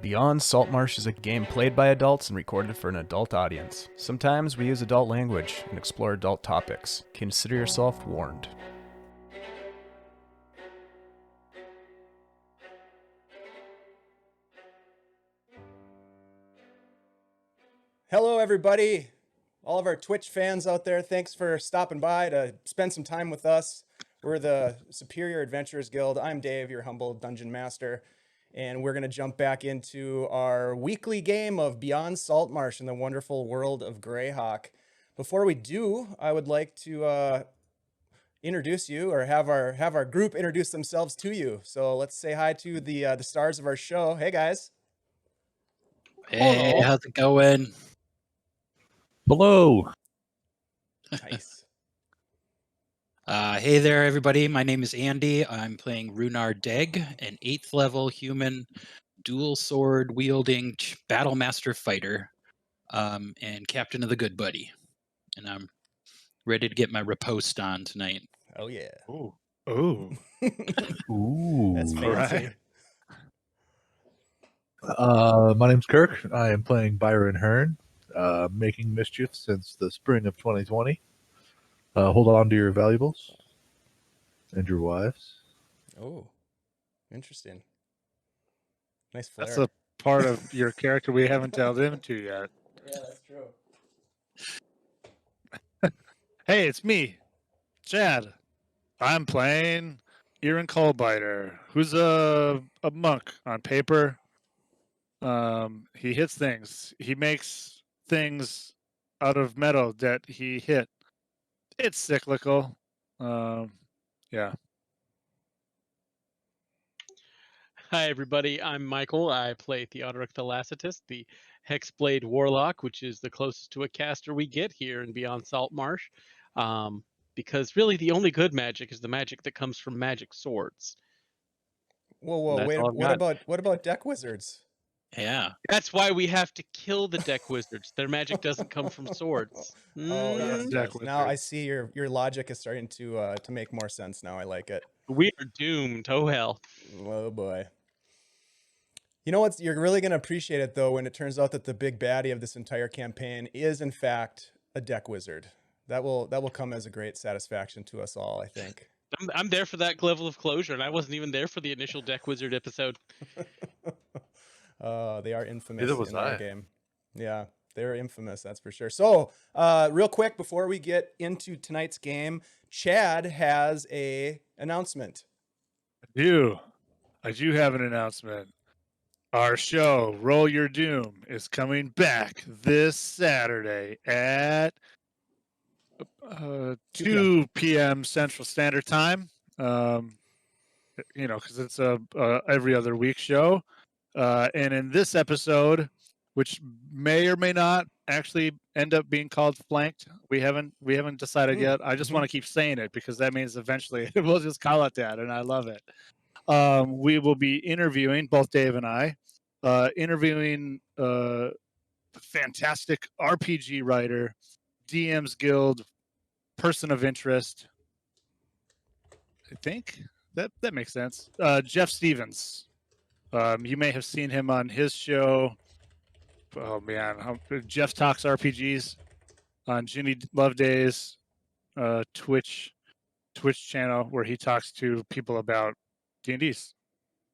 Beyond Saltmarsh is a game played by adults and recorded for an adult audience. Sometimes we use adult language and explore adult topics. Consider yourself warned. Hello, everybody. All of our Twitch fans out there, thanks for stopping by to spend some time with us. We're the Superior Adventurers Guild. I'm Dave, your humble dungeon master, and we're going to jump back into our weekly game of Beyond Saltmarsh in the wonderful world of Greyhawk. Before we do, I would like to introduce you, or have our group introduce themselves to you. So let's say hi to the stars of our show. Hey, guys. Hey, how's it going? Hello. Nice. Hey there, everybody. My name is Andy. I'm playing Rhunar Deg, an 8th level human dual sword wielding Battlemaster fighter, and captain of the Good Buddy. And I'm ready to get my riposte on tonight. Oh, yeah. Ooh. Ooh. Ooh. That's fancy. Right. My name's Kirk. I am playing Byron Hern, making mischief since the spring of 2020. Hold on to your valuables and your wives. Oh, interesting. Nice flair. That's a part of your character we haven't delved into yet. Yeah, that's true. Hey, it's me, Chad. I'm playing Irin Coalbiter, who's a monk on paper. He hits things. He makes things out of metal that he hit. It's cyclical. Yeah. Hi, everybody. I'm Michael. I play Theoderic Thalassatis, the Hexblade Warlock, which is the closest to a caster we get here in Beyond Saltmarsh. Because really the only good magic is the magic that comes from magic swords. Whoa, wait, what about deck wizards? Yeah. That's why we have to kill the deck wizards. Their magic doesn't come from swords. Oh, yes. Deck Now I wizards. see your logic is starting to make more sense now. I like it. We are doomed. Oh, hell. Oh, boy. You know what? You're really going to appreciate it, though, when it turns out that the big baddie of this entire campaign is, in fact, a deck wizard. That will come as a great satisfaction to us all, I think. I'm there for that level of closure, and I wasn't even there for the initial deck wizard episode. They are infamous Neither was in our I. game. Yeah, they're infamous, that's for sure. So, real quick, before we get into tonight's game, Chad has a announcement. I do have an announcement. Our show, Roll Your Doom, is coming back this Saturday at 2 p.m. Central Standard Time. Because it's a every other week show. And in this episode, which may or may not actually end up being called Flanked, we haven't decided yet. I just want to keep saying it because that means eventually we'll just call it that, and I love it. We will be interviewing, both Dave and I, interviewing a fantastic RPG writer, DM's Guild, person of interest. I think that makes sense. Jeff Stevens. You may have seen him on his show. Oh man, Jeff Talks RPGs on Ginny Love Days Twitch channel, where he talks to people about D&Ds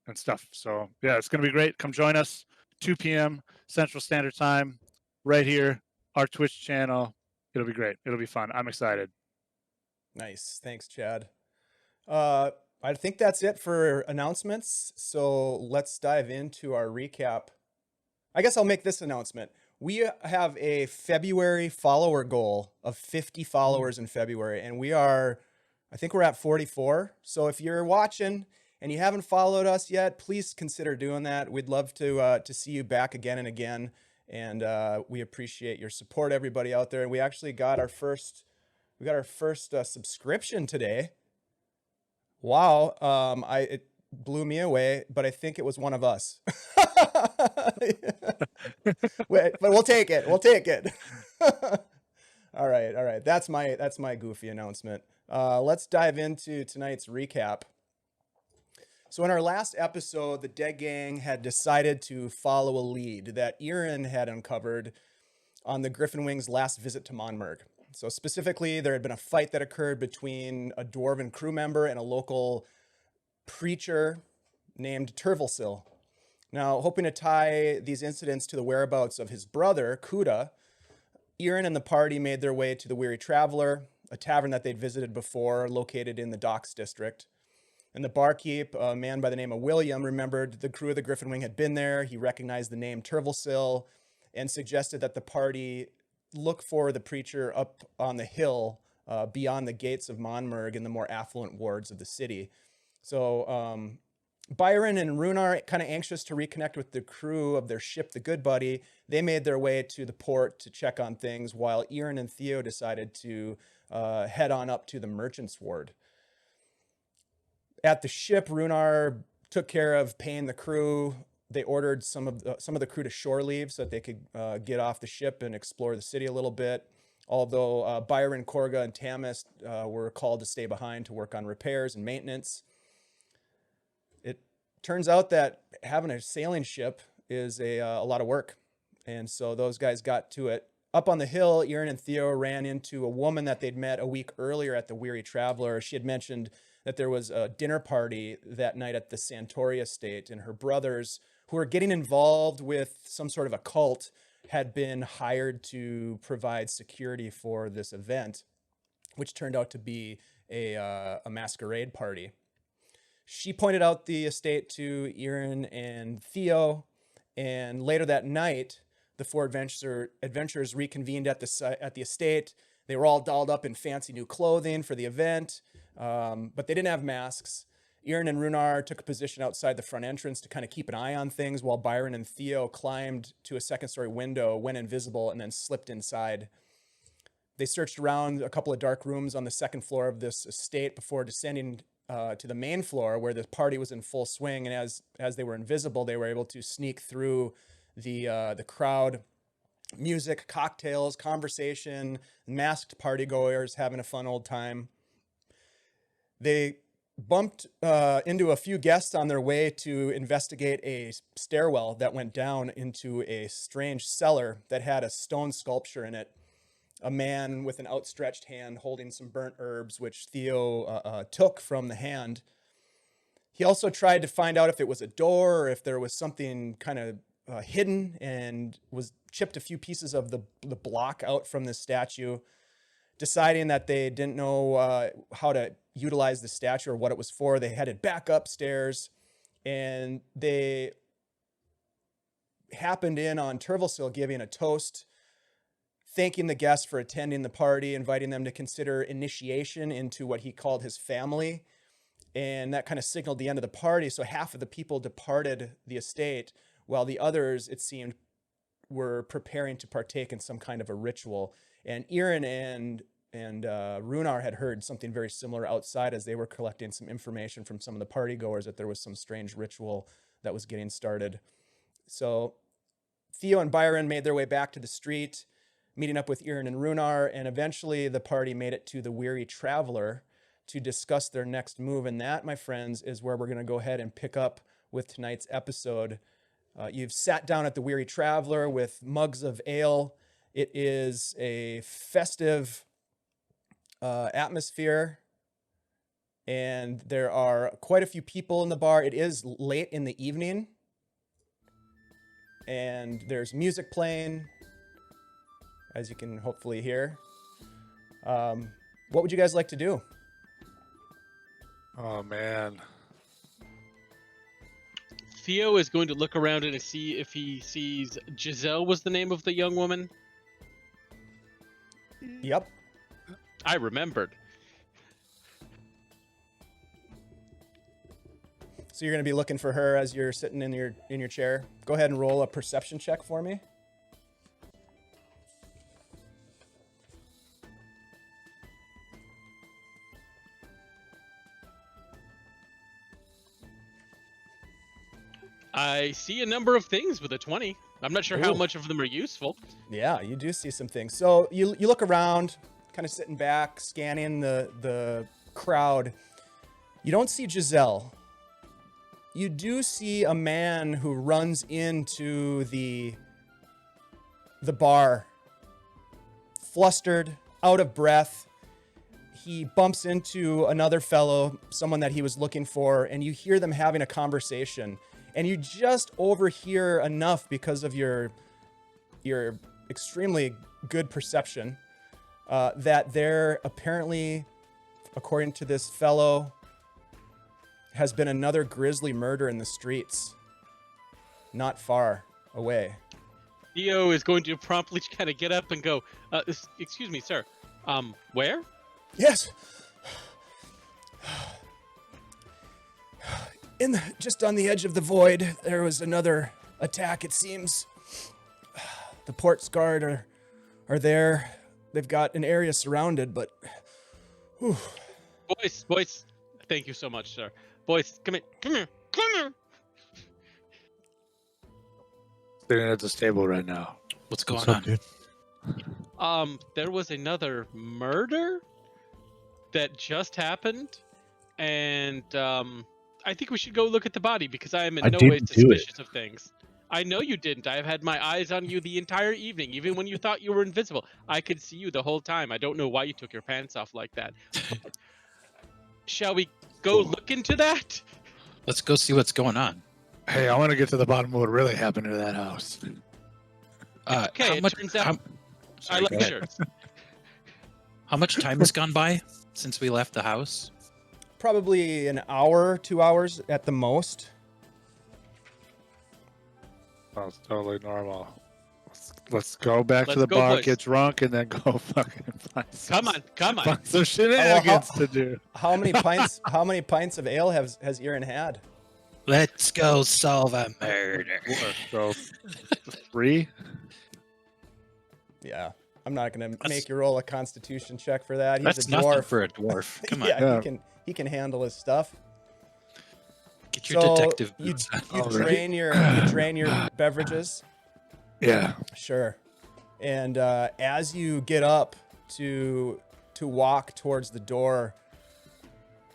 and stuff. So yeah, it's gonna be great. Come join us, 2 p.m. Central Standard Time, right here, our Twitch channel. It'll be great. It'll be fun. I'm excited. Nice. Thanks, Chad. I think that's it for announcements. So let's dive into our recap. I guess I'll make this announcement. We have a February follower goal of 50 followers in February, and I think we're at 44. So if you're watching and you haven't followed us yet, please consider doing that. We'd love to see you back again and again. And we appreciate your support, everybody out there. And we actually got our first subscription today. Wow, it blew me away, but I think it was one of us. Wait, but we'll take it. All right. That's my goofy announcement. Let's dive into tonight's recap. So in our last episode, the Deg Gang had decided to follow a lead that Irin had uncovered on the Griffin Wing's last visit to Monmurg. So specifically, there had been a fight that occurred between a dwarven crew member and a local preacher named Thalassatis. Now, hoping to tie these incidents to the whereabouts of his brother, Kuda, Irin and the party made their way to the Weary Traveler, a tavern that they'd visited before, located in the Docks District. And the barkeep, a man by the name of William, remembered the crew of the Griffin Wing had been there. He recognized the name Thalassatis and suggested that the party look for the preacher up on the hill beyond the gates of Monmurg in the more affluent wards of the city. So Byron and Rhunar, kind of anxious to reconnect with the crew of their ship, the Good Buddy, they made their way to the port to check on things, while Irin and Theo decided to head on up to the Merchant's Ward. At the ship, Rhunar took care of paying the crew. They ordered some of the crew to shore leave so that they could get off the ship and explore the city a little bit. Although Byron, Korga, and Tamis were called to stay behind to work on repairs and maintenance. It turns out that having a sailing ship is a lot of work, and so those guys got to it. Up on the hill, Irin and Theo ran into a woman that they'd met a week earlier at the Weary Traveler. She had mentioned that there was a dinner party that night at the Santori estate, and her brothers, who were getting involved with some sort of a cult, had been hired to provide security for this event, which turned out to be a masquerade party. She pointed out the estate to Irin and Theo, and later that night, the four adventurers reconvened at the estate. They were all dolled up in fancy new clothing for the event, but they didn't have masks. Irin and Rhunar took a position outside the front entrance to kind of keep an eye on things, while Byron and Theo climbed to a second-story window, went invisible, and then slipped inside. They searched around a couple of dark rooms on the second floor of this estate before descending to the main floor, where the party was in full swing. And as they were invisible, they were able to sneak through the crowd. Music, cocktails, conversation, masked partygoers having a fun old time. They bumped into a few guests on their way to investigate a stairwell that went down into a strange cellar that had a stone sculpture in it. A man with an outstretched hand holding some burnt herbs, which Theo took from the hand. He also tried to find out if it was a door or if there was something kind of hidden, and was chipped a few pieces of the block out from the statue. Deciding that they didn't know how to utilize the statue or what it was for, they headed back upstairs, and they happened in on Thalassatis giving a toast, thanking the guests for attending the party, inviting them to consider initiation into what he called his family. And that kind of signaled the end of the party. So half of the people departed the estate, while the others, it seemed, were preparing to partake in some kind of a ritual. And Irin and Rhunar had heard something very similar outside as they were collecting some information from some of the partygoers that there was some strange ritual that was getting started. So Theo and Byron made their way back to the street, meeting up with Irin and Rhunar, and eventually the party made it to the Weary Traveler to discuss their next move. And that, my friends, is where we're going to go ahead and pick up with tonight's episode. You've sat down at the Weary Traveler with mugs of ale. It is a festive atmosphere, and there are quite a few people in the bar. It is late in the evening, and there's music playing, as you can hopefully hear. What would you guys like to do? Oh, man. Theo is going to look around and see if he sees Giselle was the name of the young woman. Yep. I remembered. So you're going to be looking for her as you're sitting in your chair. Go ahead and roll a perception check for me. I see a number of things with a 20. I'm not sure how Ooh. much of them are useful. Yeah, you do see some things. So you look around, kind of sitting back, scanning the crowd. You don't see Giselle. you do see a man who runs into the bar, flustered, out of breath. He bumps into another fellow, someone that he was looking for, and you hear them having a conversation. And you just overhear enough because of your extremely good perception that there apparently, according to this fellow, has been another grisly murder in the streets, not far away. Theo is going to promptly kind of get up and go, excuse me, sir. Where? Yes. Just on the edge of the void, there was another attack, it seems. The port's guard are there. They've got an area surrounded, but... Whew. Boys, thank you so much, sir. Boys, come here. Sitting at this table right now. What's going What's up, on? dude? There was another murder that just happened, and I think we should go look at the body because I am in I no way didn't do it. suspicious of things. I know you didn't. I have had my eyes on you the entire evening, even when you thought you were invisible. I could see you the whole time. I don't know why you took your pants off like that. Shall we go look into that? Let's go see what's going on. Hey, I want to get to the bottom of what really happened to that house. Okay, it turns out I Sorry, go like ahead. shirts. How much time has gone by since we left the house? Probably an hour, 2 hours at the most. Sounds totally normal. Let's go back to Let's the go, bar, boys. get drunk, and then go fucking find some, Come on. find some shenanigans to do. How many pints of ale has Irin had? Let's go solve a murder. So 3. Yeah, I'm not gonna make you roll a Constitution check for that. He's That's a nothing dwarf. for a dwarf. Come on, Yeah, Yeah. he can handle his stuff. get your So detective you, boots on. you All right. drain your beverages. Yeah. Sure. And as you get up to walk towards the door,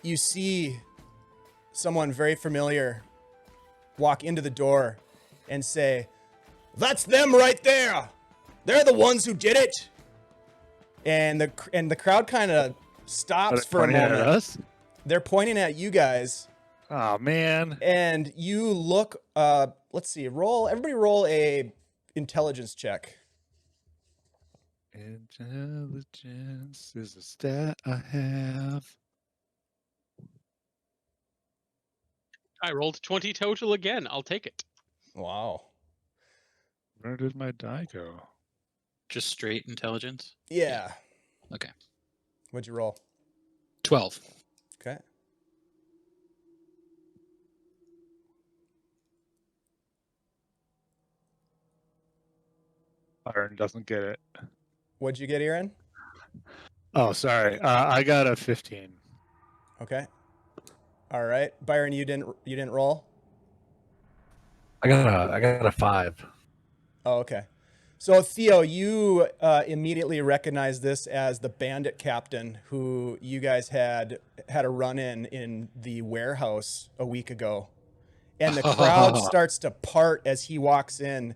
you see someone very familiar walk into the door and say, "That's them right there. They're the ones who did it." And the crowd kind of stops for a Pointing at moment. us? They're pointing at you guys, Oh man. and you look. Let's see. Everybody roll a intelligence check. Intelligence is a stat I have. I rolled 20 total again. I'll take it. Wow. Where did my die go? Just straight intelligence. Yeah. Okay. What'd you roll? 12. Okay. Byron doesn't get it. What'd you get, Irin? Oh, sorry. I got a 15. Okay. All right. Byron, you didn't roll? I got a 5. Oh, okay. So Theo, you immediately recognize this as the bandit captain who you guys had a run in the warehouse a week ago. And the crowd starts to part as he walks in,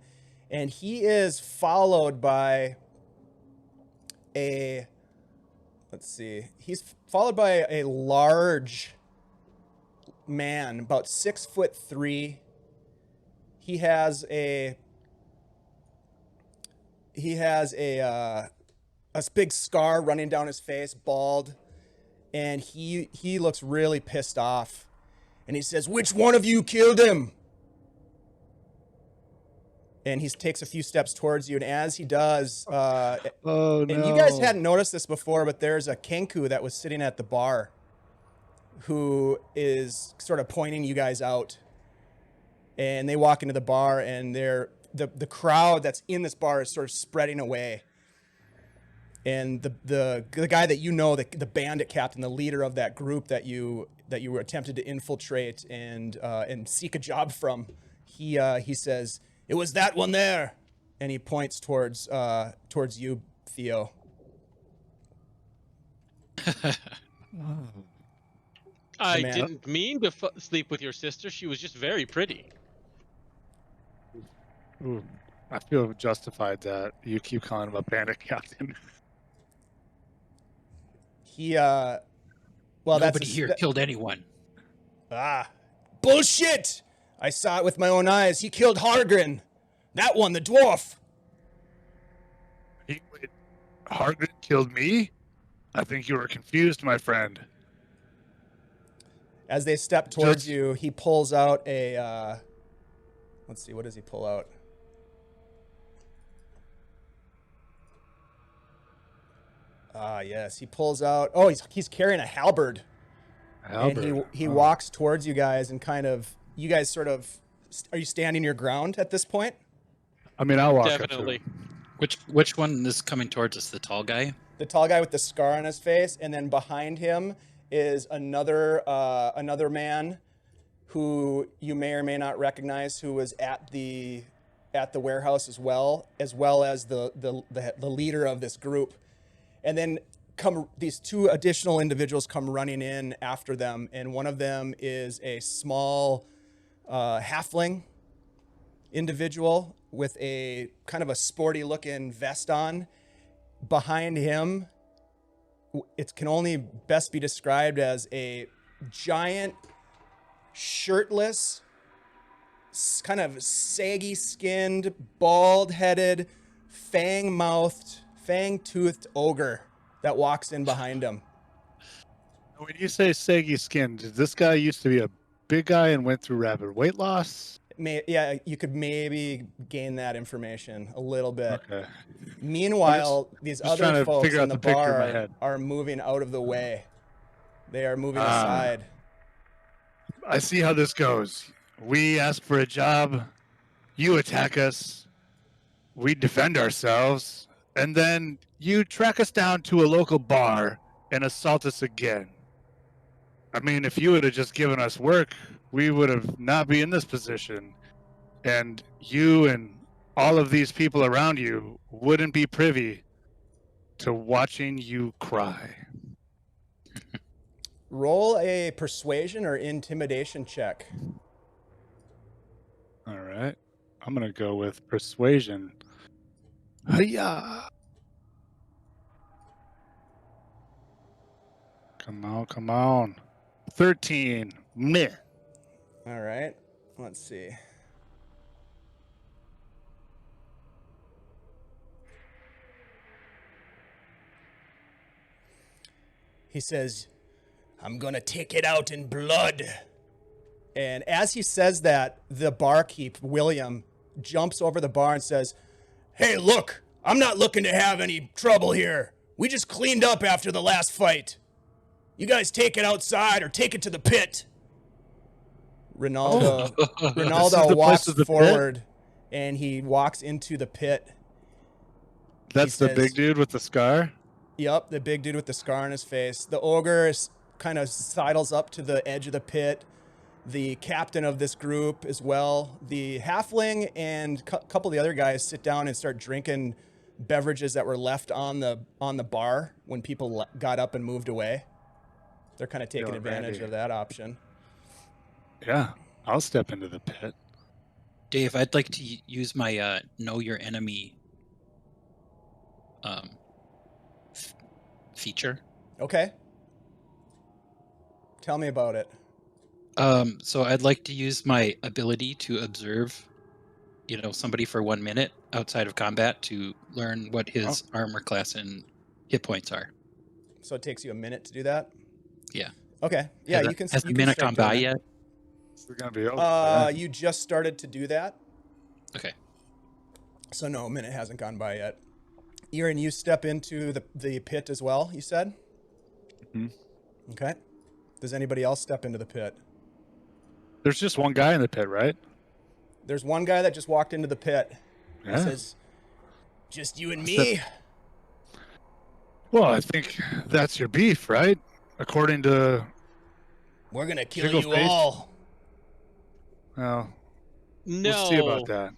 and he is followed by he's followed by a large man, about 6'3". He has a big scar running down his face, bald, and he looks really pissed off. And he says, "Which one of you killed him?" And he takes a few steps towards you, and as he does, Oh no. and you guys hadn't noticed this before, but there's a Kenku that was sitting at the bar who is sort of pointing you guys out. And they walk into the bar, and the crowd that's in this bar is sort of spreading away. And the guy that you know, the bandit captain, the leader of that group that you were attempted to infiltrate and seek a job from, he says, "It was that one there," and he points towards you, Theo. I man. didn't mean to sleep with your sister. She was just very pretty. Ooh, I feel justified that you keep calling him a bandit captain. He well, Nobody here killed anyone. Bullshit! I saw it with my own eyes. He killed Hargren. That one, the dwarf. Wait, Hargren killed me? I think you were confused, my friend. As they step towards you, he pulls out a let's see, what does he pull out? Yes, he pulls out. Oh, he's carrying a halberd. And he walks towards you guys and kind of, you guys sort of, are you standing your ground at this point? I mean, I'll walk Definitely. up to him. Which one is coming towards us? The tall guy? The tall guy with the scar on his face, and then behind him is another man who you may or may not recognize, who was at the warehouse as well as the leader of this group. And then these two additional individuals come running in after them, and one of them is a small halfling individual with a kind of a sporty looking vest on. Behind him, it can only best be described as a giant, shirtless, kind of saggy skinned, bald headed, fang-toothed ogre that walks in behind him. When you say saggy skin, did this guy used to be a big guy and went through rapid weight loss? Yeah, you could maybe gain that information a little bit. Okay. Meanwhile, these other folks in the bar head. are moving out of the way. They are moving aside. I see how this goes. We ask for a job, you attack us, we defend ourselves, and then you track us down to a local bar and assault us again. I mean, if you would have just given us work, we would have not be in this position. And you and all of these people around you wouldn't be privy to watching you cry. Roll a persuasion or intimidation check. All right. I'm going to go with persuasion. Hiya! Come on. 13. Meh. All right. Let's see. He says, "I'm going to take it out in blood." And as he says that, the barkeep, William, jumps over the bar and says, "Hey, look, I'm not looking to have any trouble here. We just cleaned up after the last fight. You guys take it outside or take it to the pit." Ronaldo walks forward and he walks into the pit. That's the big dude with the scar? Yep, the big dude with the scar on his face. The ogre kind of sidles up to the edge of the pit. The captain of this group as well. The halfling and a couple of the other guys sit down and start drinking beverages that were left on the bar when people got up and moved away. They're kind of taking advantage of that option. Yeah, I'll step into the pit. Dave, I'd like to use my know your enemy feature. Okay. Tell me about it. So I'd like to use my ability to observe, somebody for 1 minute outside of combat to learn what his armor class and hit points are. So it takes you a minute to do that? Yeah. Okay. Yeah, you can. Has the minute gone by yet? It's gonna be over. You just started to do that. Okay. So no, a minute hasn't gone by yet. Irin, you step into the pit as well, you said? Mm-hmm. Okay. Does anybody else step into the pit? There's just one guy in the pit, right? There's one guy that just walked into the pit. Yeah. He says, "Just you and me?" Well, I think that's your beef, right? According to... We're going to kill Jiggle you face. all. Well, No, we'll see about that.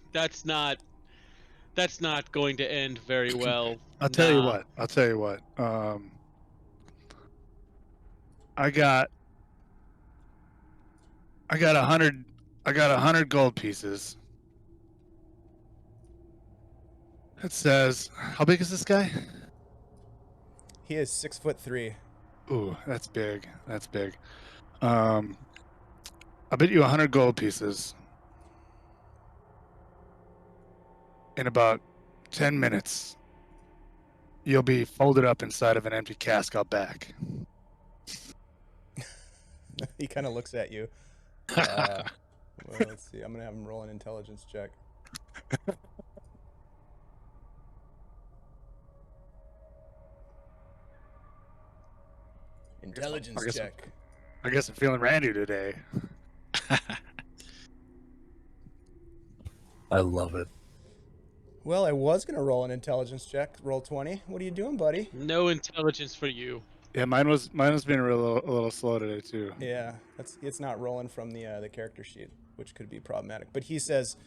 That's not going to end very well. I'll tell you what. I got I got 100. I got 100 gold pieces. It says, how big is this guy? He is 6'3". Ooh, that's big. That's big. I'll bet you 100 gold pieces. In about 10 minutes, you'll be folded up inside of an empty cask out back. He kind of looks at you. Well, let's see. I'm gonna have him roll an intelligence check. Intelligence I guess- check. I guess I'm feeling randy today. I love it. Well, I was gonna roll an intelligence check. Roll 20. What are you doing, buddy? No intelligence for you. Yeah, mine was being a little slow today too. Yeah, it's not rolling from the character sheet, which could be problematic. But he says,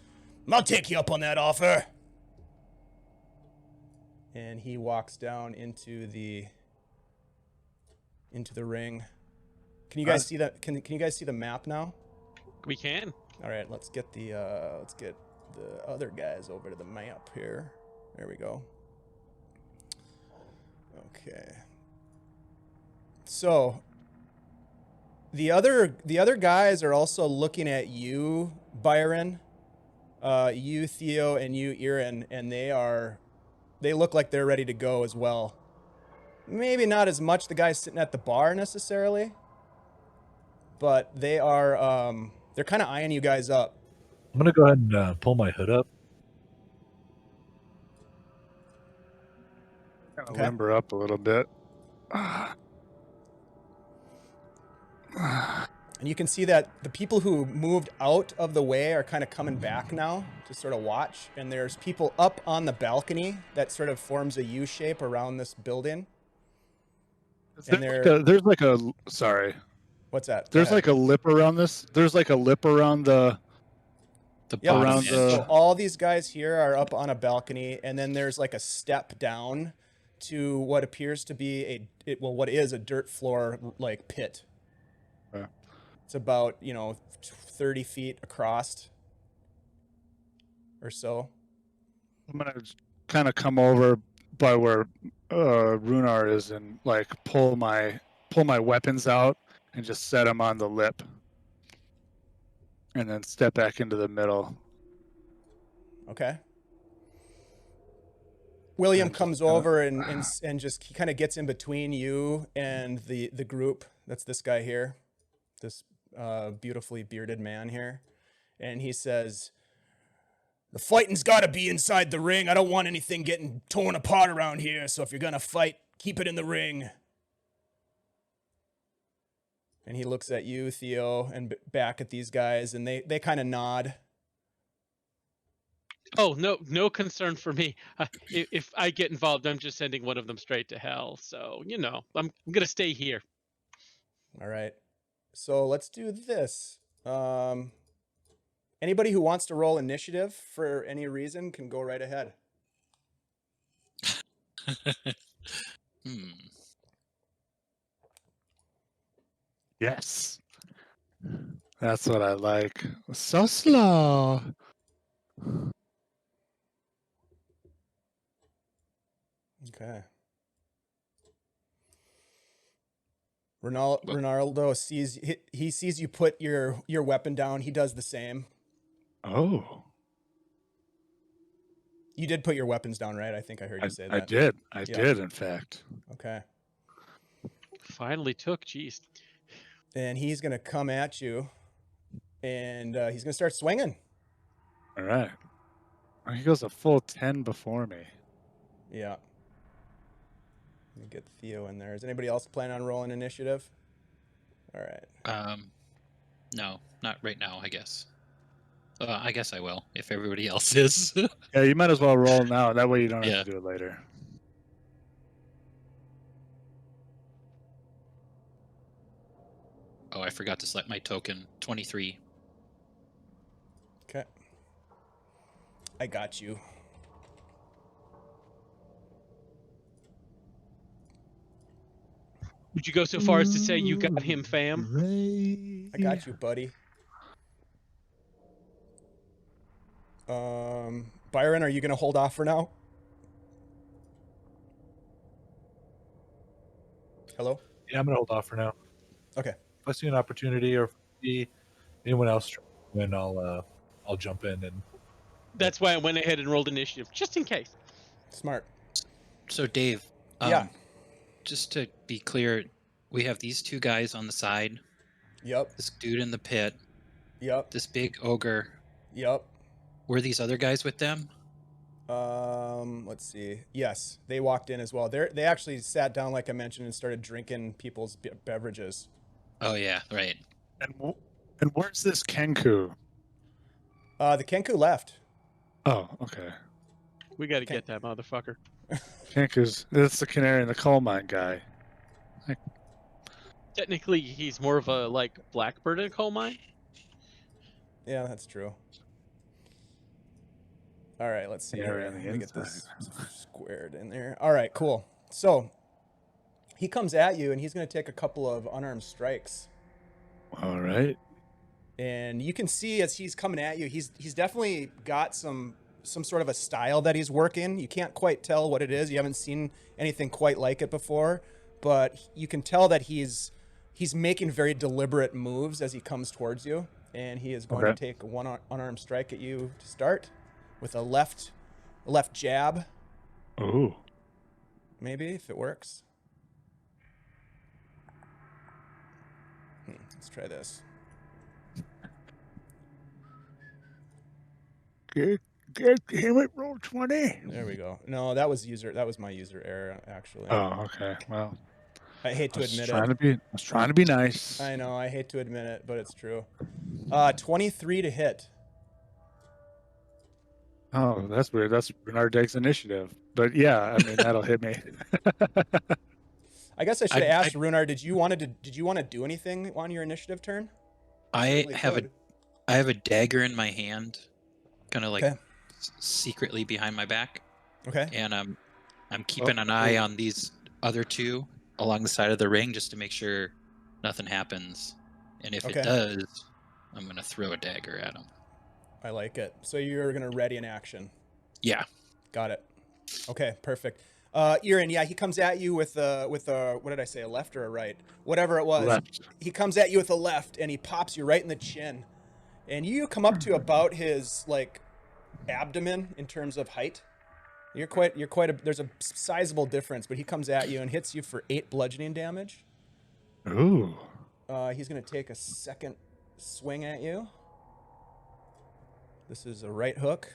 "I'll take you up on that offer." And he walks down into the ring. Can you guys see that? Can you guys see the map now? We can. All right, let's get the other guys over to the map here. There we go. Okay. So the other guys are also looking at you, Byron, you, Theo, and you, Irin, and they look like they're ready to go as well. Maybe not as much the guys sitting at the bar necessarily, but they are they're kind of eyeing you guys up. I'm gonna go ahead and pull my hood up. Kind of Okay. limber up a little bit. And you can see that the people who moved out of the way are kind of coming back now to sort of watch. And there's people up on the balcony that sort of forms a U shape around this building. And There's like a sorry. What's that? There's like a lip around this. There's like a lip around the Yeah, bottom around edge. the- so all these guys here are up on a balcony, and then there's like a step down to what appears to be what is a dirt floor like pit. Yeah. It's about 30 feet across or so. I'm gonna kind of come over by where Rhunar is and like pull my weapons out and just set them on the lip, and then step back into the middle. Okay. William I'm just comes gonna- over and just he kind of gets in between you and the group. That's this guy here, this beautifully bearded man here, and he says, "The fighting's got to be inside the ring. I don't want anything getting torn apart around here. So if you're gonna fight, keep it in the ring." And he looks at you, Theo, and back at these guys, and they kind of nod. Oh, no concern for me. If I get involved, I'm just sending one of them straight to hell. So, I'm gonna stay here. All right. So let's do this. Anybody who wants to roll initiative for any reason can go right ahead. Yes, that's what I like. So slow. Okay. Ronaldo sees you put your weapon down. He does the same. Oh, You did put your weapons down, right? I think I heard you say that. I did. I Yeah. did, in fact. Okay. Finally took. Jeez. And he's gonna come at you, and he's gonna start swinging. All right. He goes a full 10 before me. Yeah. Let me get Theo in there. Is anybody else planning on rolling initiative? All right. No, not right now, I guess. I guess I will, if everybody else is. Yeah, you might as well roll now. That way you don't have Yeah. to do it later. Oh, I forgot to select my token. 23. Okay. I got you. Would you go so far as to say you got him, fam? I got you, buddy. Byron, are you going to hold off for now? Hello? Yeah, I'm gonna hold off for now. Okay. If I see an opportunity or if I see anyone else, then I'll jump in and. That's why I went ahead and rolled initiative, just in case. Smart. So Dave, Yeah. just to be clear, we have these two guys on the side, Yep. this dude in the pit, Yep. this big ogre. Yep. Were these other guys with them? Let's see. Yes, they walked in as well. They actually sat down, like I mentioned, and started drinking people's beverages. Oh yeah, right. And where's this Kenku? The Kenku left. Oh, okay. We got to get that motherfucker. Kenku's that's the canary in the coal mine guy. Technically, he's more of a like blackbird in a coal mine. Yeah, that's true. All right, let's see. Yeah, Here. right on the Let me get this inside. squared in there. All right, cool. So he comes at you, and he's going to take a couple of unarmed strikes. All right. And you can see as he's coming at you, he's definitely got some sort of a style that he's working. You can't quite tell what it is. You haven't seen anything quite like it before, but you can tell that he's making very deliberate moves as he comes towards you, and he is going to take one unarmed strike at you to start with a left jab. Ooh. Maybe if it works. Let's try this. Damn it, roll 20. There we go. No, that was my user error actually. Oh, okay. Well, I hate to I was admit trying it. to be. I was trying to be nice. I know, I hate to admit it, but it's true. 23 to hit. Oh, that's weird. That's Rhunar Deg's initiative. But yeah, I mean that'll hit me. I guess I should have asked Rhunar, did you want to do anything on your initiative turn? I Certainly have could. I have a dagger in my hand, kind of like Okay. secretly behind my back, Okay. and I'm keeping an eye on these other two along the side of the ring just to make sure nothing happens. And if Okay. it does, I'm gonna throw a dagger at them. I like it. So you're gonna ready an action. Yeah. Got it. Okay, perfect. Irin, yeah, he comes at you with a what did I say, a left or a right? Whatever it was. Left. He comes at you with a left and he pops you right in the chin. And you come up to about his like abdomen in terms of height. There's a sizable difference, but he comes at you and hits you for 8 bludgeoning damage. Ooh. He's going to take a second swing at you. This is a right hook.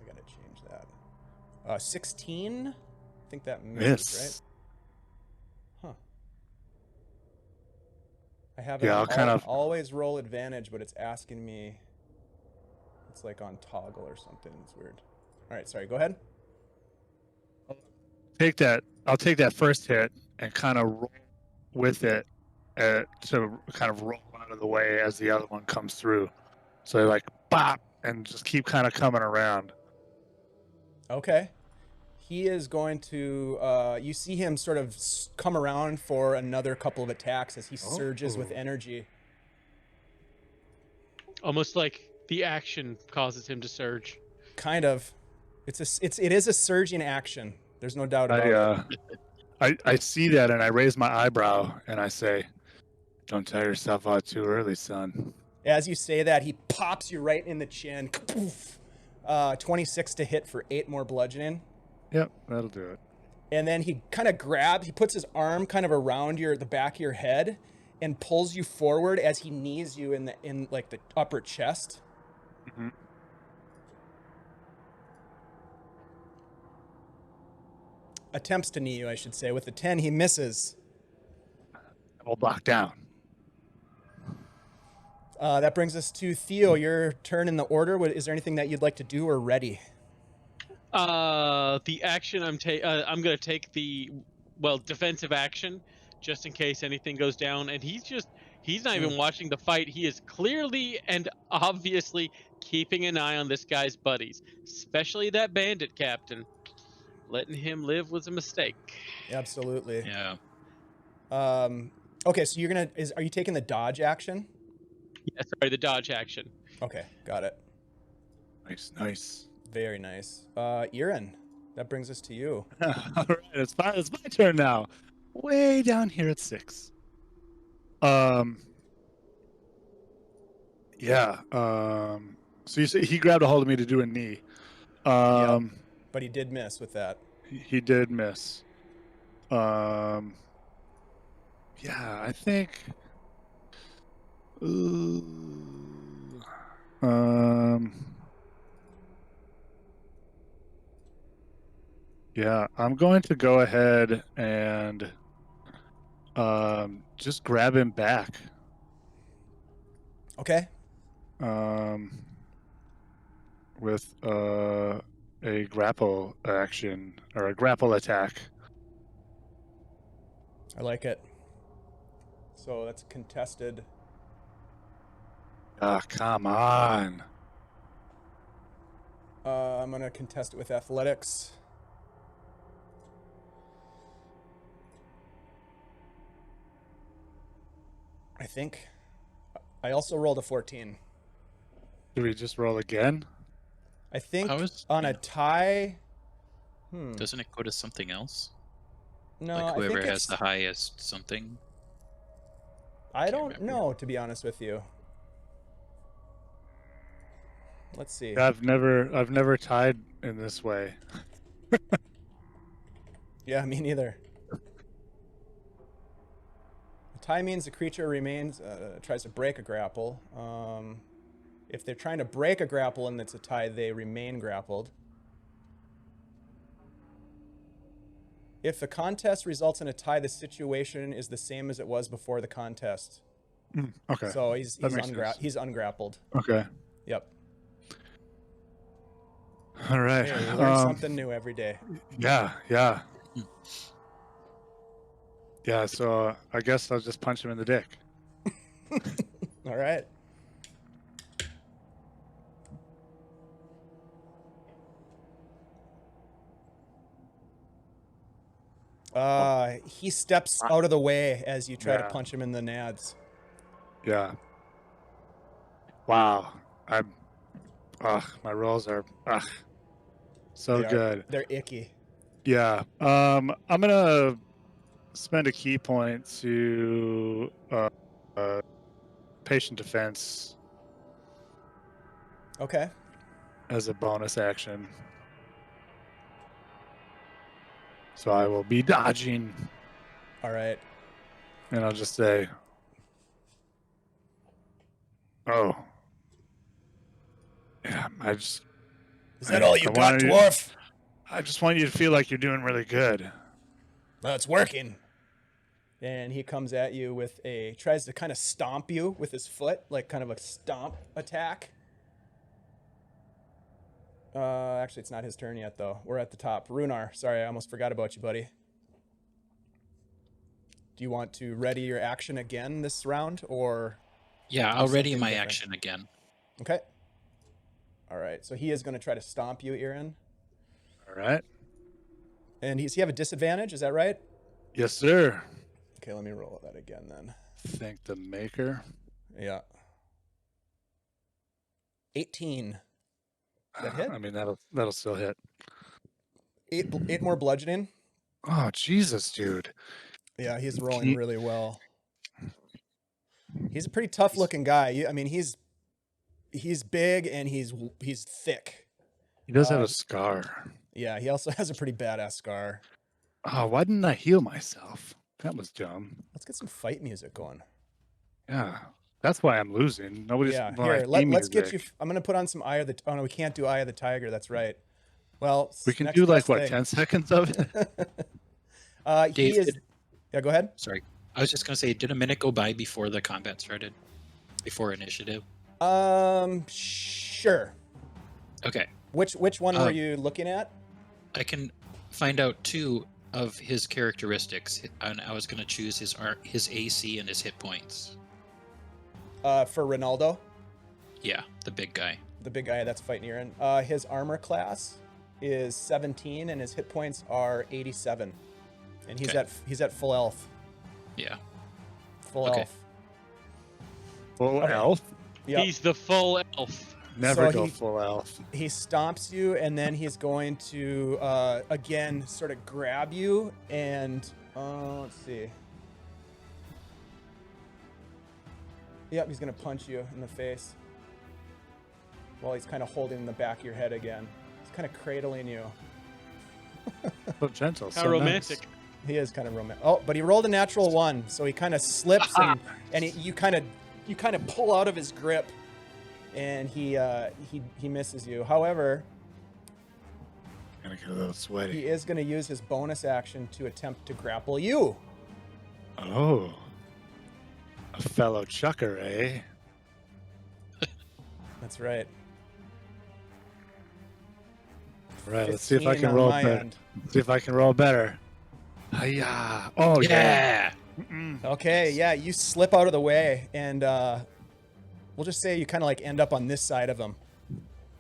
I got to change that. 16? I think that misses, right? Huh. I have it Yeah, on I'll kind of- always roll advantage, but it's asking me. It's like on toggle or something. It's weird. All right, sorry. Go ahead. I'll take that first hit and kind of roll with it to kind of roll out of the way as the other one comes through. So I like bop and just keep kind of coming around. Okay. He is going to. You see him sort of come around for another couple of attacks as he surges with energy. Almost like the action causes him to surge. Kind of. It is a surging action. There's no doubt about it. I see that and I raise my eyebrow and I say, "Don't tire yourself out too early, son." As you say that, he pops you right in the chin. 26 to hit for 8 more bludgeoning. Yep, that'll do it. And then he kind of he puts his arm kind of around the back of your head and pulls you forward as he knees you in like the upper chest. Mm-hmm. Attempts to knee you, I should say. With the 10, he misses. We'll block down. That brings us to Theo. Your turn in the order. Is there anything that you'd like to do or ready? The action I'm gonna take the defensive action just in case anything goes down. And he's not even watching the fight. He is clearly and obviously keeping an eye on this guy's buddies, especially that bandit captain. Letting him live was a mistake. Absolutely. Yeah. Okay, so are you taking the dodge action? Yeah, sorry, the dodge action. Okay, got it. Nice. Very nice. Irin, that brings us to you. All right, it's my turn now. Way down here at 6. Yeah. So you say he grabbed a hold of me to do a knee. But he did miss with that. He did miss. Yeah, I think. Yeah, I'm going to go ahead and just grab him back. Okay. With a grapple action or a grapple attack. I like it. So that's contested. Ah, come on. I'm going to contest it with athletics. I think. I also rolled a 14. Do we just roll again? I think was- on a tie. Doesn't it go to something else? No, Like I whoever think has it's, the highest something. I don't remember. know, to be honest with you. Let's see. I've never tied in this way. Yeah, me neither. A tie means the creature remains tries to break a grapple. If they're trying to break a grapple and it's a tie, they remain grappled. If the contest results in a tie, the situation is the same as it was before the contest. Okay. So he's That makes sense. he's ungrappled. Okay. Yep. All right. Hey, we learn something new every day. Yeah. Yeah, so I guess I'll just punch him in the dick. All right. He steps out of the way as you try to Yeah. punch him in the nads. Yeah. Wow. My rolls are so They are- good. They're icky. Yeah. I'm gonna spend a key point to patient defense Okay. as a bonus action. So I will be dodging, All right. and I'll just say, "Oh, yeah." Is that all you got, wanted you- dwarf? I just want you to feel like you're doing really good. Well, it's working. And he comes at you with tries to kind of stomp you with his foot, like kind of a stomp attack. Actually, it's not his turn yet, though. We're at the top. Rhunar, sorry, I almost forgot about you, buddy. Do you want to ready your action again this round, or? Yeah, do I'll ready something my different? action again. Okay. All right, so he is going to try to stomp you, Irin. All right. And does he have a disadvantage? Is that right? Yes, sir. Okay, let me roll that again then. Thank the maker. Yeah. 18. Does that hit? I mean, that'll still hit. Eight more bludgeoning. Oh, Jesus, dude. Yeah, he's rolling really well. He's a pretty tough looking guy. I mean, he's big and he's thick. He does have a scar. Yeah, he also has a pretty badass scar. Oh, why didn't I heal myself? That was dumb. Let's get some fight music going. Yeah, that's why I'm losing. Nobody's. Yeah, well, here, let's get you. I'm gonna put on some Eye of the. Oh no, we can't do Eye of the Tiger. That's right. Well, we can next do like best what, thing. 10 seconds of it? He is. David. Yeah, go ahead. Sorry. I was just going to say, did a minute go by before the combat started? Before initiative? Sure. Okay. Which one were you looking at? I can find out 2 of his characteristics, and I was going to choose his AC and his hit points. For Ronaldo, Yeah, the big guy. the big guy that's fighting Irin. His armor class is 17, and his hit points are 87, and he's Okay. at full elf. Yeah. Full Okay. elf. Full Okay. elf? Yep. He's the full elf. Never So go he- full elf. He stomps you, and then he's going to again sort of grab you and let's see. Yep, he's gonna punch you in the face while he's kind of holding the back of your head again. He's kind of cradling you. So gentle. How so romantic. Nice. He is kind of romantic. Oh, but he rolled a natural 1, so he kind of slips and you kind of pull out of his grip, and he misses you. However, Gonna get a little sweaty. he is going to use his bonus action to attempt to grapple you. Oh. A fellow chucker, eh? That's right. Right, let's see if I 15 can on roll my better. end. See if I can roll better. Hiya. Oh, yeah. Yeah. Mm-mm. Okay, yeah, you slip out of the way, and we'll just say you kind of like end up on this side of him.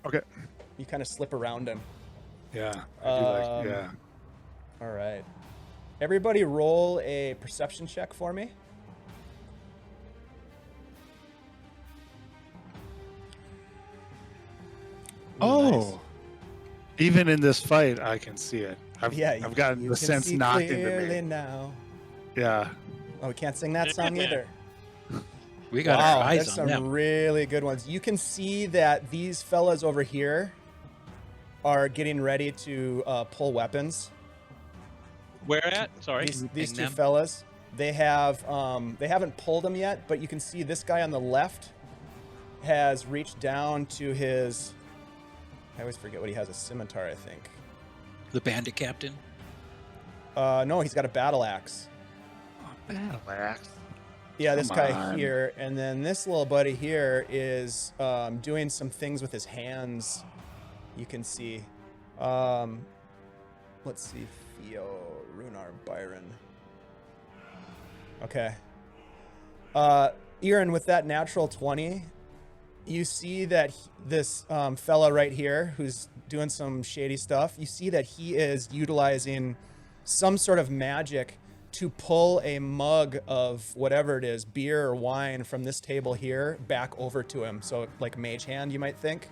Okay. You kind of slip around him. Yeah. I do like, Um, yeah. All right. Everybody roll a perception check for me. Ooh, Oh. nice. Even in this fight, I can see it. I've gotten you the can sense see knocked into clearly me. now. Yeah. Oh, we can't sing that song either. We got Wow, our eyes there's on some them. really good ones. You can see that these fellas over here are getting ready to pull weapons. Where at? Sorry. These Ping two them. fellas, they haven't pulled them yet, but you can see this guy on the left has reached down to his. I always forget what he has. A scimitar, I think. The bandit captain. No, he's got a battle axe. Battle axe. Yeah, this Come guy on. here, and then this little buddy here is doing some things with his hands. You can see. Let's see, Theo, Rhunar, Byron. Okay. Irin, with that natural 20, you see that this fella right here, who's doing some shady stuff, you see that he is utilizing some sort of magic to pull a mug of whatever it is, beer or wine, from this table here back over to him. So like mage hand, you might think.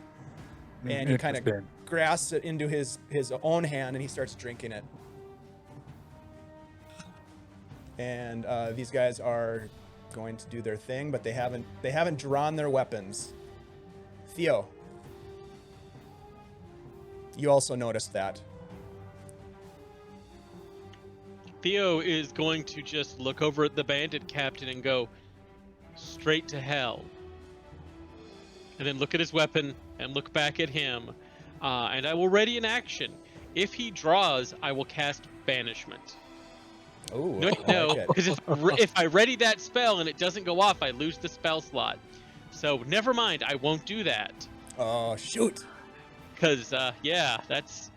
And he kind of Interesting. grasps it into his own hand, and he starts drinking it. And these guys are going to do their thing, but they haven't drawn their weapons. Theo, you also noticed that. Theo is going to just look over at the bandit captain and go straight to hell. And then look at his weapon and look back at him. And I will ready an action. If he draws, I will cast banishment. Oh, No, because if I ready that spell and it doesn't go off, I lose the spell slot. So never mind, I won't do that. Oh, shoot. Because, yeah, that's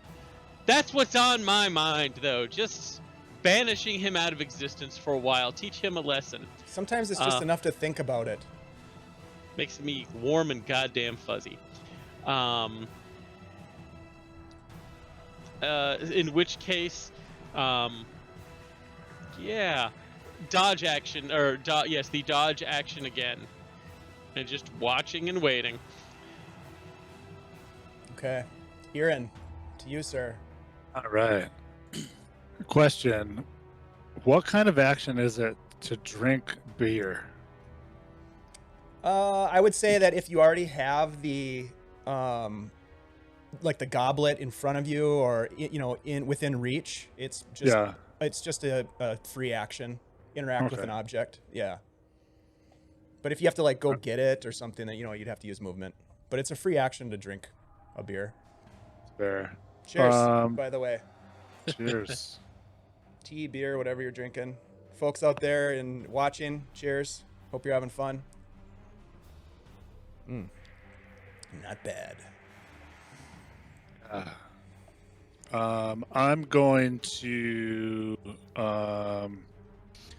what's on my mind, though. Just banishing him out of existence for a while. Teach him a lesson. Sometimes it's just enough to think about it. Makes me warm and goddamn fuzzy. In which case, yeah, dodge action, or yes, the dodge action again. And just watching and waiting. Okay. Irin, to you, sir. All right. Question. What kind of action is it to drink beer? I would say that if you already have the, like the goblet in front of you, or within reach, it's just a free action. Interact with Okay. an object. Yeah. But if you have to like go get it or something, then you'd have to use movement. But it's a free action to drink a beer. Fair. Cheers, by the way. Cheers. Tea, beer, whatever you're drinking. Folks out there and watching, cheers. Hope you're having fun. Not bad. I'm going to.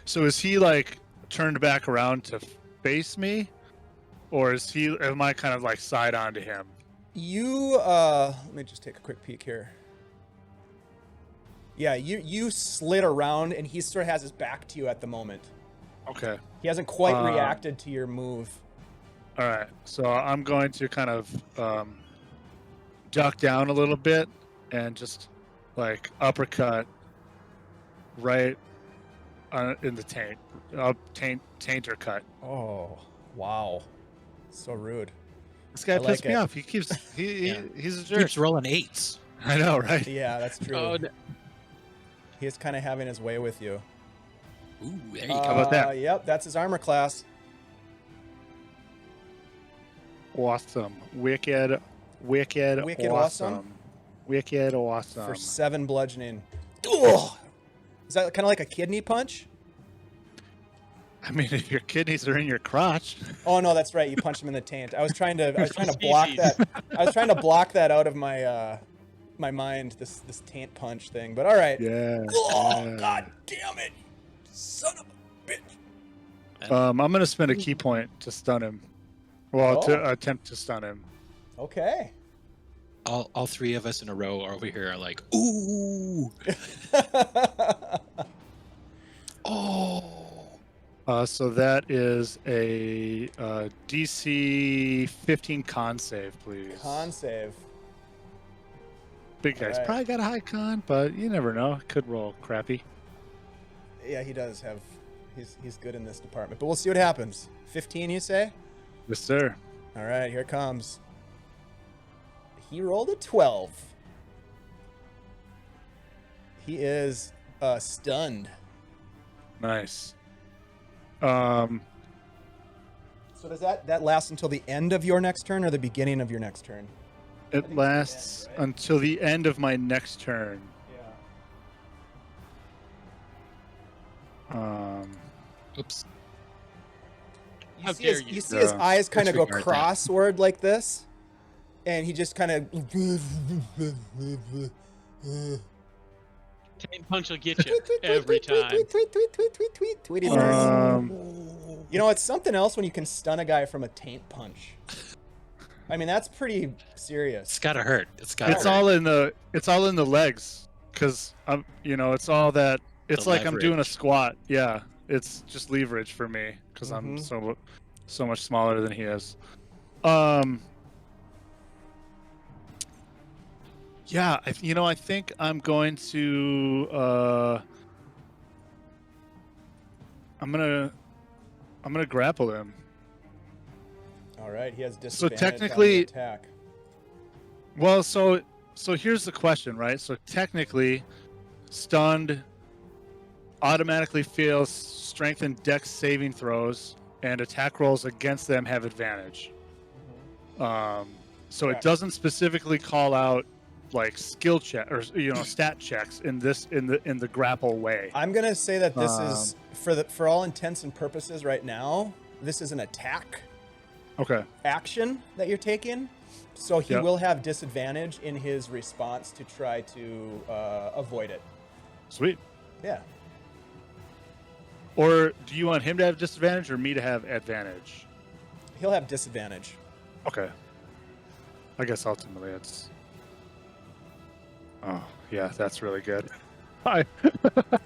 So is he like turned back around to face me, or am I kind of like side on to him? You let me just take a quick peek here. Yeah, you slid around, and he sort of has his back to you at the moment. Okay. He hasn't quite reacted to your move. All right, so I'm going to kind of duck down a little bit and just like uppercut right in the taint, tainter cut. Oh, wow. So rude. This guy I pissed like me it. off. He keeps Yeah. he's a jerk. Keeps rolling 8s. I know, right? Yeah, that's true. Oh, He's kind of having his way with you. Ooh, there you go. How about that? Yep, that's his armor class. Awesome, wicked Wicked awesome. awesome, wicked awesome. For 7 bludgeoning. Ugh! Is that kind of like a kidney punch? I mean, if your kidneys are in your crotch. Oh no, that's right. You punched him in the taint. I was trying to Species. block that. I was trying to block that out of my my mind. This taint punch thing. But all right. Yeah. Oh yeah. god damn it, son of a bitch. I'm gonna spend a key point to stun him. Well, Oh. to attempt to stun him. Okay. All 3 of us in a row over here are like, ooh, oh. So that is a DC 15 con save, please. Con save. Big guy's Alright. probably got a high con, but you never know. Could roll crappy. Yeah, he does have. He's good in this department. But we'll see what happens. 15, you say? Yes, sir. All right, here it comes. He rolled a 12. He is stunned. Nice. So does that last until the end of your next turn or the beginning of your next turn? It lasts until the end of my next turn. Yeah. Oops. You How see, dare his, you. you see his Yeah. eyes kind of go Disregard that. crossword like this, and he just kind of. Taint punch will get you every time. Tweety birds. Um, You know, it's something else when you can stun a guy from a taint punch. I mean, that's pretty serious. It's gotta hurt. It's gotta it's hurt. all in the legs, cause it's all that. It's The like I'm doing a leverage. squat. Yeah, it's just leverage for me, cause I'm Mhm. so much smaller than he is. Yeah, I think I'm going to I'm gonna grapple him. All right, he has disadvantage on the technically- attack. Well, so here's the question, right? So technically, stunned automatically fails strength and dex saving throws, and attack rolls against them have advantage. So Correct. it doesn't specifically call out like skill check or stat checks in the grapple way. I'm gonna say that this is for all intents and purposes right now. This is an attack Okay. action that you're taking, so he Yep. will have disadvantage in his response to try to avoid it. Sweet. Yeah. Or do you want him to have disadvantage or me to have advantage? He'll have disadvantage. Okay. I guess ultimately it's. Oh yeah, that's really good. Hi.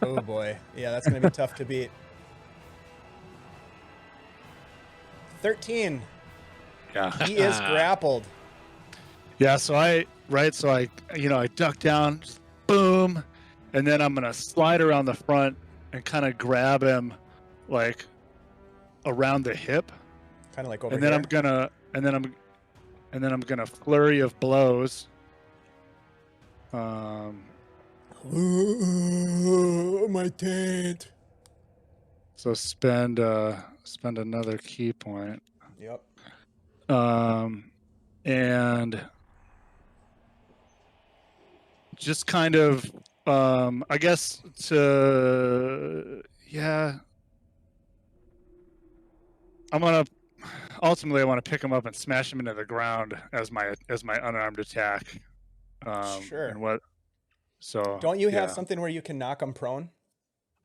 Oh boy. Yeah, that's gonna be tough to beat. 13. Yeah. He is grappled. Yeah. So I duck down, just boom, and then I'm gonna slide around the front and kind of grab him, like, around the hip, Kind of like over and then here. I'm gonna flurry of blows. My taint. So spend another key point. Yep. And just kind of, I guess I want to pick him up and smash him into the ground as my unarmed attack. Sure. And what? So Don't you have yeah. something where you can knock him prone?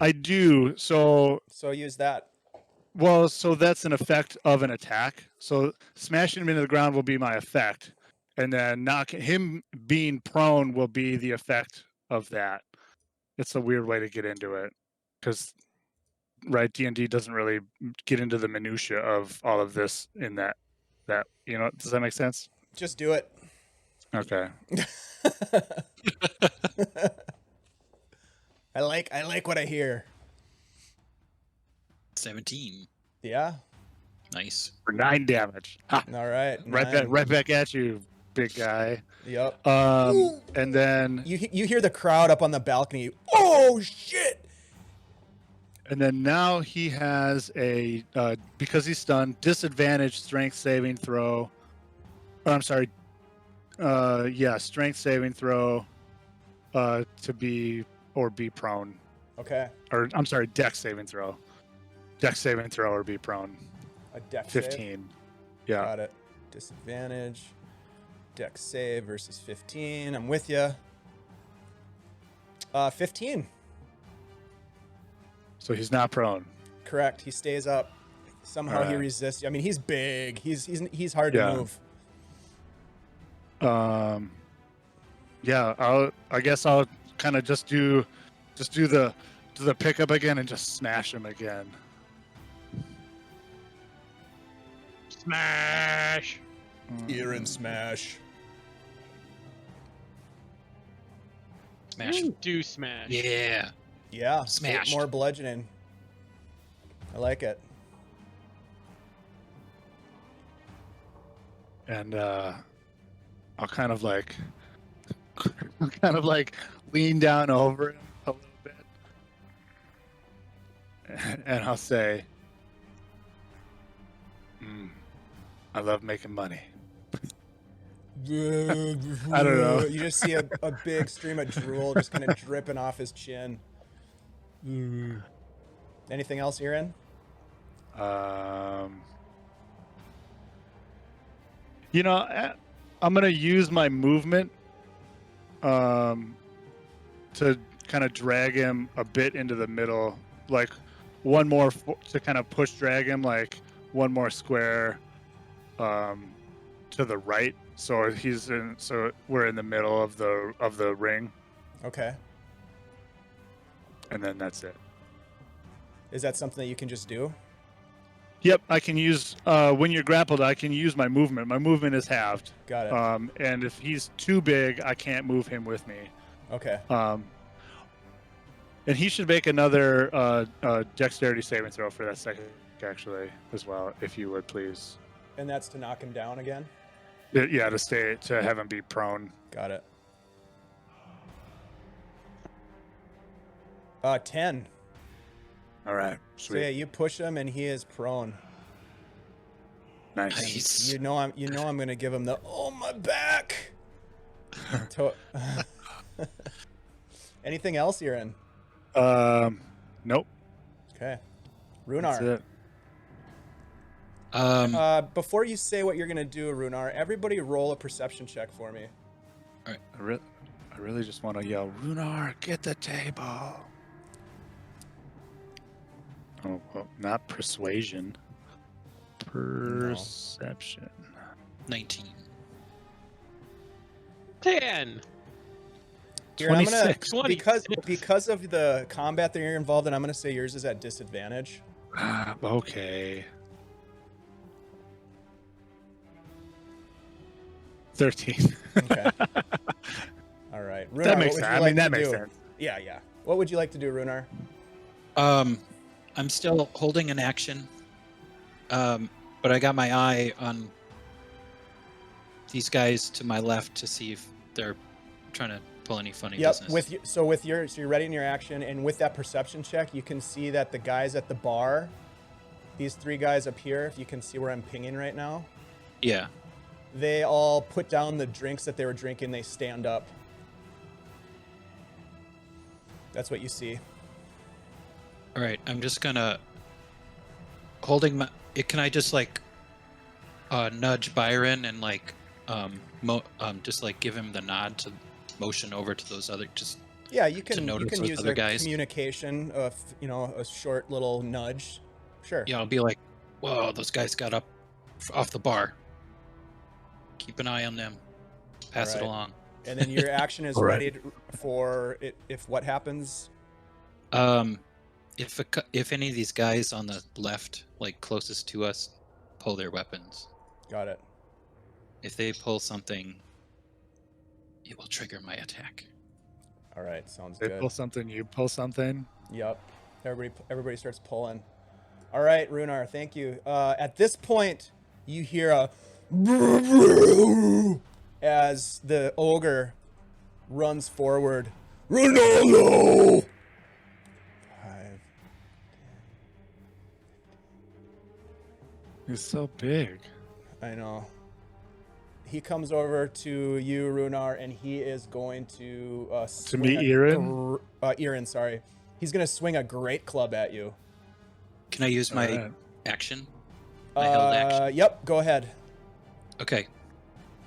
I do. So Use that. well, so that's an effect of an attack. So smashing him into the ground will be my effect, and then knocking him being prone will be the effect of that. It's a weird way to get into it, because right, D&D doesn't really get into the minutia of all of this in that That does that make sense? Just do it. Okay. I like what I hear. 17. Yeah. Nice. For 9 damage. Ha! All right. Right back at you, big guy. Yep. And then You hear the crowd up on the balcony. Oh shit! And then now he has a because he's stunned, disadvantage strength saving throw. Or, I'm sorry. Strength saving throw to be prone. Okay. Or I'm sorry, dex saving throw. Dex saving throw or be prone. A dex 15. save. Yeah. Got it. Disadvantage. Dex save versus 15. I'm with you. 15. So he's not prone. Correct. He stays up. Somehow he Alright. resists. I mean, he's big. He's hard to move. I guess I'll kind of just do the pickup again and just smash him again. Smash. Irin smash. Smash. Do smash. Yeah. Yeah. 8 Smashed. more bludgeoning. I like it. And I'll kind of like lean down over him a little bit, and I'll say, "I love making money." I don't know. You just see a big stream of drool just kind of dripping off his chin. Anything else, Irin? I'm gonna use my movement to kind of drag him a bit into the middle, like one more to kind of push drag him, like one more square to the right, so we're in the middle of the ring, Okay. and then that's it. Is that something that you can just do? Yep, I can use when you're grappled. I can use my movement. My movement is halved. Got it. And if he's too big, I can't move him with me. Okay. And he should make another dexterity saving throw for that second, actually, as well, if you would please. And that's to knock him down again? Yeah, to have him be prone. Got it. 10. All right, So yeah, sweet, you push him and he is prone. nice. Nice. You know I'm gonna give him the my back. Anything else you're in? Nope. Okay. That's Rhunar. it. Before you say what you're gonna do, Rhunar, everybody roll a perception check for me. I really just want to yell, Rhunar, get the table. Oh, well, not persuasion. Perception. 19. 10. Here, I'm gonna 26. 20. because of the combat that you're involved in, I'm gonna say yours is at disadvantage. Okay. 13. Okay. All right. Rhunar, That makes what would sense. you I like mean, that to makes do? sense. Yeah. What would you like to do, Rhunar? I'm still holding an action, but I got my eye on these guys to my left to see if they're trying to pull any funny business. So you're ready in your action, and with that perception check, you can see that the guys at the bar, these 3 guys up here, if you can see where I'm pinging right now, Yeah. they all put down the drinks that they were drinking. They stand up. That's what you see. All right. I'm just gonna holding my. Can I just like nudge Byron and like just like give him the nod to motion over to those other just. Yeah, you can notice those use other a guys. communication of a short little nudge. Sure. Yeah, I'll be like, whoa, those guys got up off the bar. Keep an eye on them. Pass it Alright. along. And then your action is All right. ready for it if what happens. If any of these guys on the left, like closest to us, pull their weapons. Got it. If they pull something, it will trigger my attack. All right, sounds They good. pull something, you pull something. Yep. Everybody starts pulling. All right, Rhunar, thank you. At this point, you hear a as the ogre runs forward. Ronaldo! 5. He's so big. I know. He comes over to you, Rhunar, and he is going to swing meet Irin? Irin, sorry. He's going to swing a great club at you. Can I use my Alright. action? My held action? Yep, go ahead. Okay.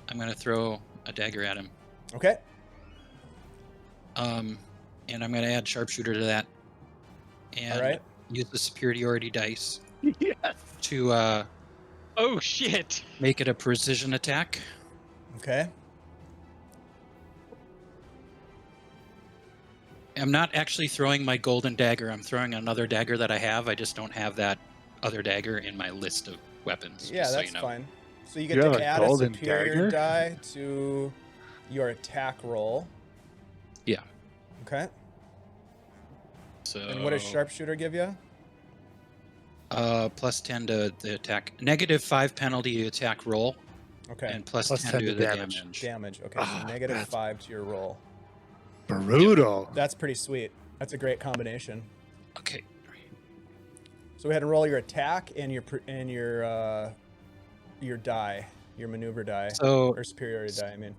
I'm going to throw a dagger at him. Okay. And I'm going to add sharpshooter to that. And All right. use the superiority dice Yes. to Oh shit! make it a precision attack. Okay. I'm not actually throwing my golden dagger. I'm throwing another dagger that I have. I just don't have that other dagger in my list of weapons. Yeah, just that's so you know. fine. So you You get have to a add a golden superior dagger? die to your attack roll. Yeah. Okay. So And what does sharpshooter give you? plus 10 to the attack. -5 penalty to attack roll. Okay. And plus Plus 10, 10 to to the damage. damage. Damage. Okay, so Ah, negative that's- 5 to your roll. Brutal. That's pretty sweet. That's a great combination. Okay. So we had to roll your attack and your die, your maneuver die, So or superiority die. I mean.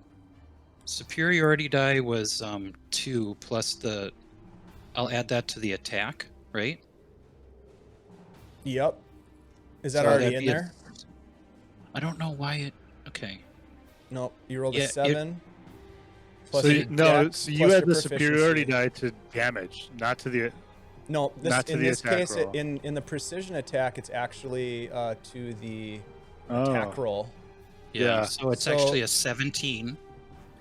superiority die was 2 plus the. I'll add that to the attack, right? Yep. Is that So already that'd in be a- there? I don't know why it. Okay. Nope. You rolled Yeah, a it- 7. Plus So your you, no, dex, so you plus had your the superiority proficiency. die to damage, not to the. No, this, not to in the this attack case, roll. in the precision attack, it's actually to the attack Oh. roll. Yeah. Yeah. So it's So- actually a 17.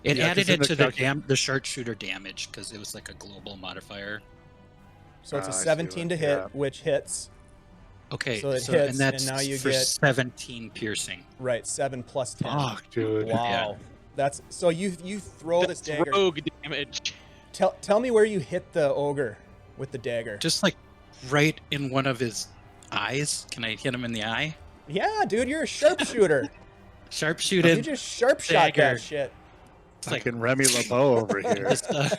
It Yeah, 'cause added in it the to calcu- the sharpshooter damage because it was like a global modifier. So it's a I see 17 to what- hit, yeah. which hits. Okay. So it hits, and and that's now you for get- 17 piercing. Right, 7 plus 10. Fuck, dude. Wow. That's so you throw this That's dagger. rogue damage. Tell me where you hit the ogre with the dagger. Just like right in one of his eyes. Can I hit him in the eye? Yeah, dude, you're a sharpshooter. you Sharpshooted. just sharp shot dagger. that shit. It's like Fucking Remy LeBeau over here. just, right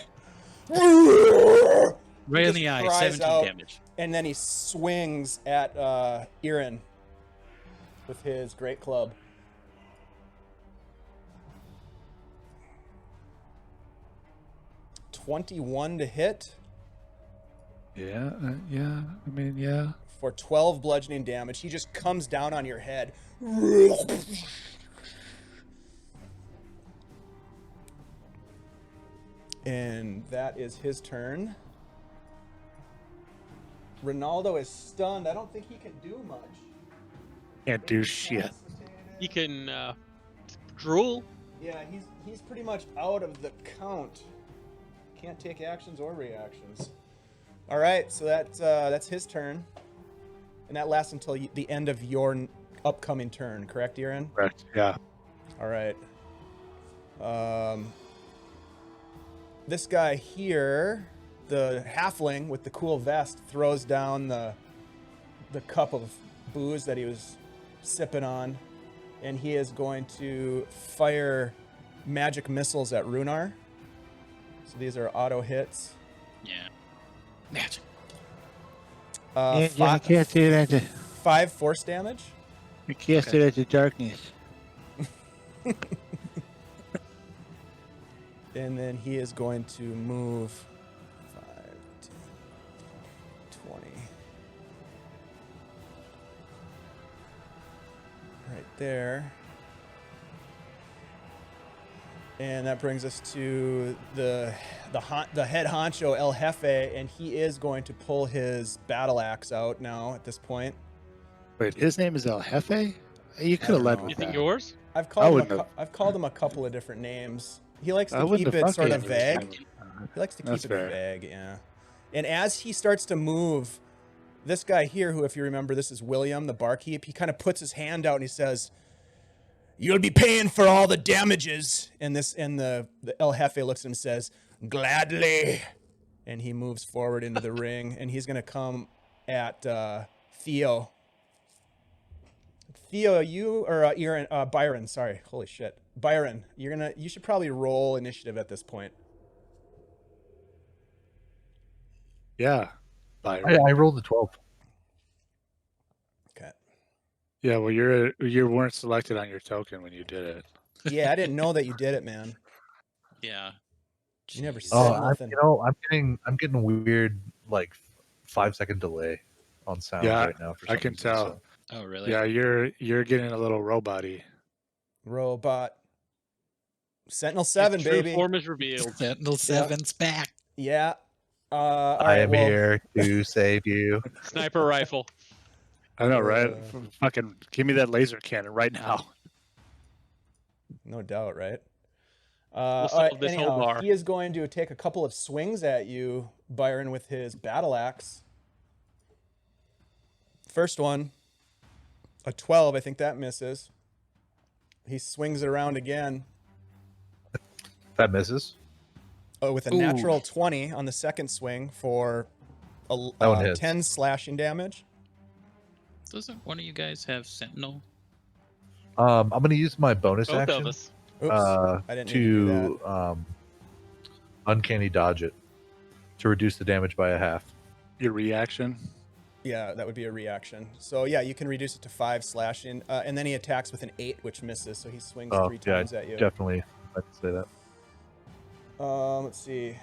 in just the eye. cries 17 out. damage. And then he swings at Irin with his great club. $21 to hit Yeah, yeah. I mean, yeah. for 12 bludgeoning damage. He just comes down on your head. And that is his turn. Ronaldo is stunned. I don't think he can do much. Can't do shit. You can drool. Yeah, he's pretty much out of the count. Can't take actions or reactions. All right, so that's his turn, and that lasts until the end of your upcoming turn. Correct, Irin? Correct. Yeah. All right. This guy here, the halfling with the cool vest, throws down the cup of booze that he was sipping on, and he is going to fire magic missiles at Rhunar. So these are auto hits. Yeah. Magic. And you can't do that to, 5 force damage. you can't do that to darkness. And then he is going to move 5, 10, 20. Right there. And that brings us to the head honcho El Jefe, and he is going to pull his battle axe out now at this point. Wait, his name is El Jefe? You could have don't led know. with You think that. yours? I've I called him wouldn't have- I've called him a couple of different names. He likes I to wouldn't keep have it fucking sort of with vague. that. He likes to keep That's it fair. vague, yeah. And as he starts to move, this guy here, who, if you remember, this is William, the barkeep, he kind of puts his hand out and he says, You'll be paying for all the damages. And the El Jefe looks at him and says, gladly. And he moves forward into the ring, and he's gonna come at Theo. Theo, you or Irin, Byron, sorry. Holy shit. Byron, you should probably roll initiative at this point. Yeah. Byron. I rolled a 12. Okay. Yeah, well, you weren't selected on your token when you did it. Yeah, I didn't know that you did it, man. Yeah. You never said Oh, nothing. I'm getting weird, like 5-second delay on sound Yeah, right now. For I some can reason, tell. so. Oh, really? Yeah, you're getting a little robot-y. Robot. Sentinel 7, His true baby. form is revealed. Sentinel 7's back. Yeah. All I right, am well, here to save you. Sniper rifle. I know, right? Uh, Fucking give me that laser cannon right now. No doubt, right? We'll All solve right, this whole anyhow, bar. he is going to take a couple of swings at you, Byron, with his battle axe. First one, a 12. I think that misses. He swings it around again. That misses. Oh, with a Ooh. natural 20 on the second swing for That one hits. 10 slashing damage. Doesn't one of you guys have Sentinel? I'm gonna use my bonus Both action of us. Oops, I didn't need to do that. uncanny dodge it to reduce the damage by a half. Your reaction. Yeah, that would be a reaction. So yeah, you can reduce it to 5 slashing, and then he attacks with an 8, which misses. So he swings 3 times at you. Definitely. I can say that. Let's see.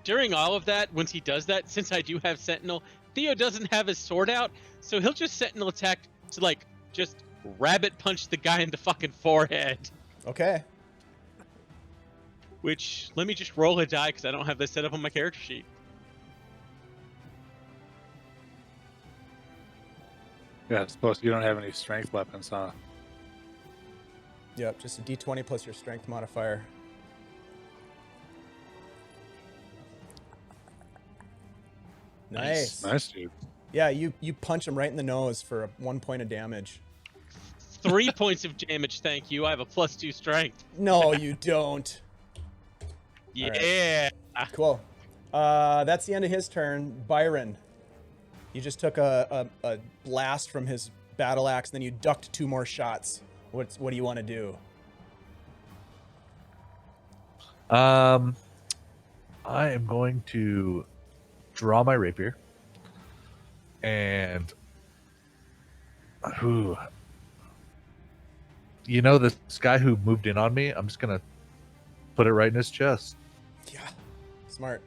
During all of that, once he does that, since I do have Sentinel, Theo doesn't have his sword out, so he'll just Sentinel attack to like just rabbit punch the guy in the fucking forehead. Okay. Which, let me just roll a die because I don't have this set up on my character sheet. Yeah, I suppose you don't have any strength weapons, huh? Yep, just a d20 plus your strength modifier. Nice. Nice, dude. Yeah, you punch him right in the nose for 1 point of damage. 3 points of damage, thank you. I have a +2 strength. No, you don't. Yeah. Cool. That's the end of his turn. Byron, you just took a blast from his battle axe, then you ducked 2 more shots. What do you want to do? I am going to draw my rapier and this guy who moved in on me, I'm just gonna put it right in his chest. Yeah, smart.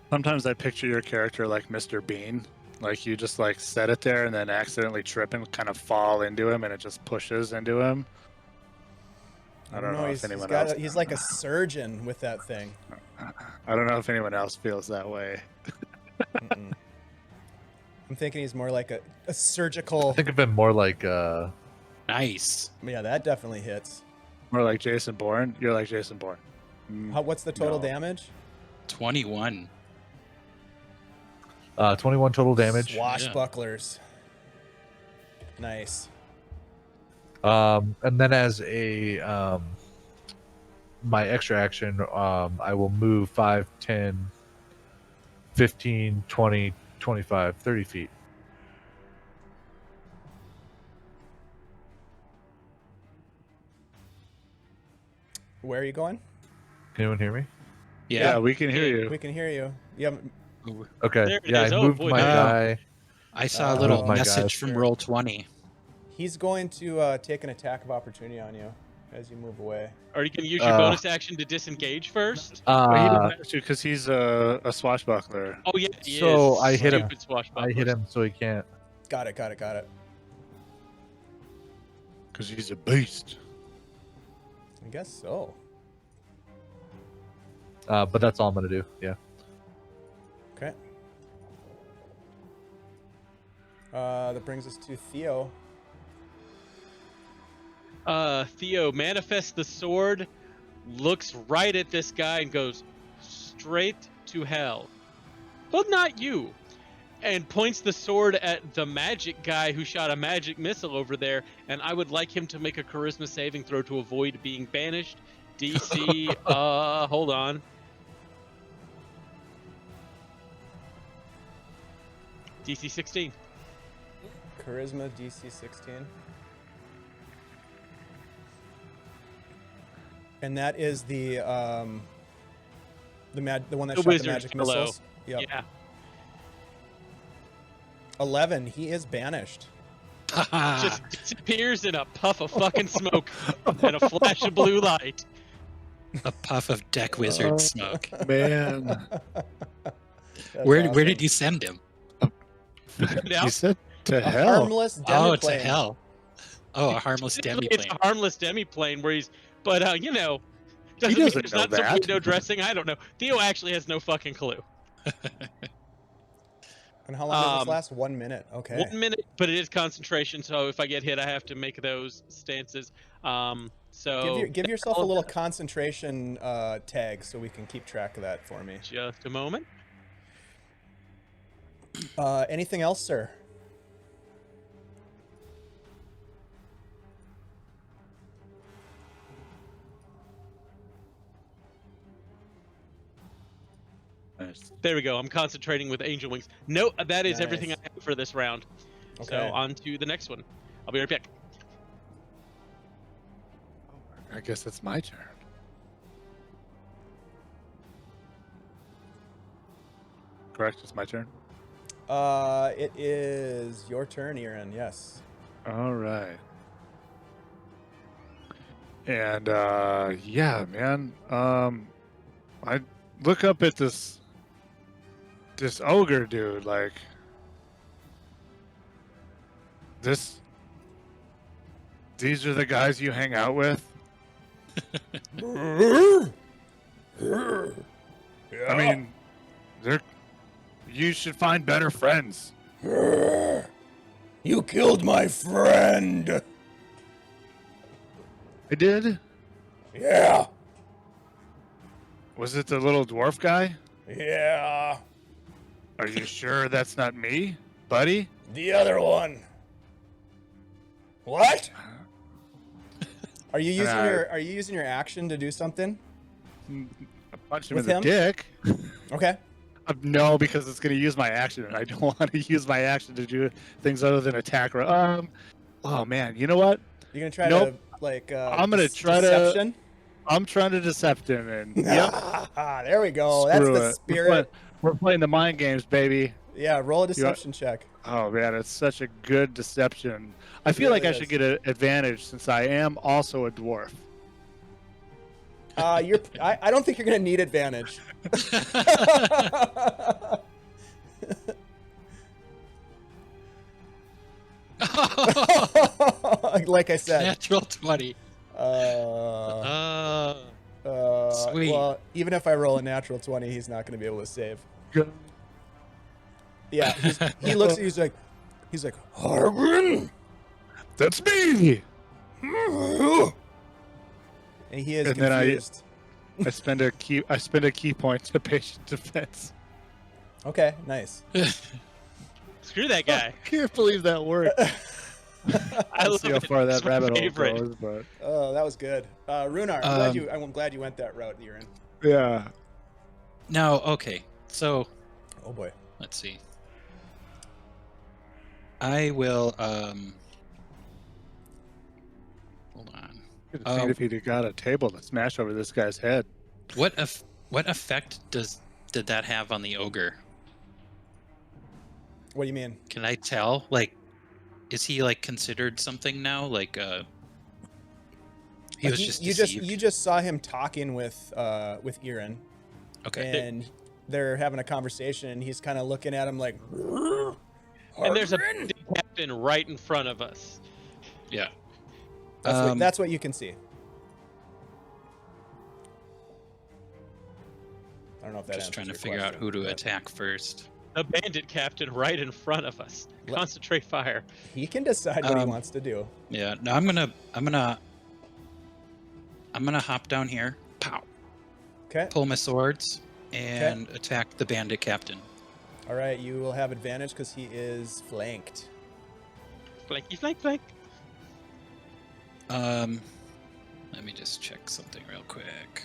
Sometimes I picture your character like Mr. Bean. Like you just like set it there and then accidentally trip and kind of fall into him and it just pushes into him. I don't know if anyone else. He's like a surgeon with that thing. I don't know if anyone else feels that way. Mm-mm. I'm thinking he's more like a surgical. I think of him more like Nice. Yeah, that definitely hits. More like Jason Bourne. You're like Jason Bourne. What's the total No. damage? 21. 21 total damage. Swashbucklers. Nice. And then as a my extra action, I will move 5, 10, 15, 20, 25, 30 feet. Where are you going? Can anyone hear me? Yeah, we can hear you. We can hear you. You Okay. There it Yeah, is. I Oh, moved boy, my there. guy. I saw a little Oh, my message God. from Roll20. He's going to take an attack of opportunity on you as you move away. Are you going to use your bonus action to disengage first? But he doesn't have to because he's a swashbuckler. Oh, yeah, he So is. I hit him. Stupid swashbuckler. I hit him so he can't. Got it. Because he's a beast. I guess so. But that's all I'm gonna do. Yeah. Okay. That brings us to Theo. Theo manifests the sword, looks right at this guy, and goes straight to hell. well, not you. And points the sword at the magic guy who shot a magic missile over there. And I would like him to make a charisma saving throw to avoid being banished. DC, hold on. DC 16. Charisma DC 16. And that is the one that The shot the wizard's magic fellow. missiles. Yep. Yeah. 11. He is banished. Just disappears in a puff of fucking smoke and a flash of blue light. A puff of deck wizard smoke. Man. That's Where awesome. did you send him? Now, You said to A hell. harmless Oh, to demiplane. hell. Oh, a harmless typically it's demiplane. a harmless demiplane where he's, but doesn't mean doesn't there's know not some that. window dressing. I don't know. Theo actually has no fucking clue. And how long does this last? 1 minute. Okay. 1 minute, but it is concentration. So if I get hit, I have to make those stances. So Give yourself a little concentration tag so we can keep track of that for me. just a moment. Anything else, sir? There we go. I'm concentrating with angel wings. No, that is everything I Nice. have for this round. Okay. So on to the next one. I'll be right back. I guess it's my turn. Correct, it's my turn. It is your turn, Irin. Yes. All right. And yeah, man. I look up at this ogre dude, like these are the guys you hang out with? I mean, you should find better friends. You killed my friend. I did? Yeah. Was it the little dwarf guy? Yeah. Are you sure that's not me, buddy? The other one. What? Are you using your action to do something? I punched him With in the him? dick. Okay. No, because it's going to use my action, and I don't want to use my action to do things other than attack. Oh man, you know what? You're gonna try Nope. to like. I'm gonna try deception? I'm trying to decept him, and yep. There we go. That's Screw the it. spirit. We're playing the mind games, baby. Yeah, roll a deception check. Oh man, it's such a good deception. I feel like I really should is. get an advantage since I am also a dwarf. I don't think you're gonna need advantage. Like I said. Natural 20. Sweet. Well, even if I roll a natural 20, he's not going to be able to save. Good. Yeah, he looks at you, he's like, Hargren? That's me. And he is And then confused. I spend a key point to patient defense. Okay, nice. Screw that guy. I can't believe that worked. I Let's see how love it. far that It's my rabbit hole favorite. goes, but Oh, that was good. Rhunar, I'm glad you went that route, Irin. yeah. Now, okay. So, Oh boy. let's see. I will, hold on. Could have seen if he'd got a table to smash over this guy's head. What effect did that have on the ogre? What do you mean? Can I tell? Like, is he like considered something now? Like, he Like, was just you deceived? just saw him talking with Irin, Okay. and they're having a conversation, and he's kind of looking at him like, And there's a Hargren? captain right in front of us. Yeah. That's what you can see. I don't know if that Just answers trying to your figure out question, who to but attack first. The bandit captain right in front of us. Concentrate fire. He can decide what he wants to do. Yeah. No, I'm gonna hop down here. Pow. Okay. Pull my swords and attack the bandit captain. All right, you will have advantage because he is flanked. Flanky, flank, flank. Let me just check something real quick.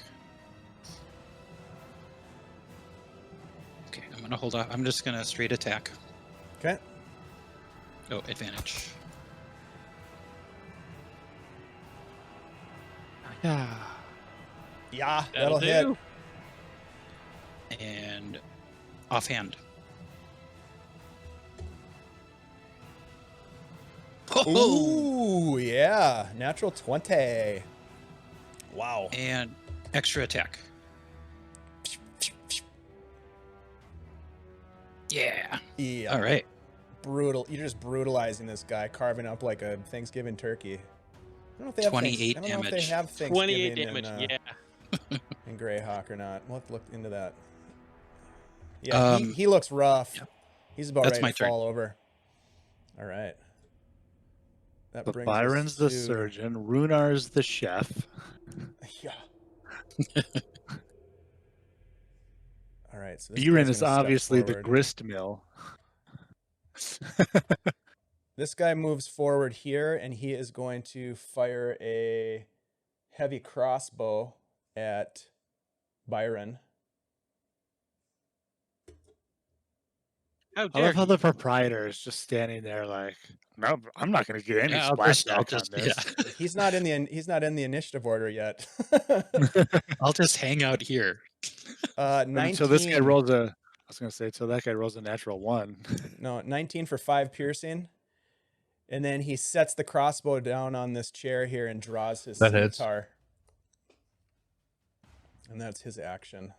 Okay, I'm gonna hold off. I'm just gonna straight attack. Okay. Oh, advantage. Yeah. Yeah, that'll hit. do. And offhand. Oh, Ooh, yeah. Natural 20. Wow. and extra attack. Yeah. Yeah. All right. Brutal. You're just brutalizing this guy, carving up like a Thanksgiving turkey. I don't know if they have 28 I don't know if they damage. have Thanksgiving 28 damage. in Greyhawk or not. We'll have to look into that. Yeah, he looks rough. yeah. He's about That's ready my to turn. fall over. All right. That So brings Byron's us the to- surgeon. Runar's the chef. Yeah. All right. So this Irin guy's is gonna step obviously the forward. grist mill. This guy moves forward here, and he is going to fire a heavy crossbow at Byron. How I dare love how he? the proprietor is just standing there like, no, I'm not going to get any Yeah, I'll splash just- I'll back on just- this. yeah. He's not in the initiative order yet. I'll just hang out here. 19. Until this guy rolls a, I was going to say, until that guy rolls a natural 1. No, 19 for 5 piercing. And then he sets the crossbow down on this chair here and draws his That hits. scimitar. And that's his action.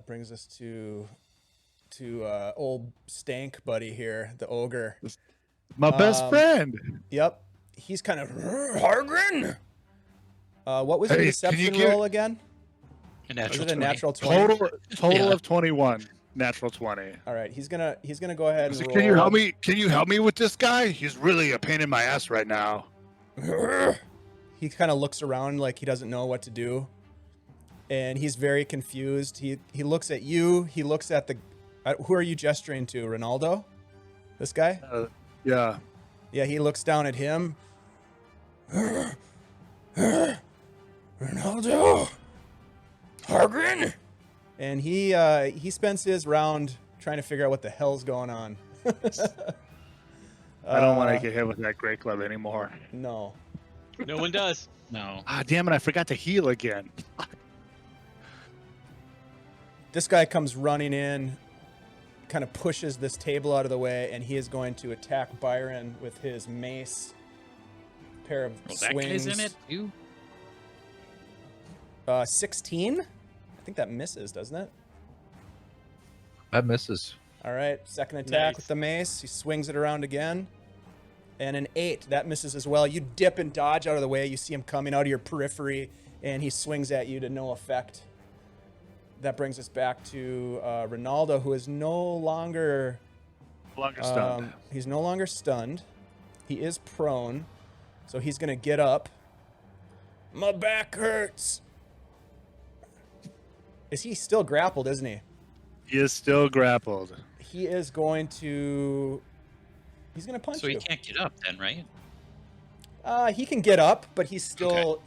Brings us to old stank buddy here, the ogre. My best friend. Yep. He's kind of Hargren. What was your Hey, can you deception get- roll again? A Was natural it a 20. natural 20? Total Yeah. of 21. Natural 20. All right, he's gonna go ahead and roll. Can you help me? Can you help me with this guy? He's really a pain in my ass right now. He kind of looks around like he doesn't know what to do, and he's very confused. He looks at you. He looks at the. Who are you gesturing to? Ronaldo? This guy? Yeah. Yeah. He looks down at him. Ronaldo. Hargren. And he spends his round trying to figure out what the hell's going on. I don't want to get hit with that great club anymore. No. No one does. No. Ah, damn it! I forgot to heal again. This guy comes running in, kind of pushes this table out of the way, and he is going to attack Byron with his mace. Pair of Well, that swings. guy's in it too. 16? I think that misses, doesn't it? That misses. All right, second attack Nice. with the mace. He swings it around again. And an 8, that misses as well. You dip and dodge out of the way. You see him coming out of your periphery, and he swings at you to no effect. That brings us back to Ronaldo, who is no longer Stunned. he's no longer stunned. He is prone, so he's gonna get up. My back hurts. Is he still grappled? Isn't he? He is still grappled. He is going to. He's gonna punch So you. he can't get up then, right? He can get up, but he's still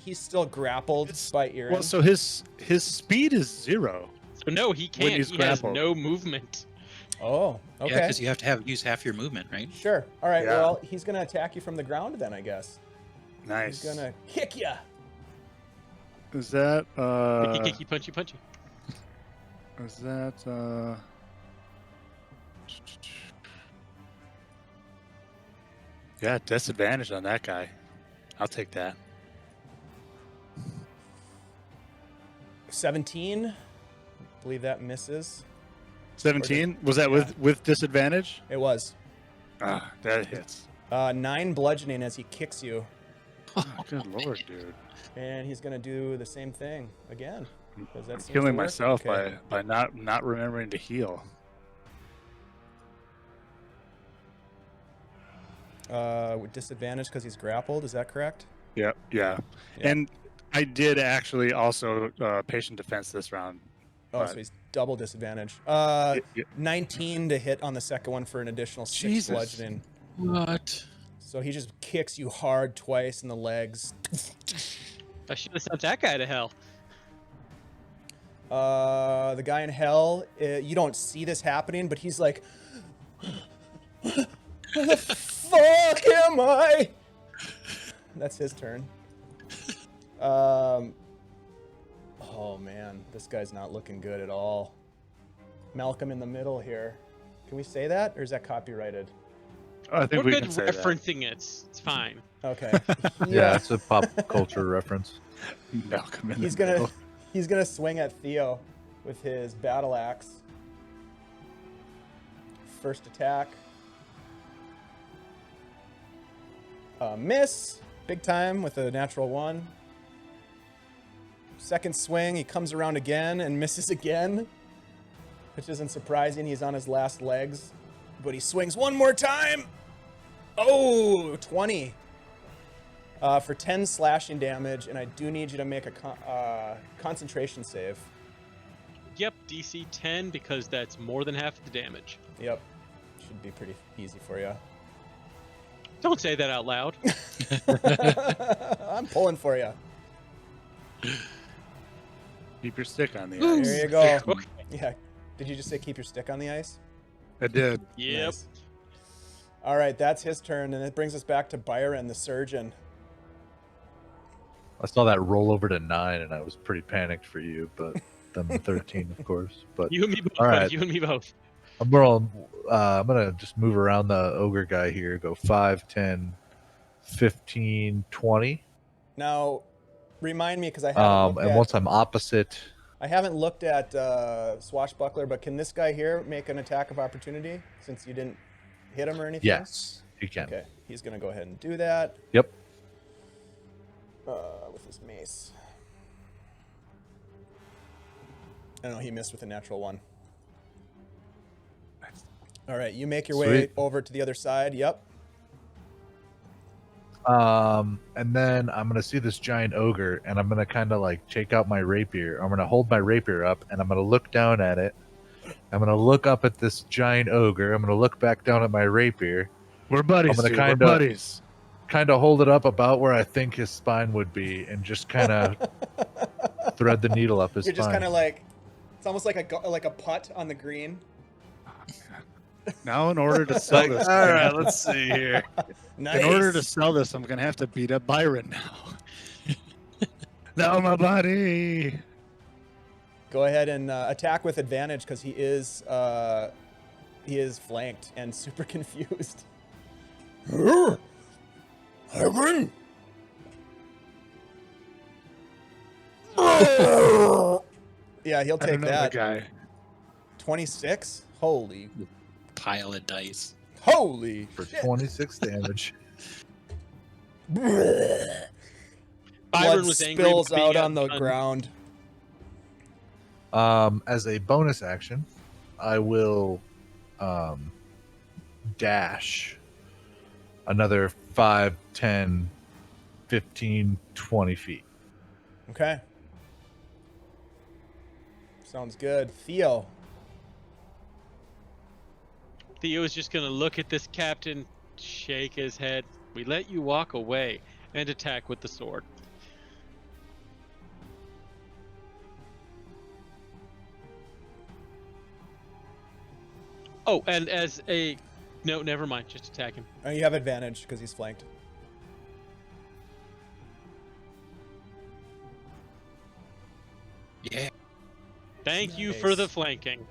grappled It's- by Irin. Well, so his speed is 0. So no, he can't. he's He has grappled. no movement. Oh, okay. Yeah, because you have to use half your movement, right? Sure. All right. Yeah. Well, he's gonna attack you from the ground then, I guess. Nice. He's gonna kick you. Is that Kicky, kicky, punchy, punchy. is that Yeah, disadvantage on that guy. I'll take that. 17. I believe that misses. 17? Was that with disadvantage? It was. Ah, that hits. 9 bludgeoning as he kicks you, Oh, good lord, dude. and he's gonna do the same thing again. 'cause that I'm seems to killing work. myself Okay. by not remembering to heal. With disadvantage because he's grappled. Is that correct? Yeah. Yeah. And I did actually also patient defense this round. Oh, so But- he's double disadvantage. Yeah. 19 to hit on the second one for an additional 6 Jesus. bludgeoning. What? So he just kicks you hard twice in the legs. I should have sent that guy to hell. The guy in hell, you don't see this happening, but he's like, where the fuck am I? That's his turn. Oh man, this guy's not looking good at all. Malcolm in the middle here. Can we say that, or is that copyrighted? I think We're we good can say that. referencing it. It's fine. Okay. Yeah, it's a pop culture reference. Malcolm in He's the middle. gonna swing at Theo with his battle axe. First attack. Miss, big time with a natural 1. Second swing, he comes around again and misses again, which isn't surprising. He's on his last legs, but he swings one more time. Oh, 20 for 10 slashing damage, and I do need you to make a concentration save. Yep, DC 10 because that's more than half the damage. Yep, should be pretty easy for you. Don't say that out loud. I'm pulling for you. Keep your stick on the There ice. you go. Okay. Yeah. Did you just say keep your stick on the ice? I did. Yep. Nice. All right, that's his turn, and it brings us back to Byron, the surgeon. I saw that roll over to 9, and I was pretty panicked for you, but then 13, of course. But You and me both. All buddy, right. You and me both. I'm gonna just move around the ogre guy here. Go 5, 10, 15, 20. Now, remind me, because I haven't And once I'm opposite, I haven't looked at Swashbuckler, but can this guy here make an attack of opportunity since you didn't hit him or anything? yes, he can. Okay, he's gonna go ahead and do that. Yep. With his mace. I don't know, he missed with a natural 1. All right, you make your way Sweet. over to the other side. Yep. And then I'm gonna see this giant ogre, and I'm gonna kind of like take out my rapier. I'm gonna hold my rapier up, and I'm gonna look down at it. I'm gonna look up at this giant ogre. I'm gonna look back down at my rapier. We're buddies. I'm gonna dude. We're kinda- buddies. Kind of hold it up about where I think his spine would be, and just kind of thread the needle up his You're just spine. kind of like, it's almost like a putt on the green. Now, in order to sell Like, this, all right, let's see here. Nice. in order to sell this, I'm gonna have to beat up Byron now. Now my body. Go ahead and attack with advantage because he is flanked and super confused. Irin. Yeah, he'll take that. Guy. 26. Holy Pile of dice. For shit. 26 damage. Byron Blood was angry spills about being out on the outdone. ground. As a bonus action, I will dash another 5, 10, 15, 20 feet. Okay. Sounds good. Theo. Theo is just going to look at this captain, shake his head. We let you walk away and attack with the sword. Oh, and as a... No, never mind. Just attack him. You have advantage because he's flanked. Yeah. Thank you for the Nice. flanking.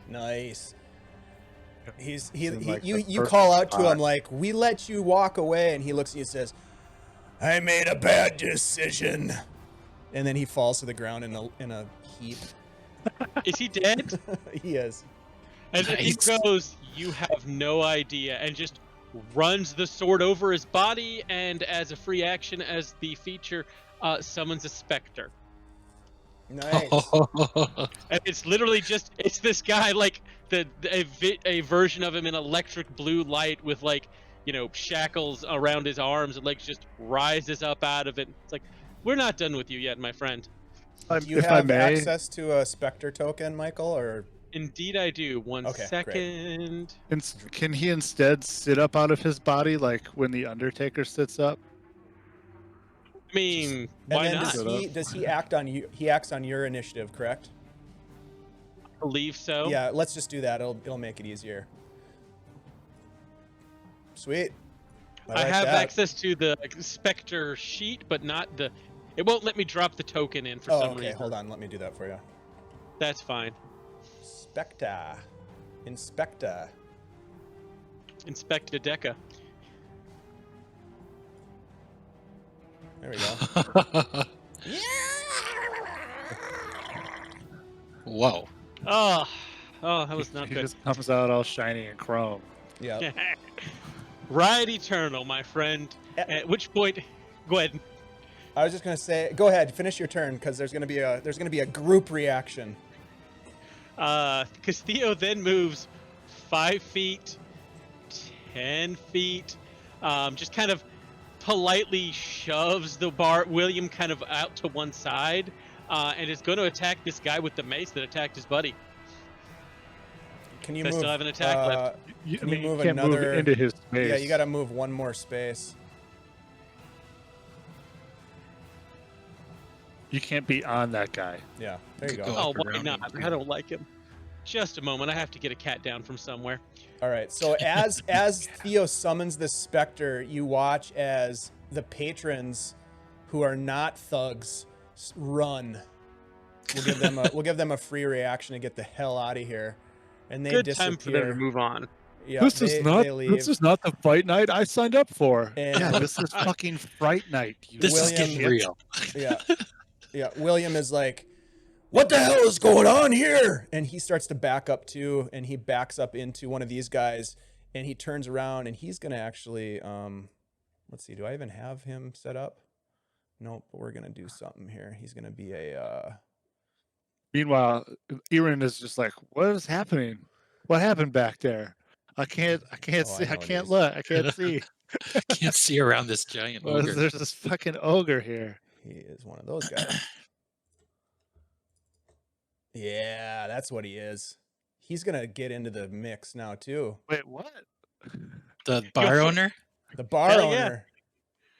Nice. You the call out perfect to him spot. like, we let you walk away, and he looks at you and says, I made a bad decision. And then he falls to the ground in a heap. Is he dead? He is. And if he Nice. goes, you have no idea, and just runs the sword over his body, and as a free action, as the feature, summons a specter. Nice. And it's literally just, it's this guy, like, a version of him in electric blue light with, like, you know, shackles around his arms and legs, just rises up out of it. It's like, we're not done with you yet, my friend. Do you if I have may, access to a Spectre token, Michael, or Indeed, I do. One Okay, great. second. can he instead sit up out of his body like when the Undertaker sits up? I mean, and why then not? does he act on you? He acts on your initiative, correct? I believe so. Yeah, let's just do that. It'll make it easier. Sweet. I like have that. access to the Spectre sheet, but not the. It won't let me drop the token in for some okay. reason. Hold on. Let me do that for you. That's fine. Specta. Inspecta. Inspect a Deca. There we go. Whoa. Oh, that was not He good. just comes out all shiny and chrome. Yeah. Ride eternal, my friend. At which point, go ahead. I was just gonna say, go ahead, finish your turn, because there's gonna be a group reaction. Because Theo then moves 5 feet, 10 feet, just kind of politely shoves the William kind of out to one side, and is going to attack this guy with the mace that attacked his buddy. Can you I move? still have an attack left. Can I mean, you move can't move another? into his space. Yeah, you got to move one more space. You can't be on that guy. Yeah, there you Could go. go. Oh, up why around not? him, I don't like him. Just a moment. I have to get a cat down from somewhere. All right. So as Theo summons this specter, you watch as the patrons, who are not thugs, run. We'll give them a free reaction to get the hell out of here, and they Good disappear. time for them to move on. Yeah, this they leave. is not the fight night I signed up for. And- Yeah, this is fucking fright night. You This is William- getting real. Yeah. William is like, "What the hell is going on here?" And he starts to back up too, and he backs up into one of these guys, and he turns around, and he's gonna actually, let's see, do I even have him set up? Nope, but we're gonna do something here. He's gonna be a, Meanwhile, Irin is just like, "What is happening? What happened back there? I can't Oh, see. I I know can't these. look. I can't see. Can't see around this giant ogre. There's this fucking ogre here." he is one of those guys. Yeah, that's what he is. He's gonna get into the mix now too. Wait, what? The bar owner? The bar Hell yeah. owner.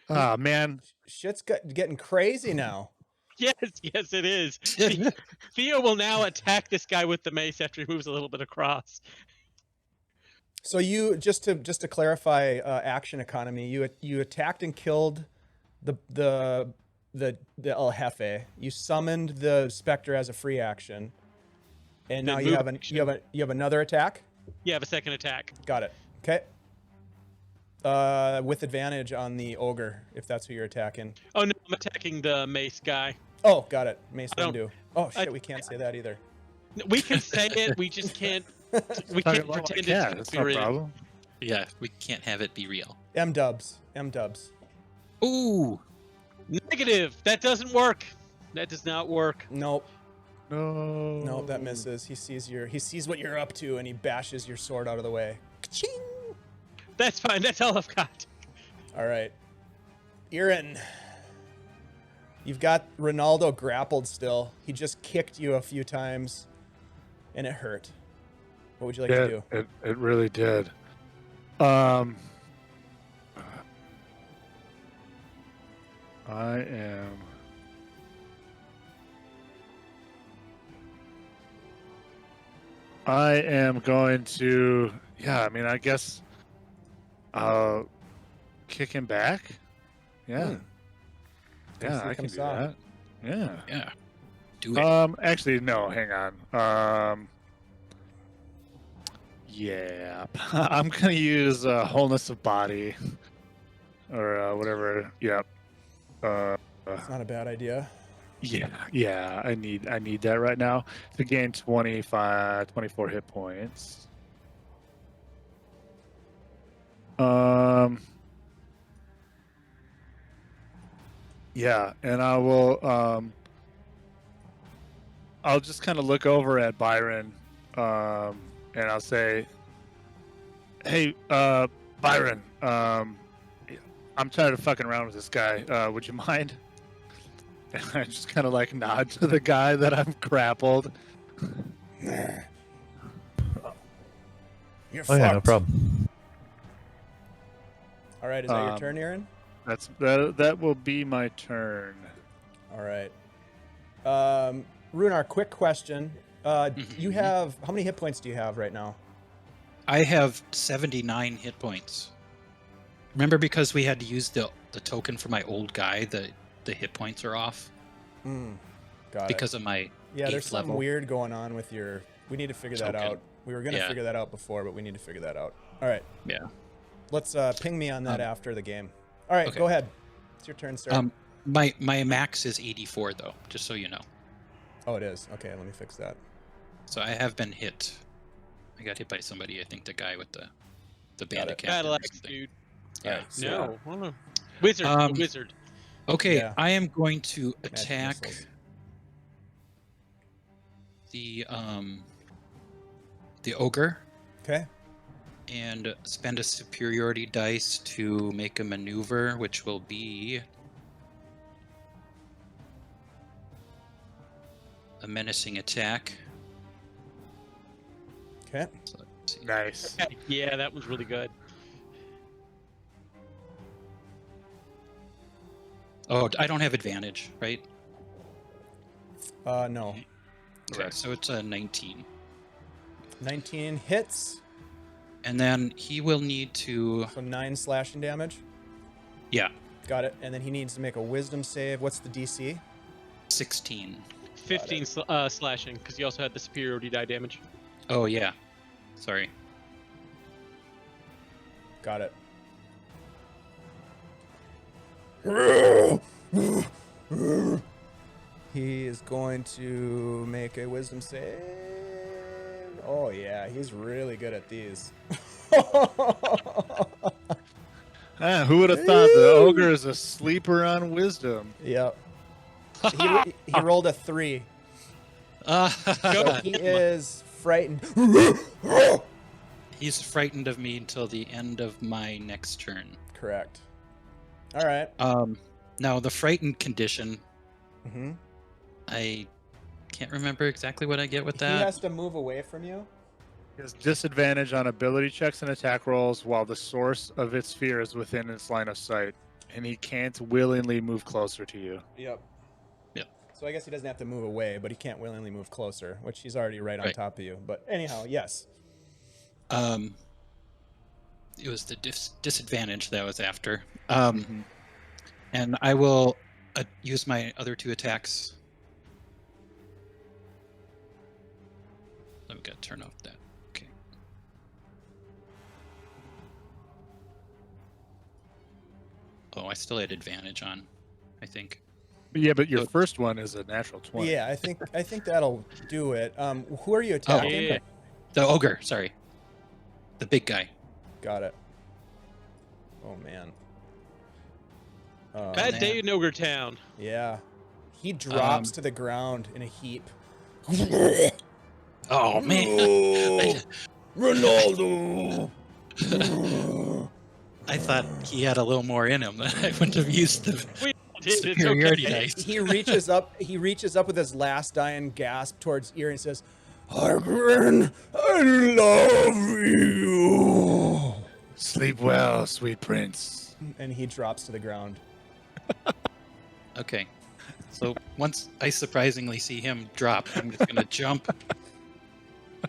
Ah, man. Shit's getting crazy now. Yes, it is. Theo will now attack this guy with the mace after he moves a little bit across. So you just to clarify action economy, you attacked and killed the El Jefe. You summoned the Spectre as a free action, and now Then you move have you have another attack. You have a second attack. Got it. Okay. With advantage on the ogre, if that's who you're attacking. Oh no, I'm attacking the mace guy. Oh, got it. Mace I don't- Windu. Oh shit, I- we can't say that either. We can say it, we just can't. We Talking can't about pretend yeah, it's that's no real. problem. Yeah, we can't have it be real. M-dubs. Ooh. Negative. That doesn't work. That does not work. Nope. No. Nope, that misses. He sees what you're up to, and he bashes your sword out of the way. Ka-ching! That's fine. That's all I've got. All right. Irin. You've got Ronaldo grappled still. He just kicked you a few times, and it hurt. What would you like to do? It really did. I am going to, yeah, I mean, I guess I'll kick him back. Yeah. Yeah, see I can comes do out. that. Yeah. Yeah. Do it. Actually, no, hang on. Yeah, I'm gonna use wholeness of body, or whatever. Yep. It's not a bad idea. Yeah. I need that right now to gain 24 hit points. Yeah, and I will. I'll just kind of look over at Byron, and I'll say, "Hey, Byron, I'm tired of fucking around with this guy. Would you mind?" And I just kind of like nod to the guy that I'm grappled. You're Oh fucked. yeah, no problem. All right, is that your turn, Irin? That will be my turn. All right. Rhunar, quick question. You have how many hit points do you have right now? I have 79 hit points. Remember, because we had to use the token for my old guy, the hit points are off Got because of my there's 8th something level. weird going on with your. We need to figure that Token. out. We were gonna figure that out before, but we need to figure that out. All right. Yeah. Let's ping me on that after the game. All right, okay. go ahead. It's your turn, sir. My max is 84 though, just so you know. Oh, it is. Okay, let me fix that. So I have been hit. I got hit by somebody. I think the guy with the bandit cap. Battle axe, dude. Yeah. Alright, so- No, hold on. Wizard. The wizard. Okay, Yeah. I am going to Magic attack missiles. the ogre Okay. and spend a superiority dice to make a maneuver, which will be a menacing attack. Okay. So let's see. Nice. Yeah, that was really good. Oh, I don't have advantage, right? No. Okay, Right. so it's a 19. 19 hits. And then he will need to, So 9 slashing damage. yeah, Got it. And then he needs to make a wisdom save. What's the DC? 16. 15 slashing, because you also had the superiority die damage. Oh, yeah. Sorry. Got it. He is going to make a wisdom save. Oh yeah, he's really good at these. Who would have thought the ogre is a sleeper on wisdom? Yep. He rolled a 3. So he is frightened. He's frightened of me until the end of my next turn. Correct. All right. Now, the frightened condition, Mm-hmm. I can't remember exactly what I get with He that. has to move away from you. He has disadvantage on ability checks and attack rolls while the source of its fear is within its line of sight, and he can't willingly move closer to you. Yep. Yep. So I guess he doesn't have to move away, but he can't willingly move closer, which he's already right on Right. top of you. But anyhow, yes. It was the disadvantage that I was after. And I will use my other 2 attacks. Let me turn off that. Okay. Oh, I still had advantage on, I think. Yeah, but your So- first one is a natural 20. Yeah, I think that'll do it. Who are you attacking? Yeah. The ogre, sorry. The big guy. Got it. Oh man. Oh, Bad man. day in Ogre Town. yeah. He drops to the ground in a heap. Oh, man. Ronaldo. I thought he had a little more in him. I wouldn't have used the We did, it's superiority okay. dice. He reaches up. He reaches up with his last dying gasp towards Irin and says, "Irin, I love you." Sleep well, sweet prince. And he drops to the ground. Okay. So once I surprisingly see him drop, I'm just gonna jump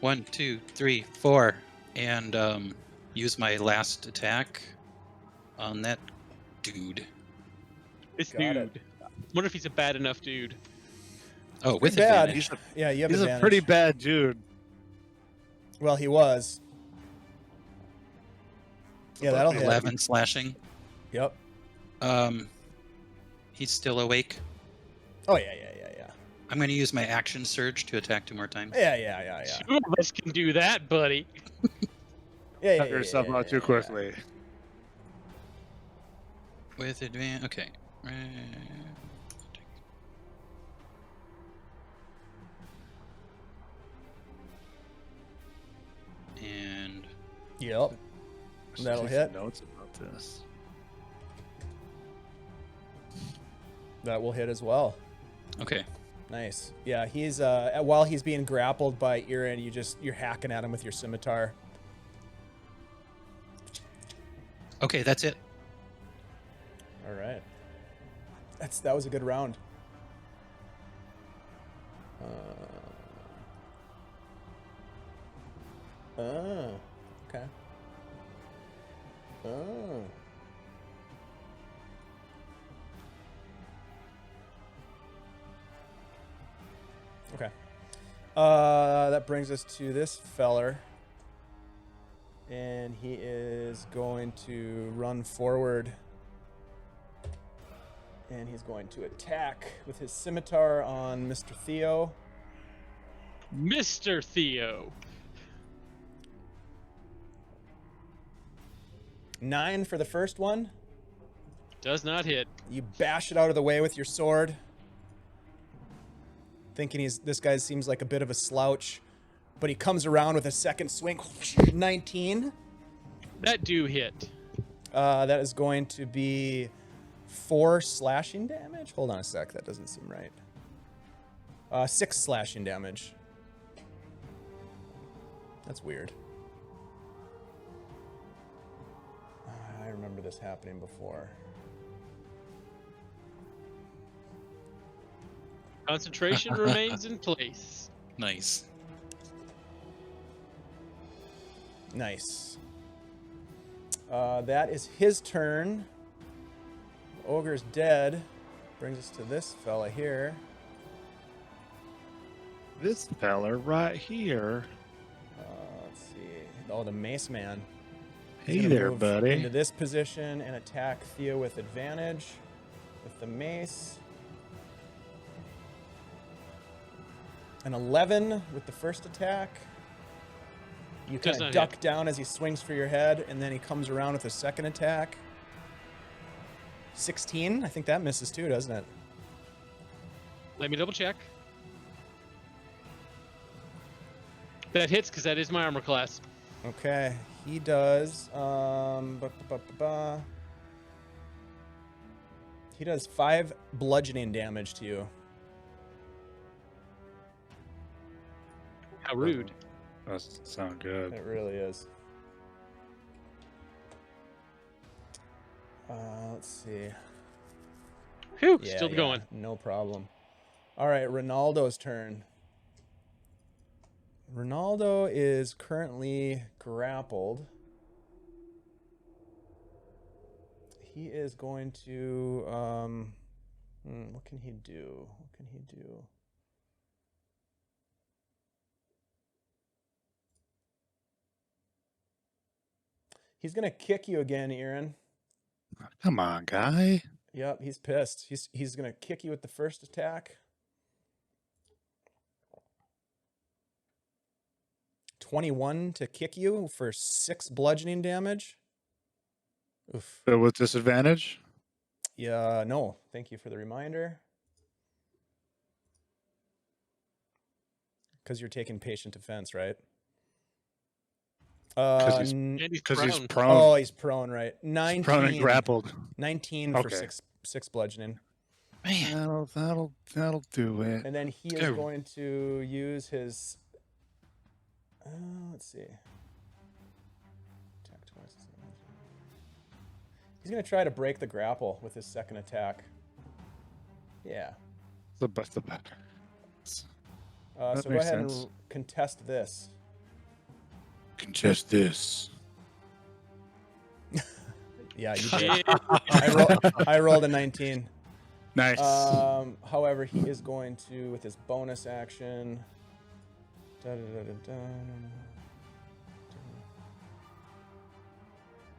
1, 2, 3, 4, and use my last attack on that dude. This Got it. dude. Wonder if he's a bad enough dude. Oh, with bad. advantage. Yeah, you have He's advantage. a pretty bad dude. Well, he was. Yeah, that'll hit. 11 slashing. Yep. He's still awake. Oh yeah. I'm gonna use my action surge to attack 2 more times. Yeah. Two of us can do that, buddy. Yeah. Cut yourself out too quickly. With advantage. Okay. And Yep. That'll hit. Notes about this. That will hit as well. Okay. Nice. Yeah, he's while he's being grappled by Irin, you're hacking at him with your scimitar. Okay, that's it. All right. That was a good round. Okay. Okay. That brings us to this feller. And he is going to run forward. And he's going to attack with his scimitar on Mr. Theo. Mr. Theo. 9 for the first one. Does not hit. You bash it out of the way with your sword. Thinking this guy seems like a bit of a slouch. But he comes around with a second swing. 19. That do hit. That is going to be 4 slashing damage. Hold on a sec. That doesn't seem right. 6 slashing damage. That's weird. I remember this happening before. Concentration remains in place. Nice. Nice. That is his turn. The ogre's dead. Brings us to this fella here. This fella right here. Let's see. Oh, the mace man. Hey He's gonna there, move buddy. into this position and attack Theo with advantage with the mace. An 11 with the first attack. You Does kind not of duck hit. down as he swings for your head, and then he comes around with a second attack. 16? I think that misses too, doesn't it? Let me double check. That hits because that is my armor class. Okay, he does. He does 5 bludgeoning damage to you. How rude. Doesn't sound good. It really is. Let's see. Whew, Yeah, still yeah, going. no problem. All right, Ronaldo's turn. Ronaldo is currently grappled. He is going to what can he do? What can he do? He's gonna kick you again, Irin. Come on, guy. Yep, he's pissed. He's gonna kick you with the first attack. 21 to kick you for 6 bludgeoning damage. Oof. So with disadvantage? Yeah, no. Thank you for the reminder. Because you're taking patient defense, right? Because And he's he's prone. prone. Oh, he's prone, right? 19. Prone and grappled. 19 for Okay. six bludgeoning. Man. That'll do it. And then he is Go. going to use his... let's see. Attack twice. He's going to try to break the grapple with his second attack. Yeah. The better. So That go makes ahead sense. and contest this. Contest this. Yeah, you did. Yeah. I rolled a 19. Nice. However, he is going to, with his bonus action... Oh,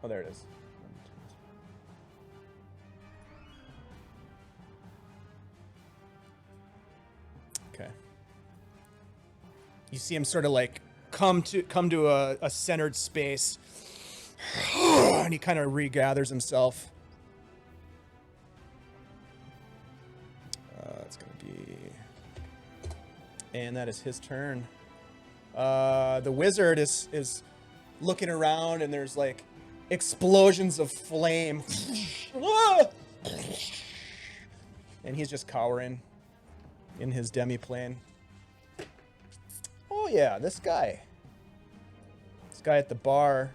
there it is. Okay. You see him sort of like come to a centered space, and he kind of regathers himself. It's gonna be, and that is his turn. The wizard is looking around, and there's like explosions of flame, and he's just cowering. in his demi-plane. Oh yeah, this guy. This guy at the bar.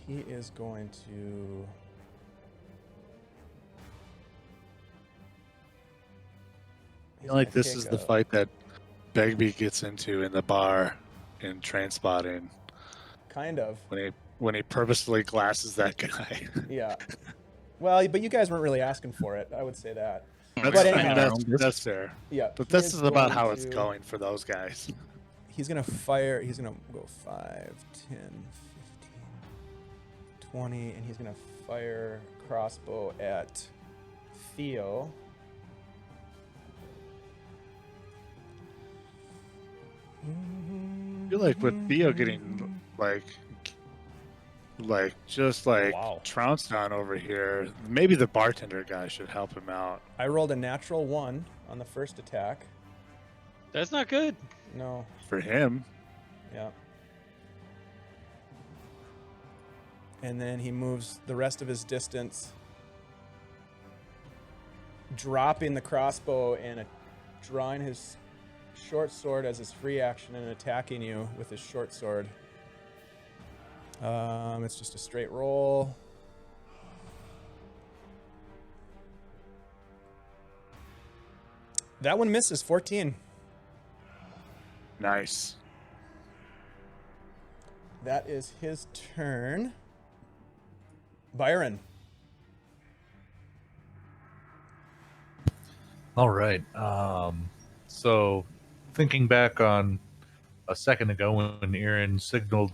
He is going to... I feel like this is the fight that Begbie gets into in the bar in Trainspotting Kind of. when he purposefully glasses that guy. Yeah. Well, but you guys weren't really asking for it. I would say that. That's, But I mean, anyhow. that's fair. Yeah. But he this is about going how it's to- going for those guys. He's going to fire. He's going to go 5, 10, 15, 20, and he's going to fire crossbow at Theo. I feel like with Theo getting just Wow. trounced on over here, maybe the bartender guy should help him out. I rolled a natural 1 on the first attack. That's not good. No. For him, Yeah. And then he moves the rest of his distance, dropping the crossbow and drawing his short sword as his free action and attacking you with his short sword. It's just a straight roll. That one misses, 14. nice. That is his turn. Byron. All right. So, thinking back on a second ago when Irin signaled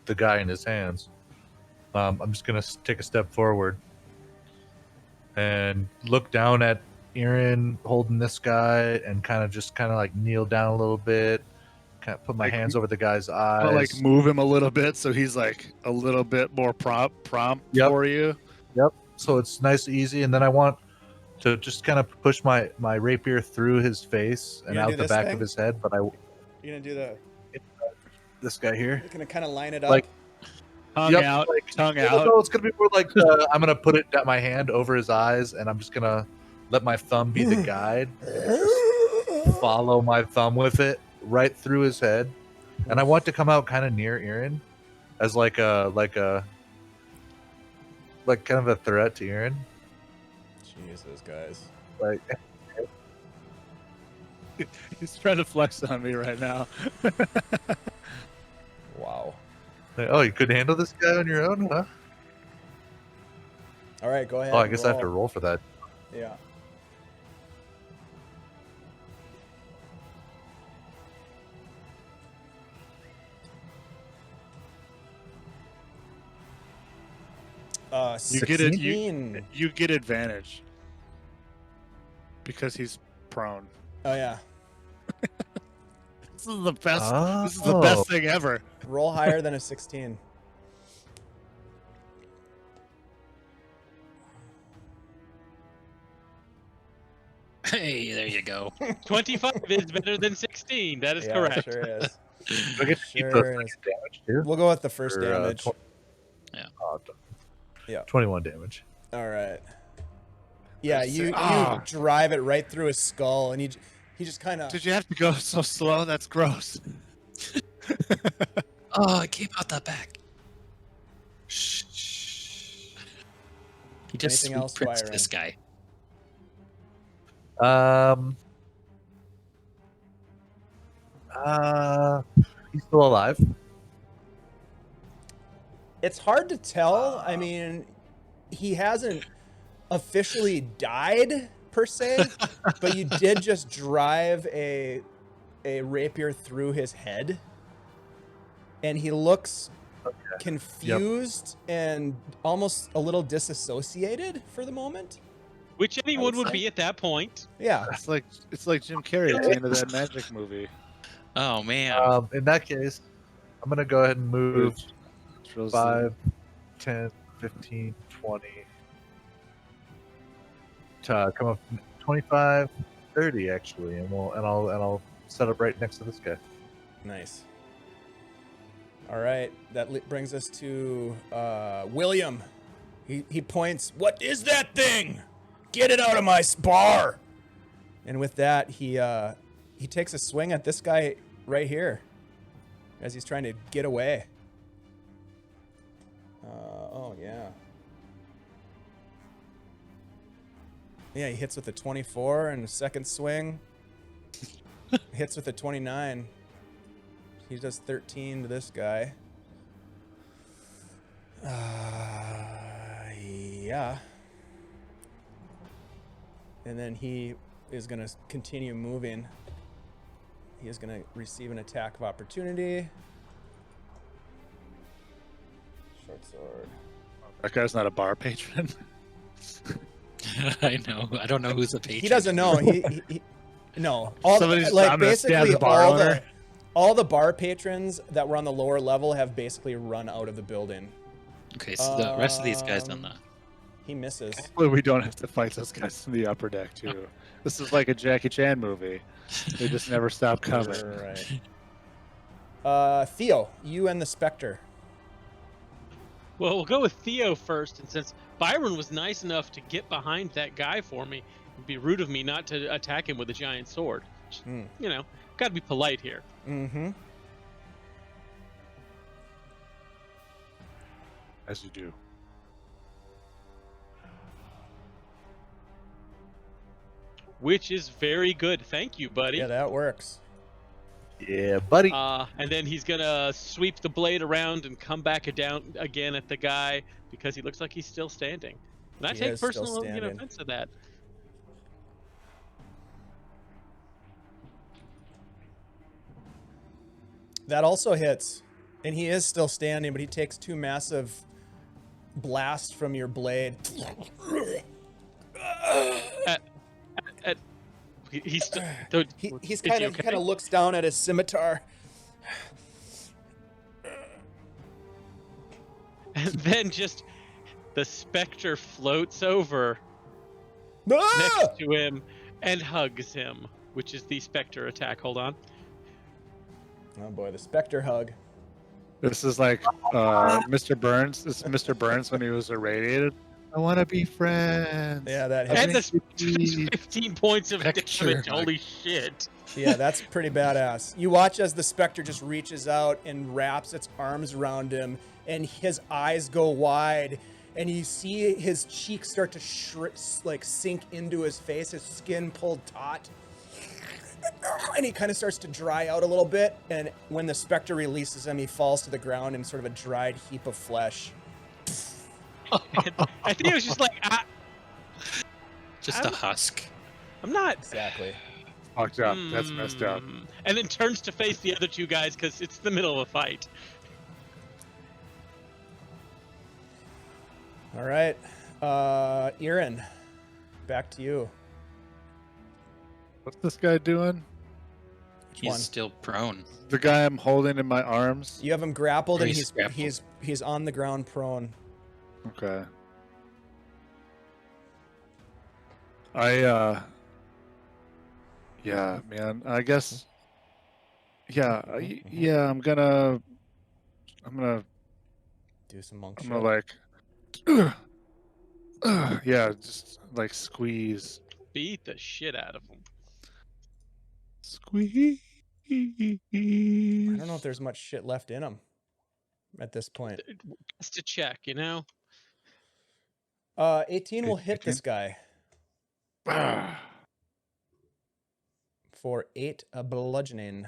the guy in his hands, I'm just gonna take a step forward and look down at Irin holding this guy, and kind of like kneel down a little bit, kind of put my hands over the guy's eyes. But like move him a little bit so he's like a little bit more prompt Yep. for you. Yep. So it's nice, easy, and then I want to just kind of push my rapier through his face and You gonna out do the this back thing? of his head. But You're going to do this guy here. you're going to kind of line it up. Like- Tongue Yep, out, like- tongue No, out. it's gonna be more like I'm gonna put my hand over his eyes, and I'm just gonna let my thumb be the guide. Just follow my thumb with it right through his head, and I want to come out kind of near Irin, as like kind of a threat to Irin. Jesus, guys. Like, He's trying to flex on me right now. Wow. oh, you couldn't handle this guy on your own, huh? All right, go ahead. Oh, I and guess I have to roll for that. Yeah. You get it. 16. You get advantage because he's prone. Oh yeah. This is the best. This is the best thing ever. Roll higher than a 16. Hey, there you go. 25 is better than 16. That is Yeah, correct. Sure is. Do I get to keep the Sure second is. damage too? We'll go with the first Or, damage. Yeah. Yeah. 21 damage. All right. Yeah, you Ah. drive it right through his skull, and he just kind of. Did you have to go so slow? That's gross. Oh, it came out the back. He just Anything else, sweet prints Byron? this guy. He's still alive. It's hard to tell. I mean, he hasn't officially died per se, but you did just drive a rapier through his head, and he looks confused and almost a little disassociated for the moment. Which anyone would say. be at that point. Yeah. It's like Jim Carrey at the end of that magic movie. Oh man. In that case, I'm going to go ahead and move It's real 5, 10, 15, 20 to come up 25, 30 actually, and I'll set up right next to this guy. Nice. All right, that brings us to William. He points. What is that thing? Get it out of my spar! And with that, he takes a swing at this guy right here as he's trying to get away. Oh, yeah. Yeah, he hits with a 24 and a second swing. Hits with a 29. He does 13 to this guy. Yeah. And then he is going to continue moving. He is going to receive an attack of opportunity. Short sword. That guy's not a bar patron. I know. I don't know who's a patron. He doesn't know. He no. Somebody's Like I'm gonna stab basically the bar owner. all the bar patrons that were on the lower level have basically run out of the building. Okay, so the rest of these guys on the... He misses. Hopefully we don't have to fight those guys in the upper deck too. This is like a Jackie Chan movie. They just never stop coming. Right. Theo, you and the Spectre. Well, we'll go with Theo first, and since Byron was nice enough to get behind that guy for me, it'd be rude of me not to attack him with a giant sword. You know, gotta be polite here. Mm-hmm. As you do. Which is very good. Thank you, buddy. Yeah, that works. Yeah, buddy. And then he's gonna sweep the blade around and come back down again at the guy because he looks like he's still standing. And I He take is still personal standing. offense to that. That also hits. And he is still standing, but he takes 2 massive blasts from your blade. He's still, He's is kind he of okay? kind of looks down at his scimitar. And then just the Spectre floats over Ah! next to him and hugs him, which is the Spectre attack. Hold on. Oh boy, the Spectre hug. This is like Mr. Burns. This is Mr. Burns when he was irradiated. I want to be friends. Yeah, that And hits. the 15 points of Spectre damage. hug. Holy shit. Yeah, that's pretty badass. You watch as the Spectre just reaches out and wraps its arms around him, and his eyes go wide, and you see his cheeks start to sink into his face, his skin pulled taut. And he kind of starts to dry out a little bit, and when the Spectre releases him, he falls to the ground in sort of a dried heap of flesh. I think it was just like, Just a husk. I'm not. Exactly. Fucked up. That's messed up. And then turns to face the other 2 guys because it's the middle of a fight. All right. Irin, back to you. What's this guy doing? Which He's one? still prone. The guy I'm holding in my arms. You have him grappled, and He's grappled. he's on the ground prone. Okay. Yeah, man. I guess. Yeah, I'm gonna Do some monk I'm shit. gonna like, yeah, just like squeeze. Beat the shit out of him. Squeeze. I don't know if there's much shit left in him at this point. Just to check, you know? 18 will hit this guy for 8 bludgeoning.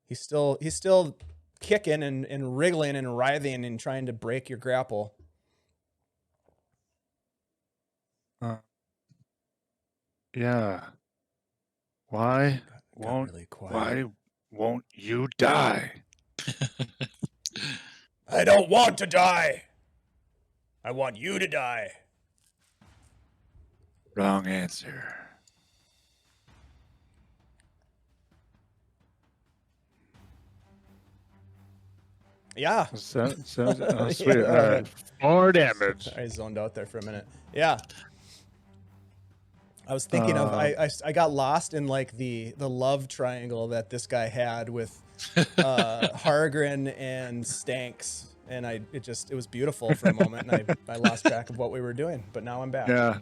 He's still kicking and wriggling and writhing and trying to break your grapple. Yeah. Why Got won't really quiet. why won't you die? I don't want to die. I want you to die. Wrong answer. Yeah. Sweet. Yeah. All right. 4 damage. I zoned out there for a minute. Yeah. I was thinking of I got lost in like the love triangle that this guy had with Hargren and Stanks. and it was beautiful for a moment, and I lost track of what we were doing, but now I'm back. Yeah.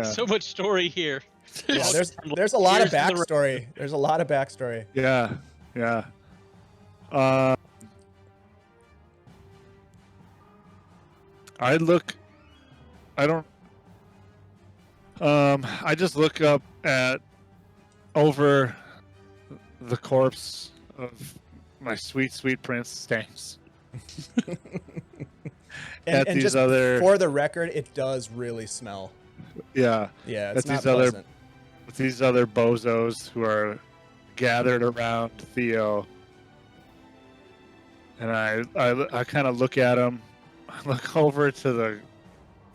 So much story here. Yeah, there's a lot of Here's the backstory. There's a lot of backstory. Yeah. I just look up over the corpse of my sweet Prince Stanks. and just for the record, it does really smell. Yeah. Yeah, it's not these pleasant. these other bozos who are gathered around Theo. And I kind of look at him. I look over to the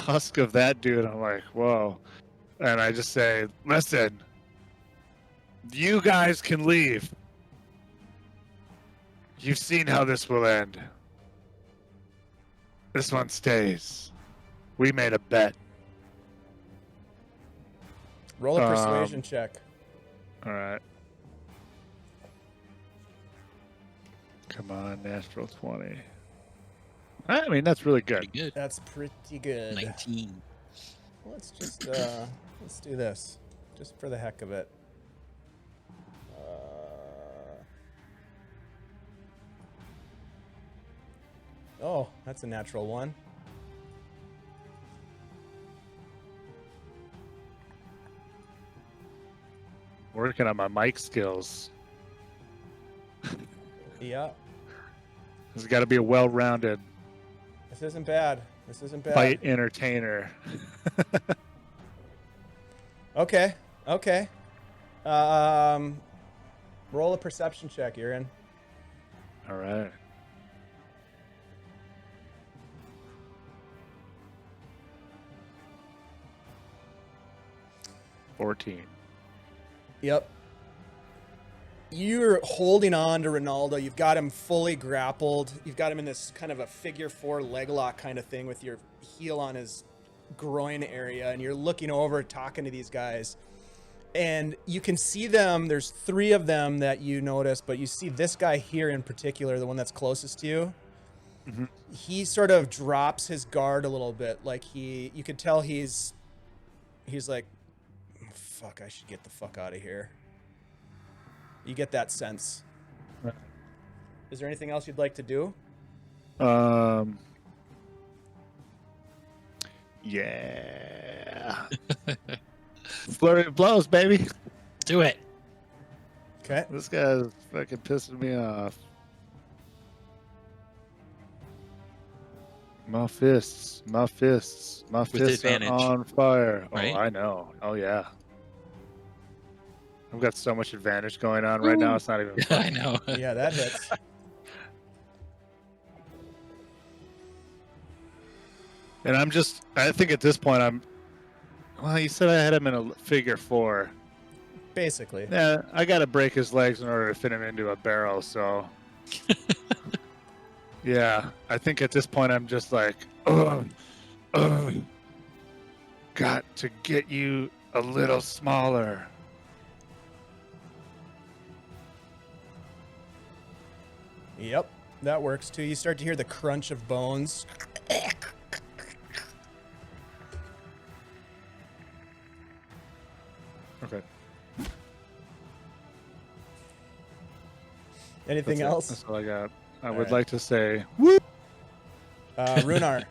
husk of that dude. I'm like, whoa. And I just say, listen, you guys can leave. You've seen how this will end. This one stays. We made a bet. Roll a persuasion check. All right. Come on, natural 20. I mean, that's really good. Pretty good. That's pretty good. 19. Let's just let's do this, just for the heck of it. Oh, that's a natural one. Working on my mic skills. Yeah. There's got to be a well-rounded This isn't bad. fight entertainer. Okay. Roll a perception check, Irin. All right. $14. Yep. You're holding on to Ronaldo. You've got him fully grappled. You've got him in this kind of a figure 4 leg lock kind of thing with your heel on his groin area, and you're looking over, talking to these guys. And you can see them. There's 3 of them that you notice, but you see this guy here in particular, the one that's closest to you. Mm-hmm. He sort of drops his guard a little bit. Like you could tell he's like, fuck, I should get the fuck out of here. You get that sense. Right. Is there anything else you'd like to do? Yeah. Flurry of blows, baby. Do it. Okay. This guy's fucking pissing me off. My fists advantage. are on fire. Right? Oh, I know. Oh, yeah. I've got so much advantage going on right now. It's not even I funny. know. Yeah, that hits. And I think at this point well, you said I had him in a figure 4. Basically. Yeah, I got to break his legs in order to fit him into a barrel, so. Yeah, I think at this point I'm just like, ugh, got to get you a little smaller. Yep, that works too. You start to hear the crunch of bones. Okay. Anything else? That's all I got. I All would right. like to say, woo! Rhunar.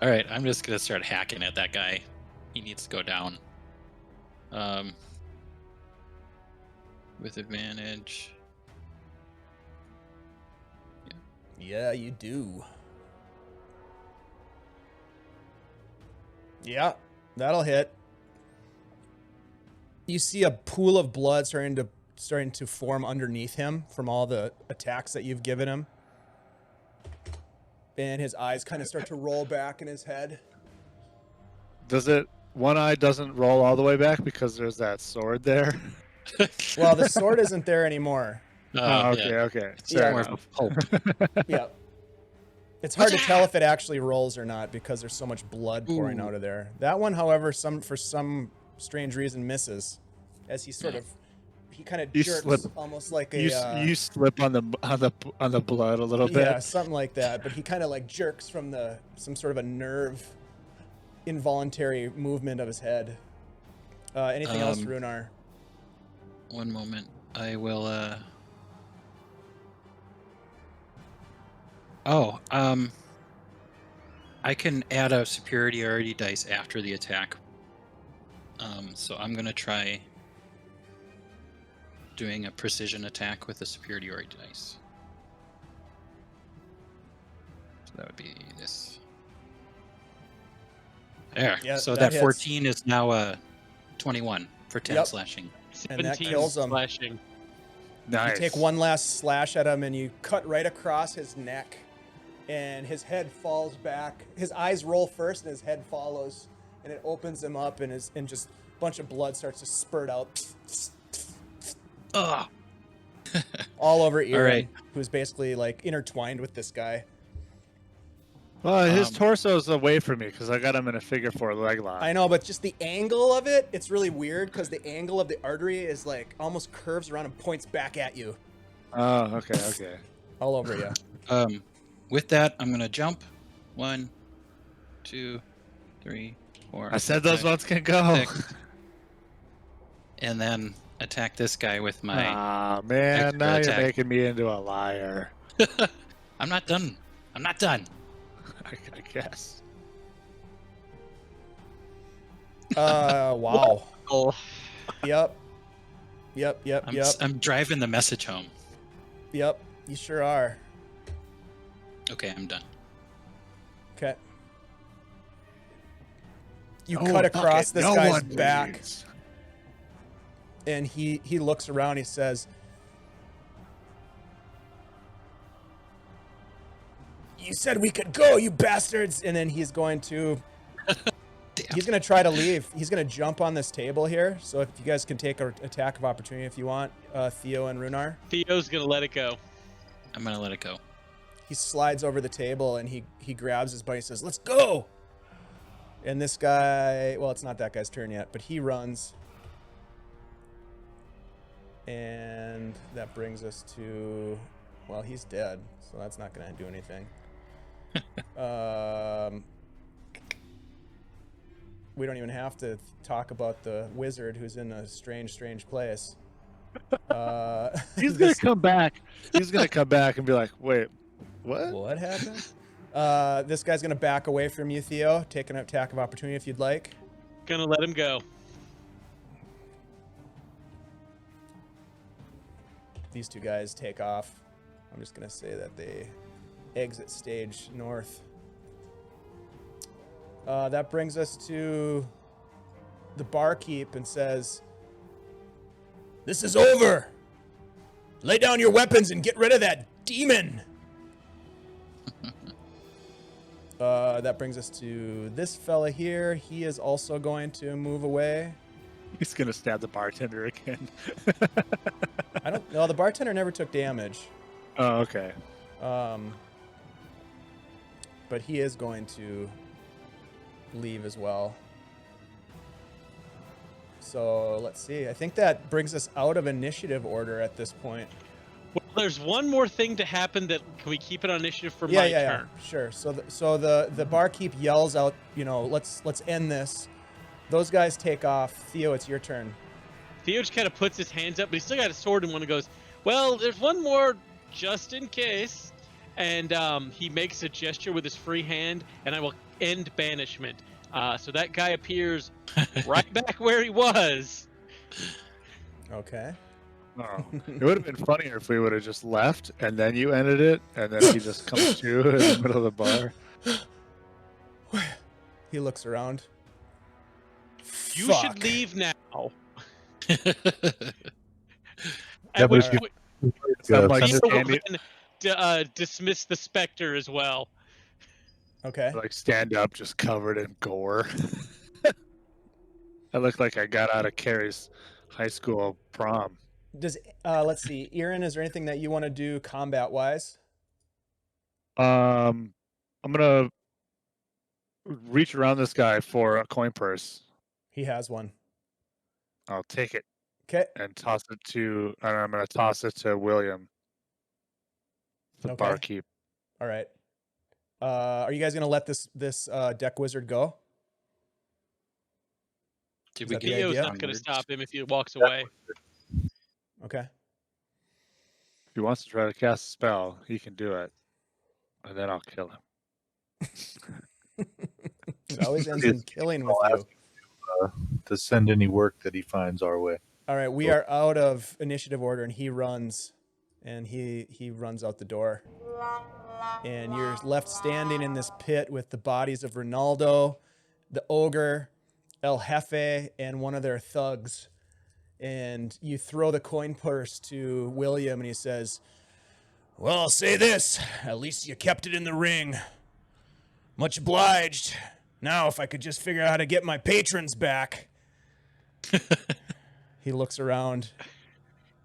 All right, I'm just gonna start hacking at that guy. He needs to go down. With advantage. Yeah, you do. Yeah, that'll hit. You see a pool of blood starting to form underneath him from all the attacks that you've given him. And his eyes kind of start to roll back in his head. One eye doesn't roll all the way back because there's that sword there? Well, the sword isn't there anymore. Okay. Yeah. Fair Yeah. More enough. of a pulp. Yeah. It's hard to tell if it actually rolls or not because there's so much blood pouring out of there. That one, however, for some strange reason misses as he sort of he kind of You jerks slip. almost like You you slip on the blood a little yeah, bit. something like that. But he kind of like jerks from some sort of a nerve, involuntary movement of his head. Anything else, Rhunar? One moment. I will. I can add a superiority dice after the attack. So I'm gonna try doing a precision attack with a superiority dice. So that would be this. There. Yeah, so that that 14 is now 21 for 10 Yep. slashing. And that 17 kills him. slashing. Nice. You take one last slash at him and you cut right across his neck, and his head falls back. His eyes roll first and his head follows, and it opens him up, and just a bunch of blood starts to spurt out Ugh. all over Irin, right. who's basically like intertwined with this guy. Well, his torso's away from me because I got him in a figure 4 leg lock. I know, but just the angle of it, it's really weird because the angle of the artery is like almost curves around and points back at you. Oh, okay. All over you. With that, I'm gonna jump. 1, 2, 3, 4. I said those 5, ones can go. 6. And then attack this guy with my. Ah, man, extra now attack. you're making me into a liar. I'm not done. I'm not done. I guess. Wow. Oh, Yep. I'm driving the message home. Yep. You sure are. Okay, I'm done. Okay. You Oh, cut fuck across it. this No guy's one back, believes. and he looks around. He says, "You said we could go, you bastards!" And then he's going to try to leave. He's going to jump on this table here. So if you guys can take an attack of opportunity if you want, Theo and Rhunar. Theo's gonna let it go. I'm gonna let it go. He slides over the table and he grabs his buddy and says, "Let's go!" And this guy, well, it's not that guy's turn yet, but he runs. And that brings us to, well, he's dead, so that's not going to do anything. We don't even have to talk about the wizard who's in a strange place. He's gonna come back. He's gonna come back and be like, "Wait, what? What happened? This guy's going to back away from you, Theo. Take an attack of opportunity if you'd like. Gonna let him go. These two guys take off. I'm just going to say that they exit stage north. That brings us to the barkeep and says, "This is over. Lay down your weapons and get rid of that demon." That brings us to this fella here. He is also going to move away. He's gonna stab the bartender again." I don't know. The bartender never took damage. Oh, okay. But he is going to leave as well. So let's see. I think that brings us out of initiative order at this point. Well, there's one more thing to happen. That can we keep it on initiative for my turn? Yeah, sure. So the barkeep yells out, let's end this. Those guys take off. Theo, it's your turn. Theo just kind of puts his hands up, but he's still got a sword in one and goes, "Well, there's one more just in case." And he makes a gesture with his free hand, and I will end banishment. So that guy appears right back where he was. Okay. Oh, it would have been funnier if we would have just left and then you ended it, and then he just comes to in the middle of the bar. He looks around. You Fuck. should leave now. Yeah, At but which if you- point, I'm like, Theo will standing, then dismiss the specter as well. Okay. like stand up, just covered in gore. I look like I got out of Carrie's high school prom. Does let's see, Irin, is there anything that you want to do combat wise? I'm gonna reach around this guy for a coin purse. He has one. I'll take it. Okay. and toss it to. And I'm going to toss it to William, the Okay. barkeep. All right. Are you guys gonna let this deck wizard go? Did Is we that the get idea? Theo's not going to stop him if he walks away. Okay. If he wants to try to cast a spell, he can do it, and then I'll kill him. It always ends in killing with you. To send any work that he finds our way. All right, we are out of initiative order, and he runs out the door. And you're left standing in this pit with the bodies of Ronaldo, the ogre, El Jefe, and one of their thugs. And you throw the coin purse to William, and he says, "Well, I'll say this. At least you kept it in the ring. Much obliged. Now, if I could just figure out how to get my patrons back." He looks around.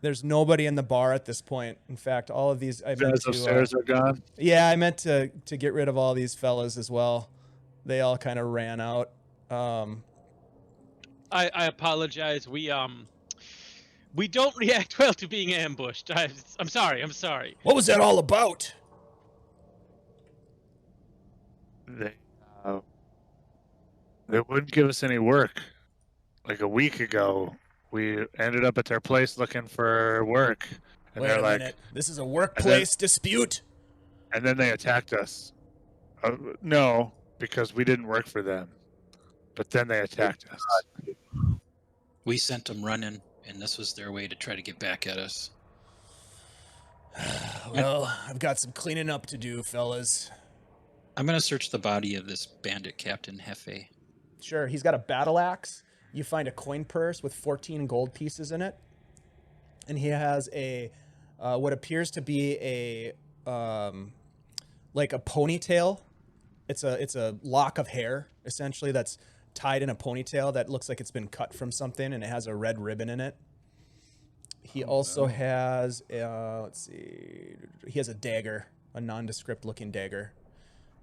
There's nobody in the bar at this point. In fact, all of these... Guys upstairs are gone. Yeah, I meant to get rid of all these fellas as well. They all kind of ran out. I apologize. We don't react well to being ambushed. I'm sorry. What was that all about? They wouldn't give us any work. Like a week ago, we ended up at their place looking for work, and Wait they're a like, minute. This is a workplace dispute. and then they attacked us. No, because we didn't work for them. But then they attacked us. We sent them running, and this was their way to try to get back at us. Well, I've got some cleaning up to do, fellas. I'm going to search the body of this bandit captain, Jefe. Sure, he's got a battle axe. You find a coin purse with 14 gold pieces in it. And he has a, what appears to be a, like a ponytail. It's a lock of hair, essentially, that's tied in a ponytail that looks like it's been cut from something, and it has a red ribbon in it. He also has, let's see, he has a dagger, a nondescript looking dagger.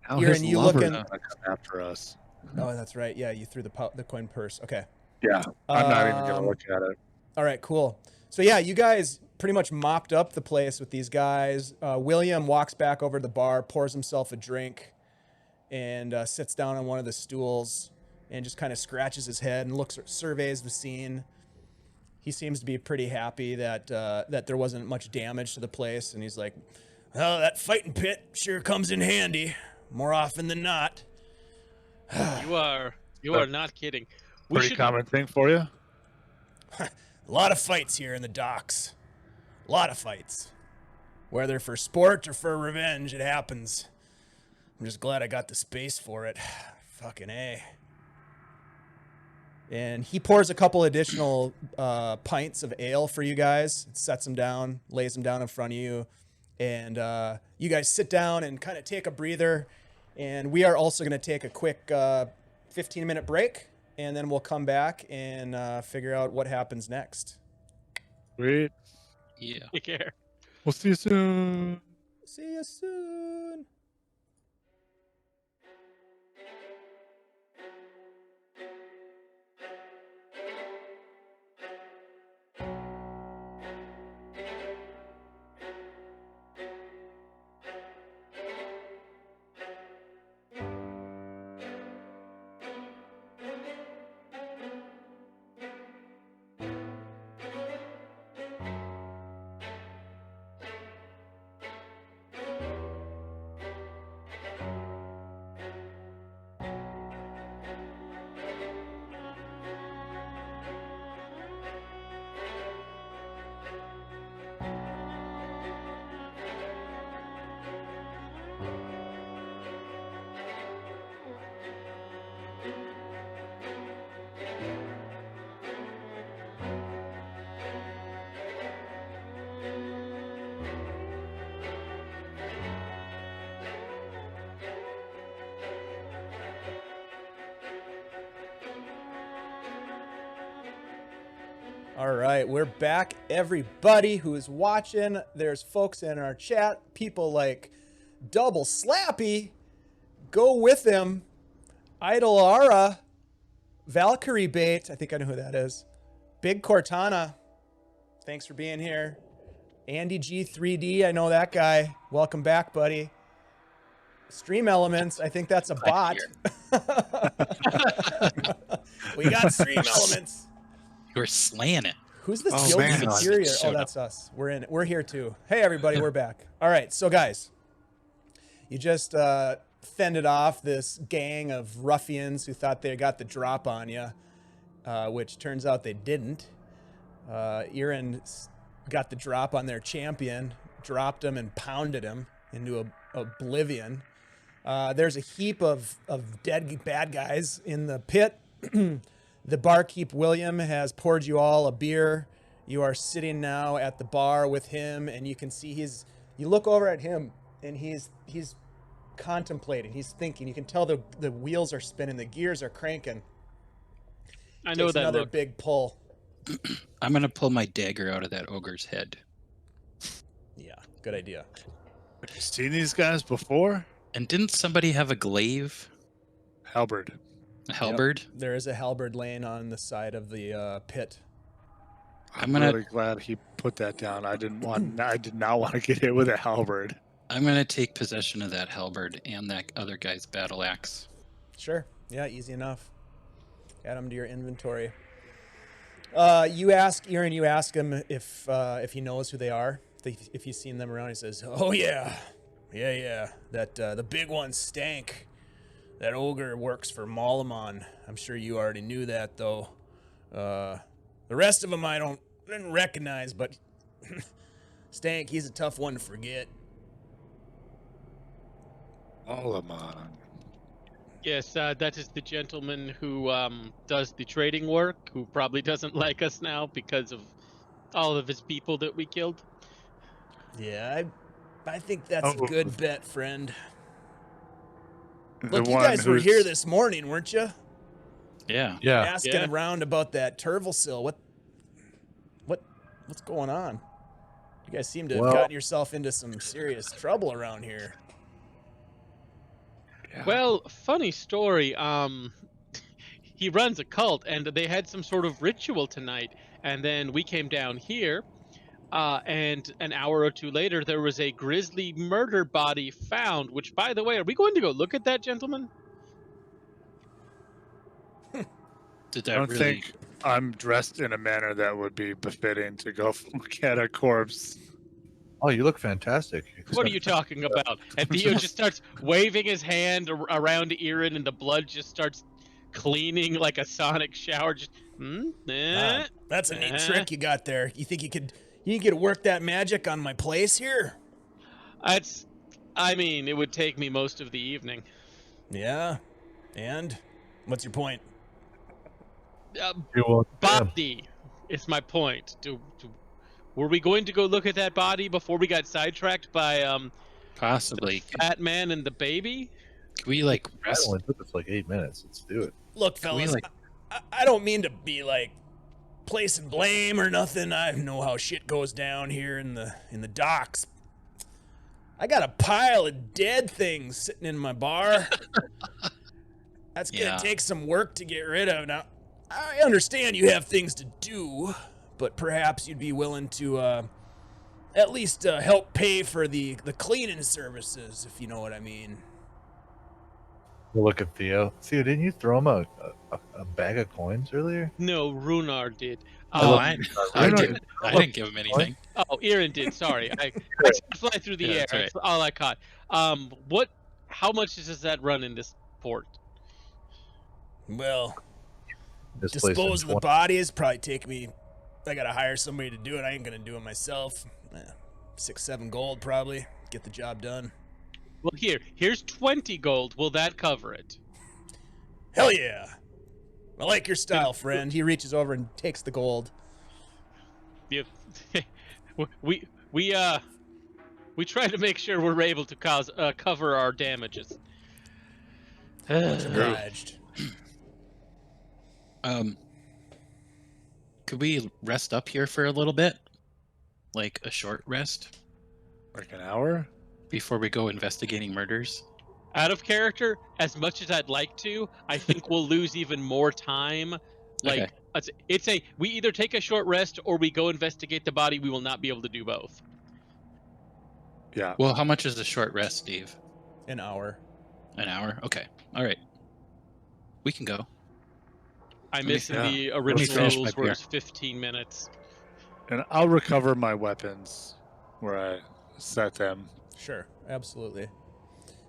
How Irin, his you lover looking- gonna come after us? Oh, that's right. Yeah, you threw the coin purse. Okay. Yeah, I'm not even gonna Um, look at it. All right, cool. So yeah, you guys pretty much mopped up the place with these guys. William walks back over to the bar, pours himself a drink, and sits down on one of the stools and just kind of scratches his head and surveys the scene. He seems to be pretty happy that that there wasn't much damage to the place, and he's like, "Well, that fighting pit sure comes in handy more often than not." You are not kidding. We Pretty should common thing for you. A lot of fights here in the docks. A lot of fights. Whether for sport or for revenge, it happens. I'm just glad I got the space for it. Fucking A. And he pours a couple additional pints of ale for you guys, sets them down, lays them down in front of you. And you guys sit down and kind of take a breather. And we are also going to take a quick 15-minute break. And then we'll come back and figure out what happens next. Sweet. Yeah. take care. We'll see you soon. See you soon. All right, we're back. Everybody who is watching, there's folks in our chat, people like Double Slappy, Go With Him, Idolara, Valkyrie Bait, I think I know who that is, Big Cortana, Thanks for being here. Andy G3D, I know that guy. Welcome back, buddy. Stream Elements, I think that's a bot. We got Stream Elements. You're slaying it. Who's the Oh, Guild man. Superior? Showed Oh, that's us. We're in it. We're here too. Hey, everybody, we're back. All right, so guys, you just fended off this gang of ruffians who thought they got the drop on you, which turns out they didn't. Irin got the drop on their champion, dropped him and pounded him into oblivion. There's a heap of dead bad guys in the pit. The barkeep William has poured you all a beer. You are sitting now at the bar with him, and you can see you look over at him, and he's contemplating, he's thinking. You can tell the wheels are spinning, the gears are cranking. I know Takes that another look. big pull. I'm gonna pull my dagger out of that ogre's head. Yeah, good idea. Have you seen these guys before? And didn't somebody have a glaive? Halberd. A halberd? There is a halberd laying on the side of the pit. I'm gonna- really glad he put that down. I did not want to get hit with a halberd. I'm gonna take possession of that halberd and that other guy's battle axe. Sure. Yeah, easy enough. Add them to your inventory. You ask him if he knows who they are. If he's seen them around, he says, "Oh yeah. That the big one stank. That ogre works for Mauluman. I'm sure you already knew that, though. The rest of them I didn't recognize, but Stank, he's a tough one to forget." Mauluman. Yes, that is the gentleman who does the trading work, who probably doesn't like us now because of all of his people that we killed. Yeah, I think that's a good bet, friend. The Look, you one guys were who's- here this morning, weren't you? Yeah. Yeah. Asking Yeah. around about that Turvelsill. What's going on? You guys seem to have Well- gotten yourself into some serious trouble around here. Well, funny story. He runs a cult, and they had some sort of ritual tonight. And then we came down here, and an hour or two later, there was a grisly murder body found. Which, by the way, are we going to go look at that, gentlemen? Did I that don't really? think I'm dressed in a manner that would be befitting to go look at a corpse. Oh, you look fantastic. What are you talking about? And Theo just starts waving his hand around Irin, and the blood just starts cleaning like a sonic shower. Just, That's a neat trick you got there. You think you could work that magic on my place here? I mean, it would take me most of the evening. Yeah. And what's your point? Body is my point. Were we going to go look at that body before we got sidetracked by Possibly. Batman and the baby? Can we like That rest? only took us like 8 minutes. Let's do it. Look, Can we, fellas, like- I don't mean to be like placing blame or nothing. I know how shit goes down here in the docks. I got a pile of dead things sitting in my bar. That's gonna Yeah. take some work to get rid of. Now, I understand you have things to do, but perhaps you'd be willing to at least help pay for the cleaning services, if you know what I mean. We'll look at Theo. Theo, didn't you throw him a bag of coins earlier? No, Rhunar did. Oh, Um, I didn't give him anything. Oh, Irin did. Sorry, I fly through the Yeah, air. that's all right. That's all I caught. How much does that run in this port? Well, This place in dispose of the 20 bodies probably take me. I gotta hire somebody to do it. I ain't gonna do it myself. 6-7 gold probably get the job done. Well, here's 20 gold. Will that cover it? Hell yeah! I like your style, friend. He reaches over and takes the gold. Yeah. we try to make sure we're able to cover our damages. Much obliged. Could we rest up here for a little bit? Like a short rest Like an hour? before we go investigating murders? Out of character, as much as I'd like to, I think we'll lose even more time Like we either take a short rest or we go investigate the body. We will not be able to do both. Yeah. Well, how much is a short rest, Steve? An hour. An hour? Okay. All right. We can go. I missed the me original finish my rules where beer. it's 15 minutes. And I'll recover my weapons where I set them. Sure, absolutely.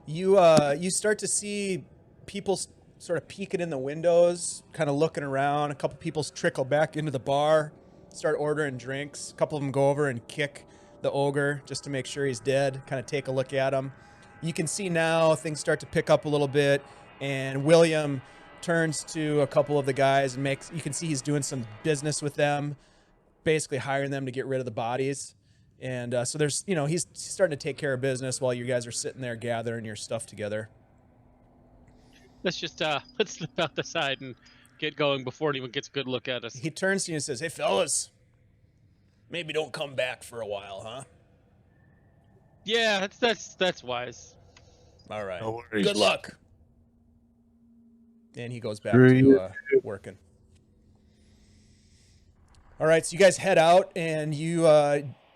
You start to see people sort of peeking in the windows, kind of looking around. A couple people trickle back into the bar, start ordering drinks. A couple of them go over and kick the ogre just to make sure he's dead, kind of take a look at him. You can see now things start to pick up a little bit, and William turns to a couple of the guys and you can see he's doing some business with them, basically hiring them to get rid of the bodies. And so there's, he's starting to take care of business while you guys are sitting there gathering your stuff together. Let's just let's slip out the side and get going before anyone gets a good look at us. He turns to you and says, "Hey fellas, maybe don't come back for a while, huh?" Yeah, that's wise. All right. No worries. Good luck. And he goes back to working. All right, so you guys head out, and you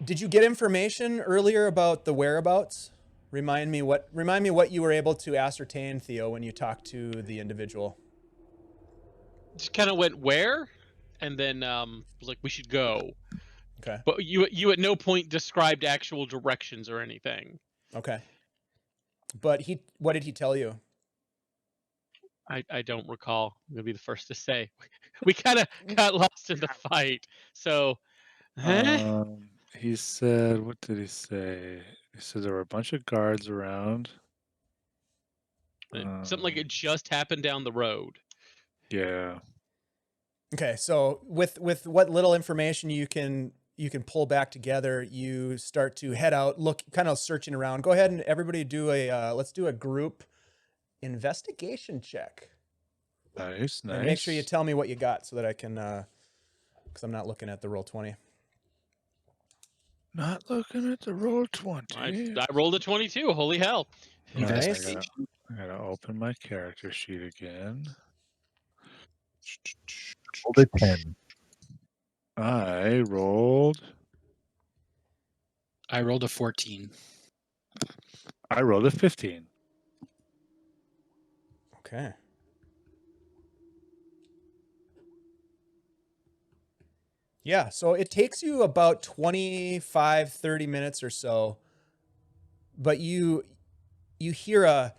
did you get information earlier about the whereabouts? Remind me what you were able to ascertain, Theo, when you talked to the individual. Just kind of went where, and then was like, we should go. Okay. But you at no point described actual directions or anything. Okay. But what did he tell you? I don't recall. I'm gonna be the first to say. We kind of got lost in the fight. So, He said, what did he say? He said there were a bunch of guards around. something like it just happened down the road. Yeah. Okay, so with what little information you can pull back together, you start to head out, look, kind of searching around. Go ahead and everybody do let's do a group investigation check. Nice. And make sure you tell me what you got so that I can, because I'm not looking at the Roll20. Not looking at the Roll20. I rolled a 22. Holy hell! Nice. I gotta open my character sheet again. Rolled a 10. I rolled a 14. I rolled a 15. Okay. Yeah, so it takes you about 25, 30 minutes or so, but you hear a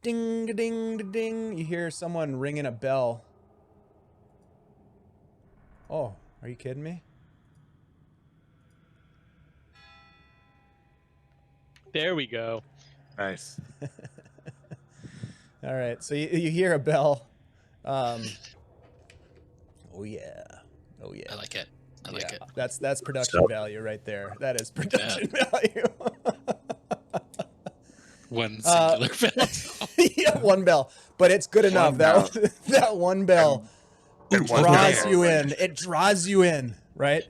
ding, ding, ding. You hear someone ringing a bell. Oh, are you kidding me? There we go. Nice. All right, so you hear a bell. Oh yeah. Oh yeah. I like it. I like it. That's production value right there. That is production value. One singular bell. Yeah, one bell, but it's good enough. That one bell draws you in. It draws you in, right?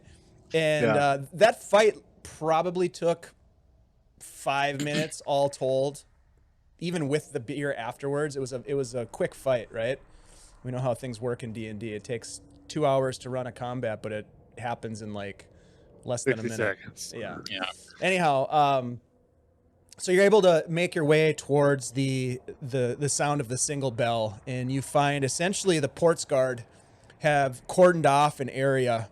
And that fight probably took 5 minutes all told. Even with the beer afterwards, it was a quick fight, right? We know how things work in D&D. It takes 2 hours to run a combat, but it happens in like less than a minute. 60 seconds. Yeah. Yeah. Anyhow, so you're able to make your way towards the sound of the single bell, and you find essentially the ports guard have cordoned off an area,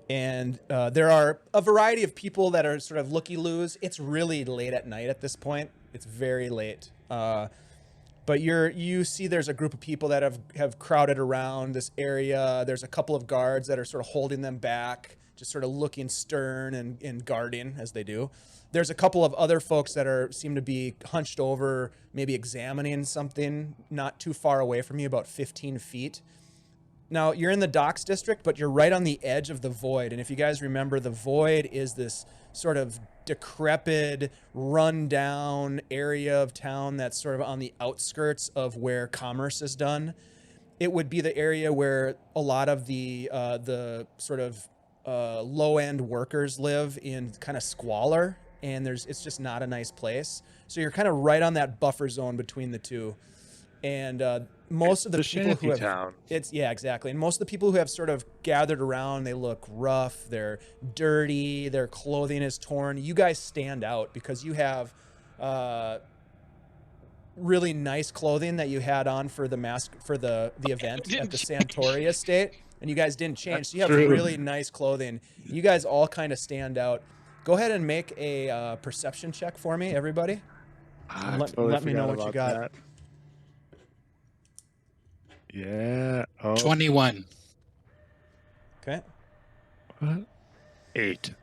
and there are a variety of people that are sort of looky-loos. It's really late at night at this point. It's very late. But you see there's a group of people that have crowded around this area. There's a couple of guards that are sort of holding them back, just sort of looking stern and guarding as they do. There's a couple of other folks that seem to be hunched over, maybe examining something not too far away from you, about 15 feet. Now, you're in the docks district, but you're right on the edge of the void. And if you guys remember, the void is this sort of decrepit, run-down area of town that's sort of on the outskirts of where commerce is done. It would be the area where a lot of the sort of low-end workers live in kind of squalor, and it's just not a nice place. So you're kind of right on that buffer zone between the two. and most of the people who have town. exactly, and most of the people who have sort of gathered around, they look rough, they're dirty, their clothing is torn. You guys stand out because you have really nice clothing that you had on for the event at the Santori estate, and you guys didn't change. So you have really nice clothing. You guys all kind of stand out. Go ahead and make a perception check for me, everybody. Let me know what you got. That. Yeah. Oh. 21. Okay. What? 8.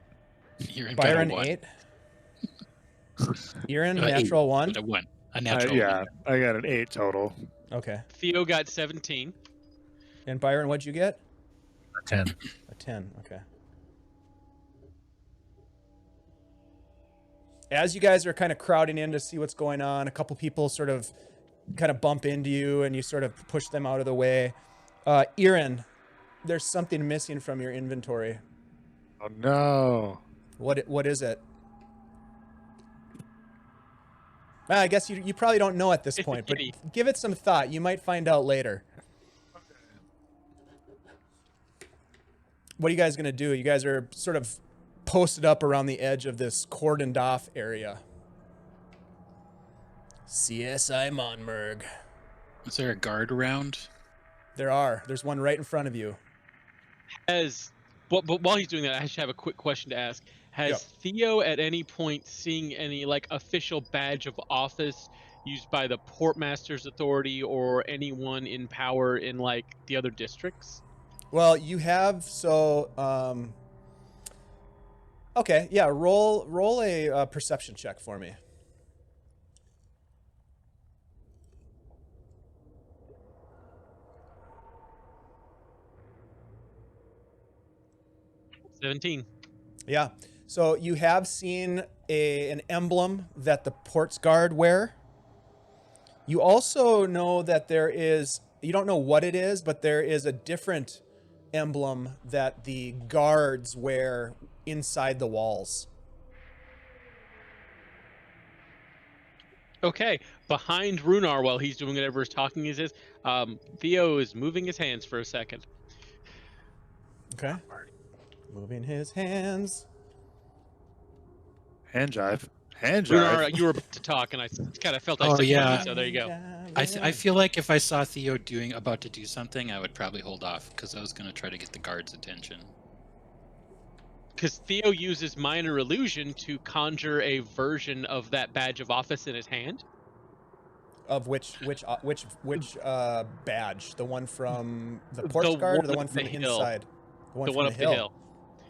You're in Byron, one. 8. Irin, Eight. natural 1. A 1. A natural Yeah, 1. I got an 8 total. Okay. Theo got 17. And Byron, what'd you get? A 10. A 10. Okay. As you guys are kind of crowding in to see what's going on, a couple people sort of kind of bump into you and you sort of push them out of the way. Irin, there's something missing from your inventory. Oh no. What is it? I guess you probably don't know at this point, but give it some thought. You might find out later. What are you guys going to do? You guys are sort of posted up around the edge of this cordoned off area. CSI Monmurg. Is there a guard around? There's one right in front of you. But while he's doing that, I actually have a quick question to ask. Has Theo at any point seen any like official badge of office used by the Portmaster's authority or anyone in power in like the other districts? Well, you have, so okay, yeah, roll a perception check for me. Yeah. So you have seen an emblem that the Ports Guard wear. You also know that you don't know what it is, but there is a different emblem that the guards wear inside the walls. Okay, behind Rhunar while he's doing whatever he's talking is Theo is moving his hands for a second. Okay. Moving his hands. Hand jive. Rhunar, you were about to talk, and I kind of felt I stepped on you, so there you go. I feel like if I saw Theo about to do something, I would probably hold off because I was going to try to get the guard's attention. Because Theo uses minor illusion to conjure a version of that badge of office in his hand. Of which badge? The one from the Ports Guard or the one from the inside? The one up the hill.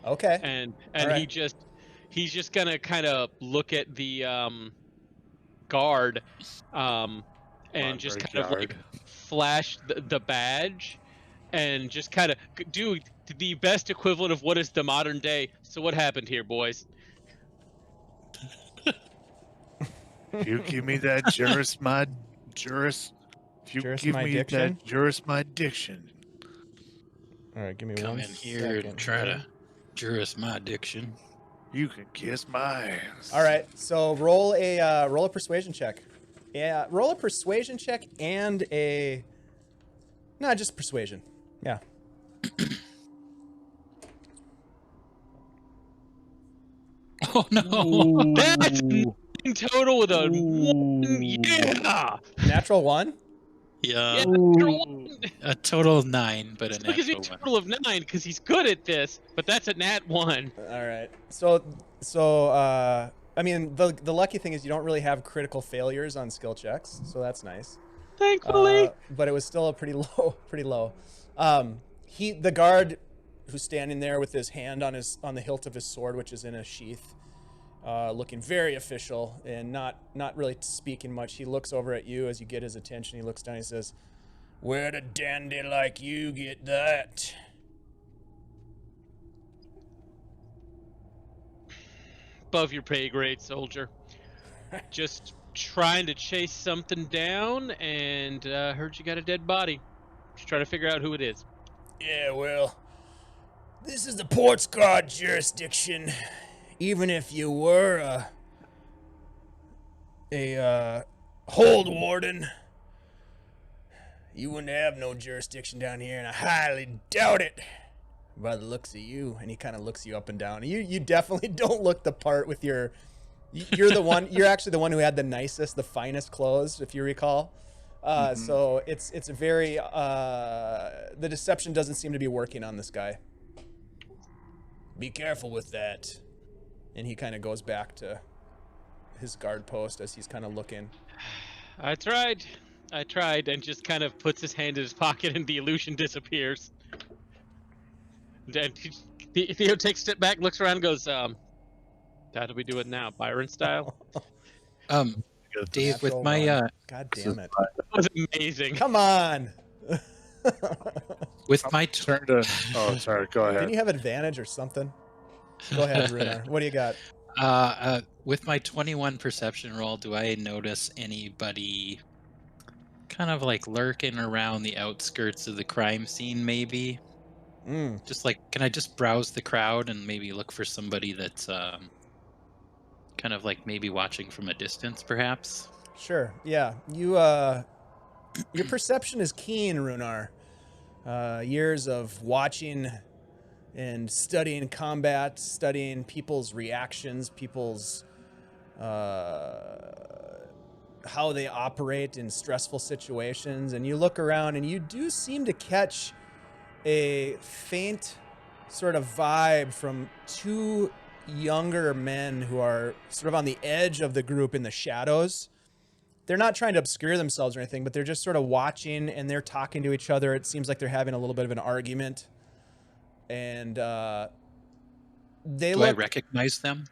Okay. And right. he's just gonna kind of look at the guard and just kind of like flash the badge and just kind of do the best equivalent of what is the modern day. So what happened here, boys? You give me that Juris. If you Juris give my me diction? that Juris my diction. All right, give me Come one in here and try to Juris my diction. You can kiss my ass. All right, so roll a persuasion check. Yeah, roll a persuasion check and just persuasion. Yeah. Oh no! That's total with a 1. Yeah. Natural 1. Yeah. Natural 1. A total of 9, but a That gives me a natural 1. total of 9 because he's good at this, but that's a nat 1. All right. So I mean, the lucky thing is you don't really have critical failures on skill checks, so that's nice. Thankfully. But it was still a pretty low. The guard who's standing there with his hand on the hilt of his sword, which is in a sheath, looking very official and not really speaking much. He looks over at you as you get his attention. He looks down. He says, "Where'd a dandy like you get that?" Above your pay grade, soldier. Just trying to chase something down, and heard you got a dead body. Just trying to figure out who it is. Yeah, well, this is the Ports Guard jurisdiction. Even if you were a hold warden, You wouldn't have no jurisdiction down here, and I highly doubt it. By the looks of you. And he kind of looks you up and down. You definitely don't look the part with your... You're the one... You're actually the one who had the nicest, the finest clothes, if you recall. So it's a very... the deception doesn't seem to be working on this guy. Be careful with that. And he kind of goes back to his guard post as he's kind of looking. I tried, and just kind of puts his hand in his pocket, and the illusion disappears. Then Theo takes a step back, looks around, and goes, "How do we do it now, Byron style?" Dave, with my God damn it! That was amazing. Come on. with my Turn to. Oh, sorry. Go Didn't ahead. you have advantage or something? Go ahead, Rhunar. What do you got? with my 21 perception roll, do I notice anybody kind of like lurking around the outskirts of the crime scene? Maybe. Just like, can I just browse the crowd and maybe look for somebody that's kind of like maybe watching from a distance, perhaps? Sure. Yeah. You your perception is keen, Rhunar. Years of watching and studying combat, studying people's reactions, people's how they operate in stressful situations, and you look around and you do seem to catch a faint sort of vibe from two younger men who are sort of on the edge of the group in the shadows. They're not trying to obscure themselves or anything, but they're just sort of watching and they're talking to each other. It seems like they're having a little bit of an argument. And Do I recognize them?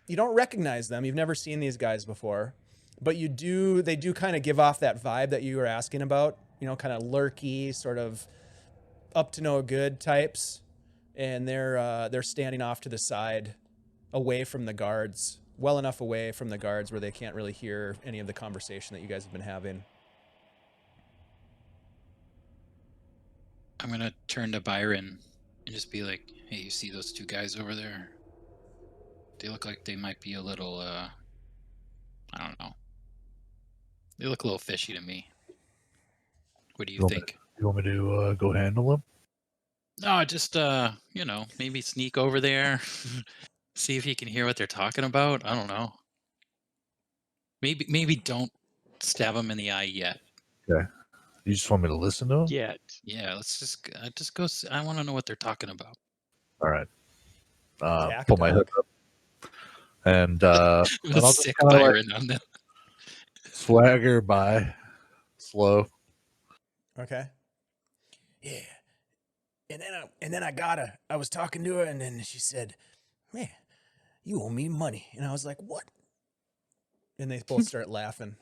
You don't recognize them. You've never seen these guys before, but they do kind of give off that vibe that you were asking about, you know, kind of lurky, sort of up to no good types. And they're standing off to the side, away from the guards, well enough away from the guards where they can't really hear any of the conversation that you guys have been having. I'm gonna turn to Byron and just be like, "Hey, you see those two guys over there? They look like they might be a little, I don't know. They look a little fishy to me. What do you think?" You want me to go handle them? No, just, you know, maybe sneak over there, see if you can hear what they're talking about. I don't know. Maybe don't stab them in the eye yet. Okay. You just want me to listen to them? Yet. Yeah, let's just go. I want to know what they're talking about. All right. Attack Pull my hood dog. up. And I'll just Sick kinda, like, Byron on that. swagger by slow. Okay. Yeah. And then I was talking to her, and then she said, "Man, you owe me money." And I was like, "What?" And they both start laughing.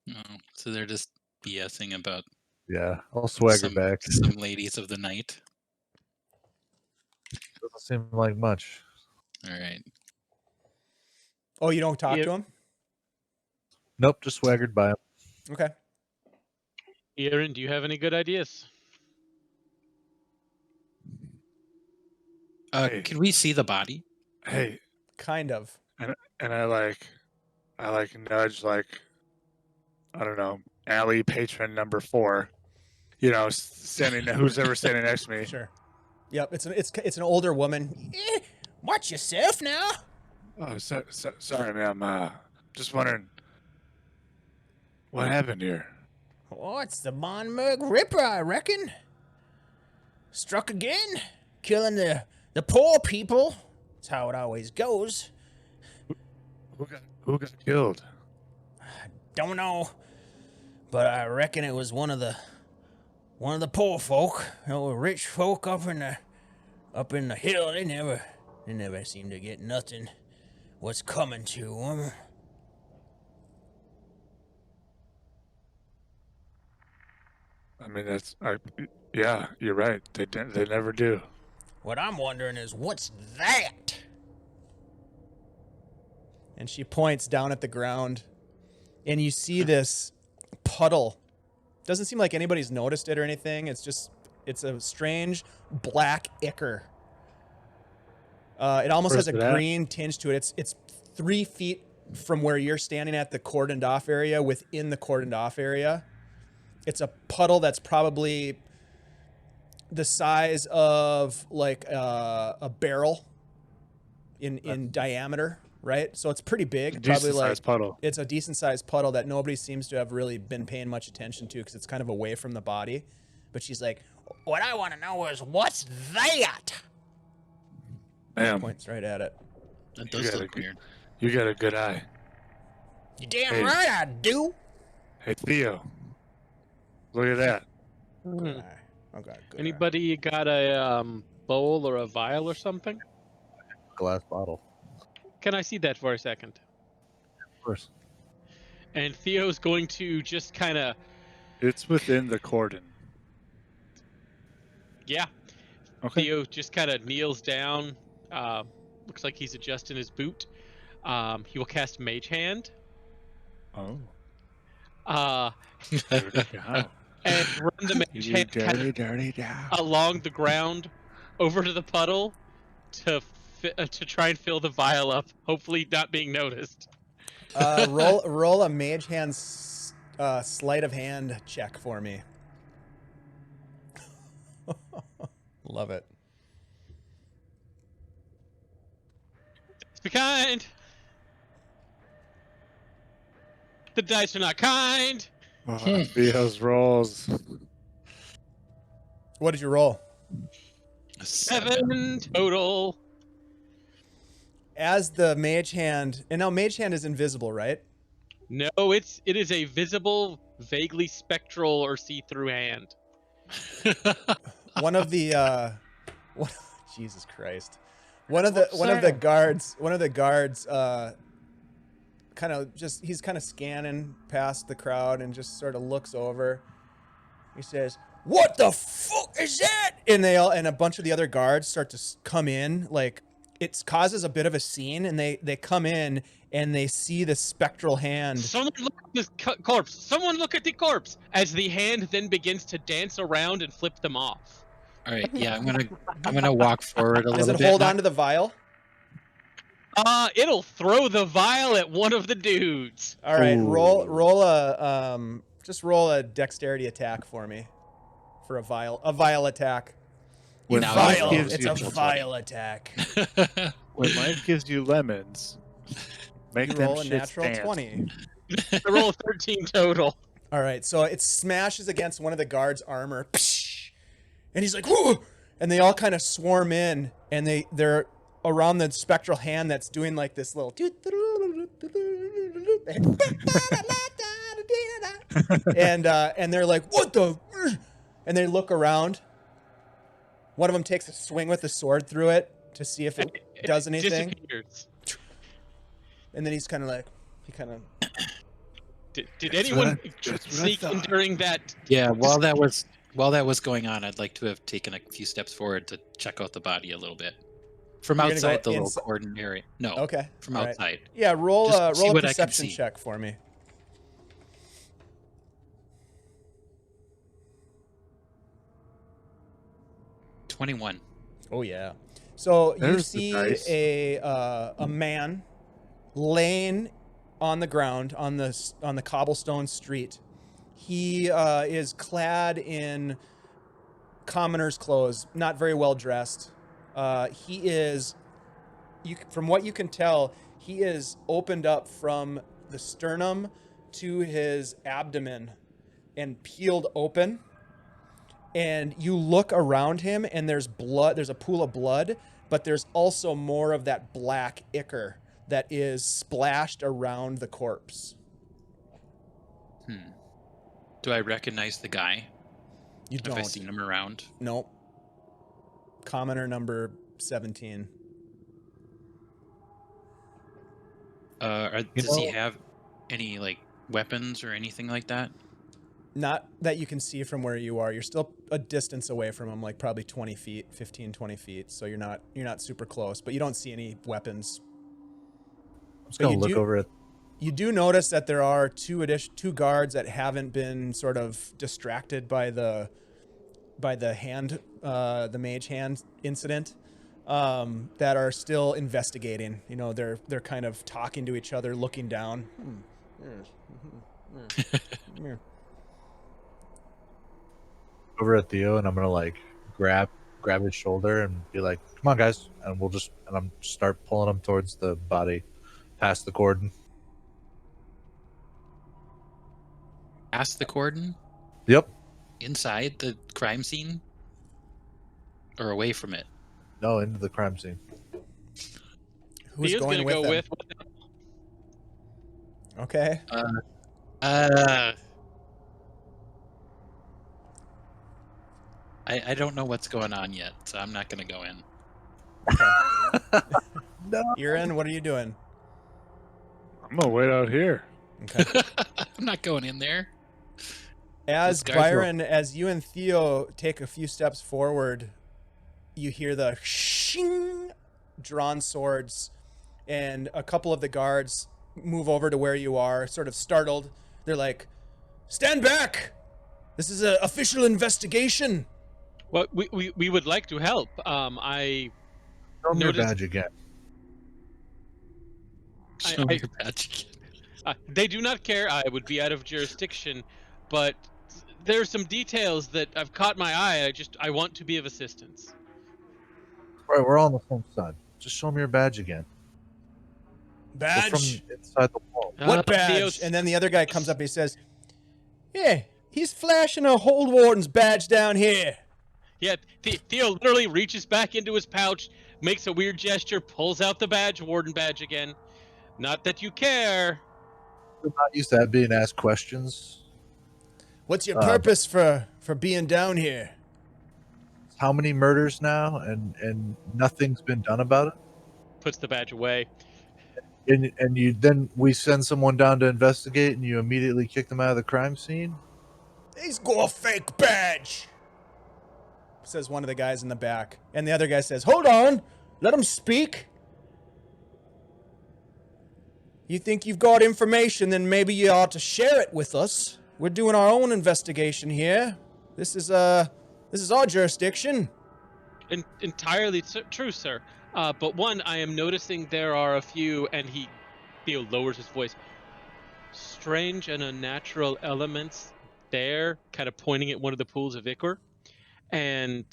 Oh, so they're just BSing about Yeah, I'll swagger back. some ladies of the night. Doesn't seem like much. All right. Oh, you don't talk Yeah. to him? Nope, just swaggered by him. Okay. Irin, do you have any good ideas? Hey. Can we see the body? Hey, Kind of. and I like nudge, like, I don't know, alley patron number 4. You know, standing who's ever standing next to me. Sure. Yep. It's an older woman. Watch yourself now. Oh, sorry, ma'am. Just wondering what happened here. Oh, it's the Monmurg Ripper, I reckon. Struck again, killing the poor people. That's how it always goes. Who got killed? Don't know, but I reckon it was one of the poor folk. You know, rich folk up in the hill. They never seem to get nothing. What's coming to them? I mean, yeah, you're right. They never do. What I'm wondering is, what's that? And she points down at the ground, and you see this puddle. Doesn't seem like anybody's noticed it or anything. It's a strange black ichor. It almost Where's has a it at? green tinge to it. It's 3 feet from where you're standing at the cordoned off area, within the cordoned off area, it's a puddle that's probably the size of like a barrel in diameter, right? So it's pretty big. Probably like puddle. It's a decent sized puddle that nobody seems to have really been paying much attention to because it's kind of away from the body. But she's like, what I want to know is what's that? Damn. Points right at it. That does look weird. You got a good eye. You damn right I do. Hey, Theo. Look at that. Good eye. Okay, good eye. Anybody got a bowl or a vial or something? Glass bottle. Can I see that for a second? Of course. And Theo's going to just kind of, It's within the cordon. yeah. Okay. Theo just kind of kneels down. Looks like he's adjusting his boot. He will cast Mage Hand. Oh. And run the Mage Hand kind of along the ground over to the puddle to try and fill the vial up, hopefully not being noticed. Roll a Mage Hand sleight of hand check for me. Love it. Be kind. The dice are not kind. Theo's rolls. What did you roll? 7 total. As the Mage Hand, and now Mage Hand is invisible, right? No, it is a visible, vaguely spectral or see-through hand. One of the Jesus Christ. One of the guards kind of he's kind of scanning past the crowd and just sort of looks over. He says, "What the fuck is that?" And a bunch of the other guards start to come in. Like, it causes a bit of a scene, and they come in and they see the spectral hand. Someone look at this corpse. Someone look at the corpse. As the hand then begins to dance around and flip them off. All right, yeah, I'm gonna walk forward a little bit. Does it hold on to the vial? It'll throw the vial at one of the dudes. All right, Ooh. roll a dexterity attack for me, for a vial attack. When Now, Vial, gives it's you a vial attack. When life gives you lemons, make You them roll a shits natural dance. 20. I roll a 13 total. All right, so it smashes against one of the guards' armor, and he's like, "Whoa!" And they all kind of swarm in, and they're around the spectral hand that's doing like this little and they're like, "What the?" And they look around. One of them takes a swing with the sword through it to see if it does anything. Disappears. And then he's kind of like, Did anyone that's what I sneak in thought. during that? Yeah, while that was going on, I'd like to have taken a few steps forward to check out the body a little bit from You're gonna outside go the little cordon area. No, okay, from all right. outside. Yeah, roll Just see a what I can perception see. check for me. 21. Oh yeah. So you There's the see dice. a man laying on the ground on the cobblestone street. He is clad in commoner's clothes, not very well dressed. He is, from what you can tell, he is opened up from the sternum to his abdomen and peeled open. And you look around him and there's blood, there's a pool of blood, but there's also more of that black ichor that is splashed around the corpse. Do I recognize the guy? You Have I don't. seen him around? Nope. Commoner number 17. Does he have any like weapons or anything like that? Not that you can see from where you are. You're still a distance away from him, like probably 20 feet, 15, 20 feet. So you're not super close, but you don't see any weapons. I'm just gonna you look do- over at. You do notice that there are two guards that haven't been sort of distracted by the hand, the mage hand incident. that are still investigating. You know, they're kind of talking to each other, looking down. Over at Theo, and I'm gonna like grab his shoulder and be like, "Come on, guys!" And I'm start pulling him towards the body, past the cordon. Past the cordon? Yep. Inside the crime scene? Or away from it? No, into the crime scene. Who's Theo's going gonna with go them? Okay. I don't know what's going on yet, so I'm not gonna go in. No. Irin, what are you doing? I'm gonna wait out here. Okay. I'm not going in there. As Those guys Byron, as you and Theo take a few steps forward, you hear the shing drawn swords, and a couple of the guards move over to where you are, sort of startled. They're like, "Stand back! This is an official investigation." Well, we would like to help. I Show me your noticed- badge again. Show me your badge. They do not care. I would be out of jurisdiction, but there are some details that have caught my eye. I want to be of assistance. Right, we're all on the same side. Just show me your badge again. We're Badge? from inside the wall. What badge? Theo's- And then the other guy comes up and he says, "Yeah, he's flashing a Hold Warden's badge down here." Yeah, Theo literally reaches back into his pouch, makes a weird gesture, pulls out the badge, warden badge again. Not that you care. We're not used to that being asked questions. What's your purpose for being down here? How many murders now, and nothing's been done about it? Puts the badge away. And you then we send someone down to investigate, and you immediately kick them out of the crime scene? He's got a fake badge, says one of the guys in the back. And the other guy says, "Hold on, let him speak. You think you've got information, then maybe you ought to share it with us. We're doing our own investigation here. This is our jurisdiction." Entirely true, sir. But one, I am noticing there are a few, and Theo lowers his voice, strange and unnatural elements there, kind of pointing at one of the pools of ichor. And,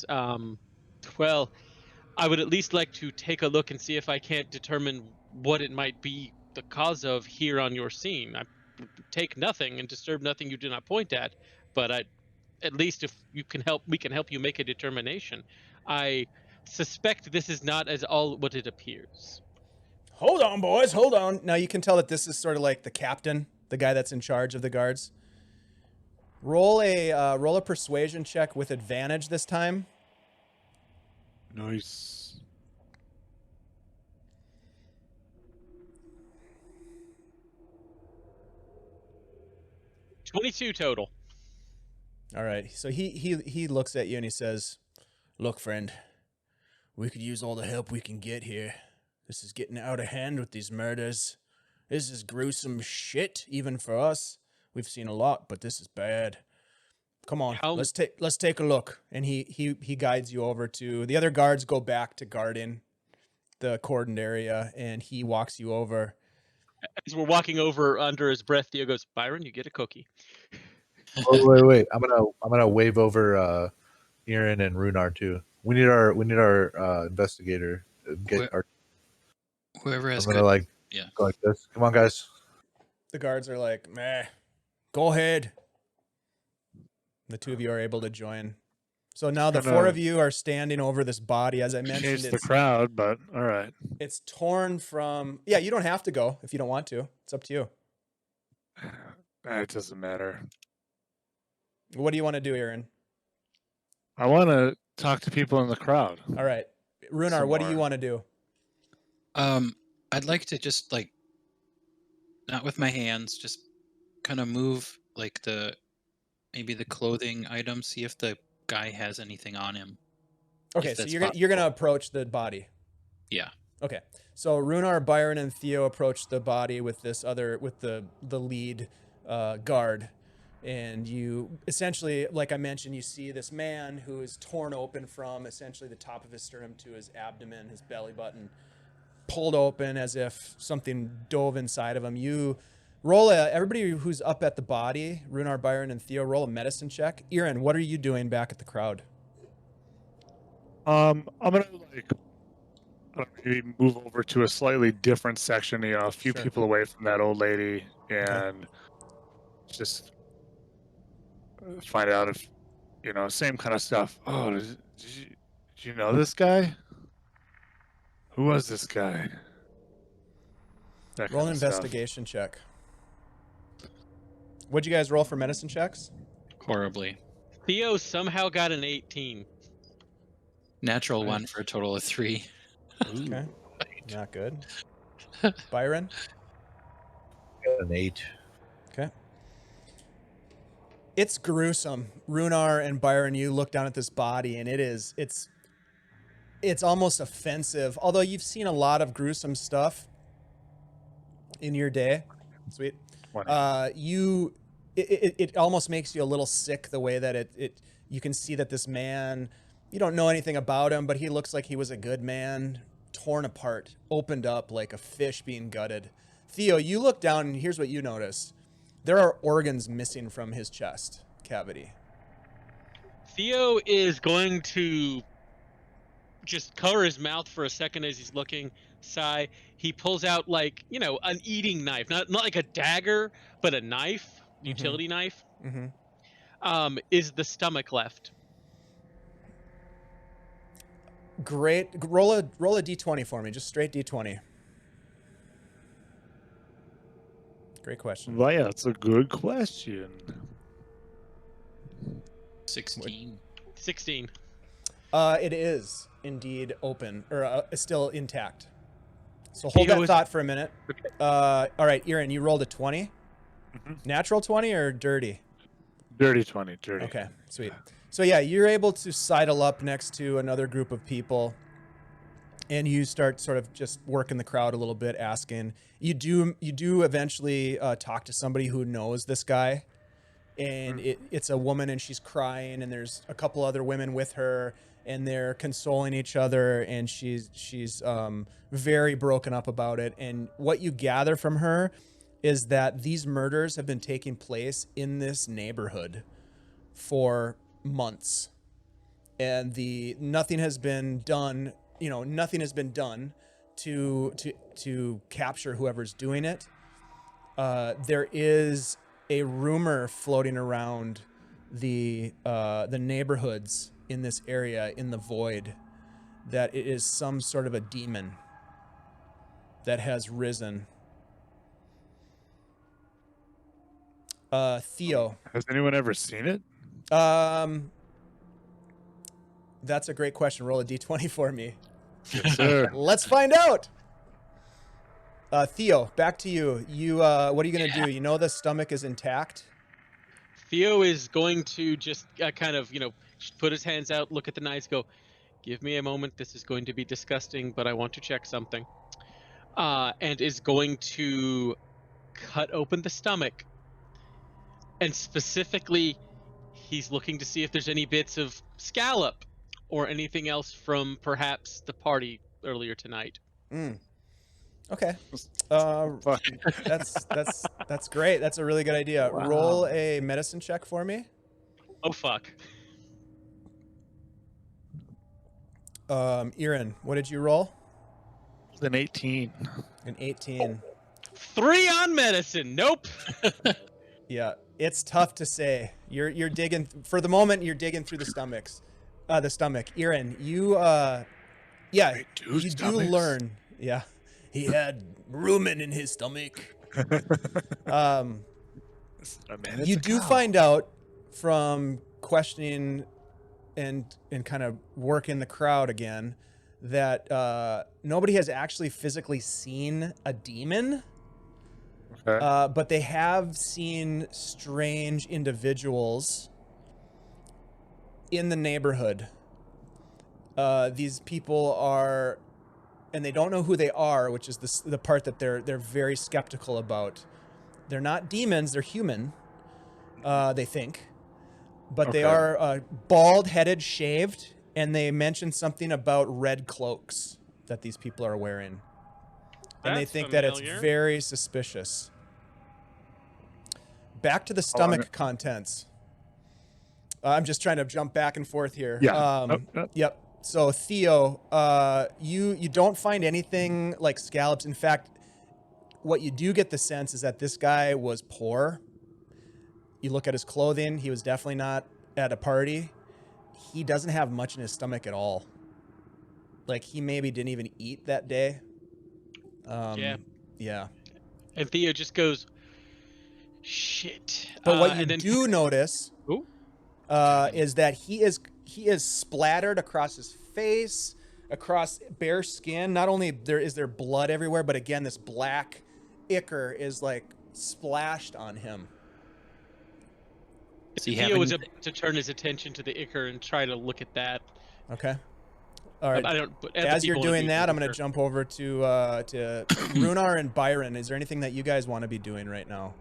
well, I would at least like to take a look and see if I can't determine what it might be the cause of here on your scene. I take nothing and disturb nothing you do not point at, but at least if you can help, we can help you make a determination. I suspect this is not as all what it appears. Hold on, boys, hold on. Now you can tell that this is sort of like the captain, the guy that's in charge of the guards. Roll a persuasion check with advantage this time. Nice. $22 total. All right. So he looks at you and he says, "Look, friend, we could use all the help we can get here. This is getting out of hand with these murders. This is gruesome shit, even for us. We've seen a lot, but this is bad. Come on, let's take a look." And he guides you over to the other guards. Go back to guarding the cordoned area, and he walks you over. As we're walking over, under his breath, Theo goes, "Byron, you get a cookie." Oh, wait. I'm gonna wave over Irin and Rhunar too. We need our investigator. Whoever has I'm gonna yeah. go like this. Come on, guys. The guards are like, "Meh, go ahead." The two of you are able to join. So now the four of you are standing over this body. As I mentioned, Chase the crowd, but all right. It's torn from... Yeah, you don't have to go if you don't want to. It's up to you. It doesn't matter. What do you want to do, Irin? I want to talk to people in the crowd. All right. Rhunar, what do you want to do? I'd like to just not with my hands, just kind of move maybe the clothing items, see if the guy has anything on him. Okay, so you're gonna approach the body. Yeah. Okay. So Rhunar, Byron, and Theo approach the body with the lead guard. And you essentially, like I mentioned, you see this man who is torn open from essentially the top of his sternum to his abdomen, his belly button, pulled open as if something dove inside of him. You roll everybody who's up at the body, Rhunar, Byron, and Theo, roll a medicine check. Irin, what are you doing back at the crowd? I'm gonna maybe move over to a slightly different section, a few Sure. people away from that old lady, and just find out if, same kind of stuff. Oh, did you know this guy? Who was this guy? That Roll an kind of stuff. investigation check. What'd you guys roll for medicine checks? Horribly. Theo somehow got an 18. Natural one for a total of 3. Okay. Not good. Byron? An 8. Okay. It's gruesome. Rhunar and Byron, you look down at this body and it's almost offensive. Although you've seen a lot of gruesome stuff in your day. Sweet. It almost makes you a little sick the way that you can see that this man, you don't know anything about him, but he looks like he was a good man, torn apart, opened up like a fish being gutted. Theo, you look down and here's what you notice. There are organs missing from his chest cavity. Theo is going to just cover his mouth for a second as he's looking, sigh. He pulls out an eating knife, not like a dagger, but a knife, utility knife. Mm-hmm. Is the stomach left? Great. Roll a d20 for me, just straight d20. Great question. Well, yeah, that's a good question. 16. 16. It is indeed open, or still intact. So hold that thought for a minute. All right, Irin, you rolled a 20. Natural 20 or dirty? Dirty 20, dirty. Okay, sweet. So yeah, you're able to sidle up next to another group of people, and you start sort of just working the crowd a little bit, asking. You do eventually talk to somebody who knows this guy, and it's a woman, and she's crying, and there's a couple other women with her, and they're consoling each other, and she's very broken up about it. And what you gather from her is that these murders have been taking place in this neighborhood for months, and nothing has been done. Nothing has been done to capture whoever's doing it. There is a rumor floating around the neighborhoods in this area, in the void, that it is some sort of a demon that has risen. Theo. Has anyone ever seen it? That's a great question. Roll a d20 for me. Yes, sir. Let's find out. Theo, back to you. What are you going to do? You know the stomach is intact? Theo is going to just kind of, put his hands out, look at the knives, go, give me a moment. This is going to be disgusting, but I want to check something. And is going to cut open the stomach. And specifically, he's looking to see if there's any bits of scallop or anything else from perhaps the party earlier tonight. Okay. That's great. That's a really good idea. Wow. Roll a medicine check for me. Oh, fuck. Irin, what did you roll? An 18. An 18. 3 on medicine. Nope. Yeah, it's tough to say. You're digging for the moment. You're digging through the stomach. Irin, you do learn. Yeah, he had rumen in his stomach. You do find out from questioning and kind of working the crowd again that nobody has actually physically seen a demon. Okay. But they have seen strange individuals in the neighborhood. These people are, and they don't know who they are, which is the part that they're very skeptical about. They're not demons; they're human. they think. But they Okay. are bald-headed, shaved, and they mention something about red cloaks that these people are wearing. And they That's think that it's familiar. very suspicious. Back to the stomach contents. I'm just trying to jump back and forth here. Yeah. Yep. So Theo, you don't find anything like scallops. In fact, what you do get the sense is that this guy was poor. You look at his clothing, he was definitely not at a party. He doesn't have much in his stomach at all. Like, he maybe didn't even eat that day. Yeah. And Theo just goes, shit. But what you and then do notice Ooh. is that he is splattered across his face, across bare skin. Not only is there blood everywhere, but again, this black ichor is like splashed on him. Theo was about to turn his attention to the ichor and try to look at that. Okay. All right. I don't. But As you're doing that, I'm going to jump over to Rhunar and Byron. Is there anything that you guys want to be doing right now?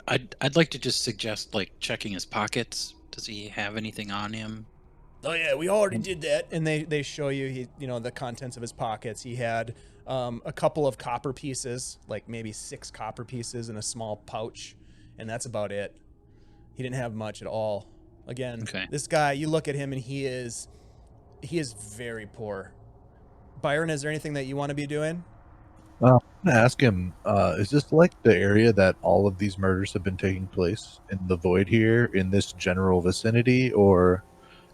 I'd like to just suggest like checking his pockets. Does he have anything on him? Oh yeah, we already did that. And they show you the contents of his pockets. He had a couple of copper pieces, like maybe 6 copper pieces in a small pouch, and that's about it. He didn't have much at all. Again, This guy, you look at him and he is very poor. Byron, is there anything that you want to be doing? I'm gonna ask him, is this like the area that all of these murders have been taking place in the void here, in this general vicinity,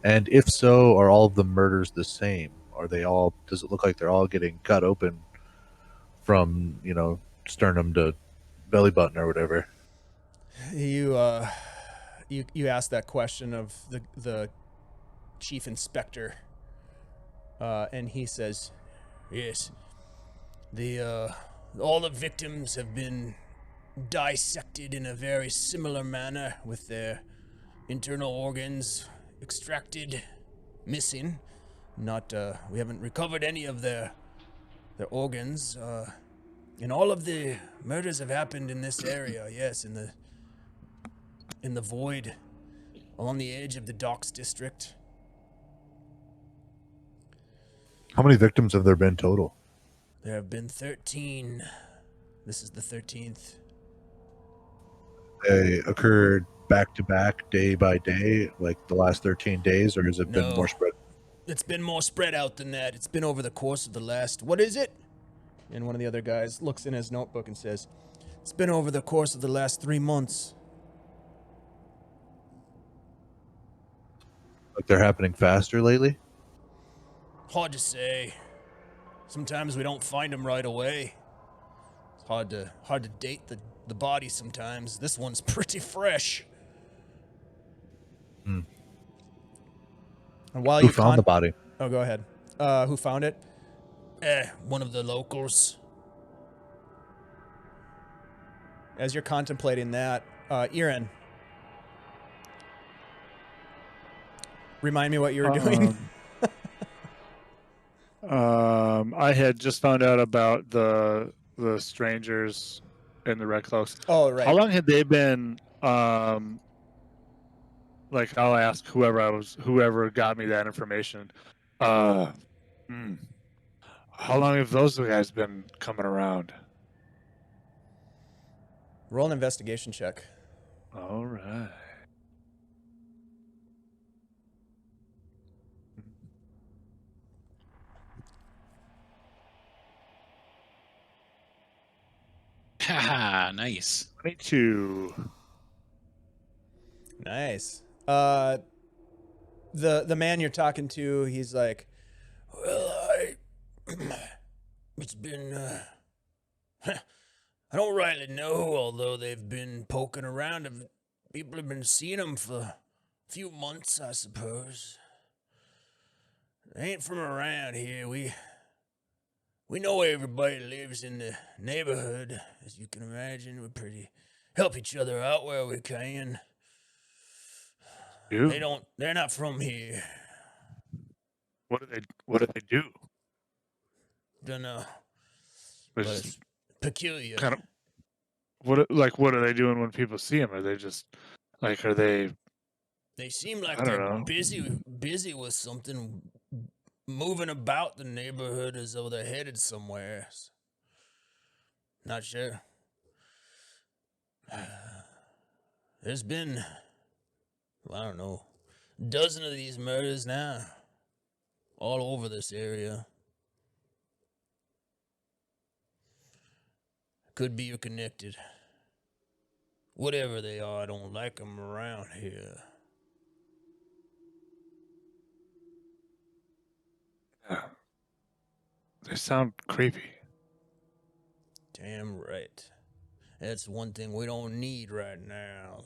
and if so, are all of the murders the same? Does it look like they're all getting cut open from, sternum to belly button or whatever? You asked that question of the chief inspector, and he says, yes, all the victims have been dissected in a very similar manner, with their internal organs extracted, missing. We haven't recovered any of their organs, and all of the murders have happened in this area. Yes, in the void, along the edge of the docks district. How many victims have there been total? There have been 13. This is the 13th. They occurred back to back, day by day, like the last 13 days, or has it been more spread? It's been more spread out than that. It's been over the course of the last... What is it? And one of the other guys looks in his notebook and says, it's been over the course of the last 3 months. Like they're happening faster lately? Hard to say. Sometimes we don't find them right away. It's hard to date the body sometimes. This one's pretty fresh. Hmm. And while Who found the body? Oh, go ahead. Who found it? One of the locals. As you're contemplating that, Irin, remind me what you were doing. I had just found out about the strangers in the red cloaks. Oh, right. How long had they been? Like, I'll ask whoever got me that information. How long have those guys been coming around? Roll an investigation check. All right. Haha, nice. 22. Nice. The man you're talking to, he's like, well, it's been, I don't rightly know, although they've been poking around. People have been seeing them for a few months, I suppose. They ain't from around here. We know everybody lives in the neighborhood. As you can imagine, we help each other out where we can. They're not from here. What do they do? Don't know. But But it's peculiar. kind of what are they doing when people see them? Are they just Like, are they? They seem like I don't they're know. busy with something, moving about the neighborhood as though they're headed somewhere. Not sure. There's been, I don't know, a dozen of these murders now, all over this area. Could be you're connected. Whatever they are, I don't like them around here. Yeah. They sound creepy. Damn right. That's one thing we don't need right now.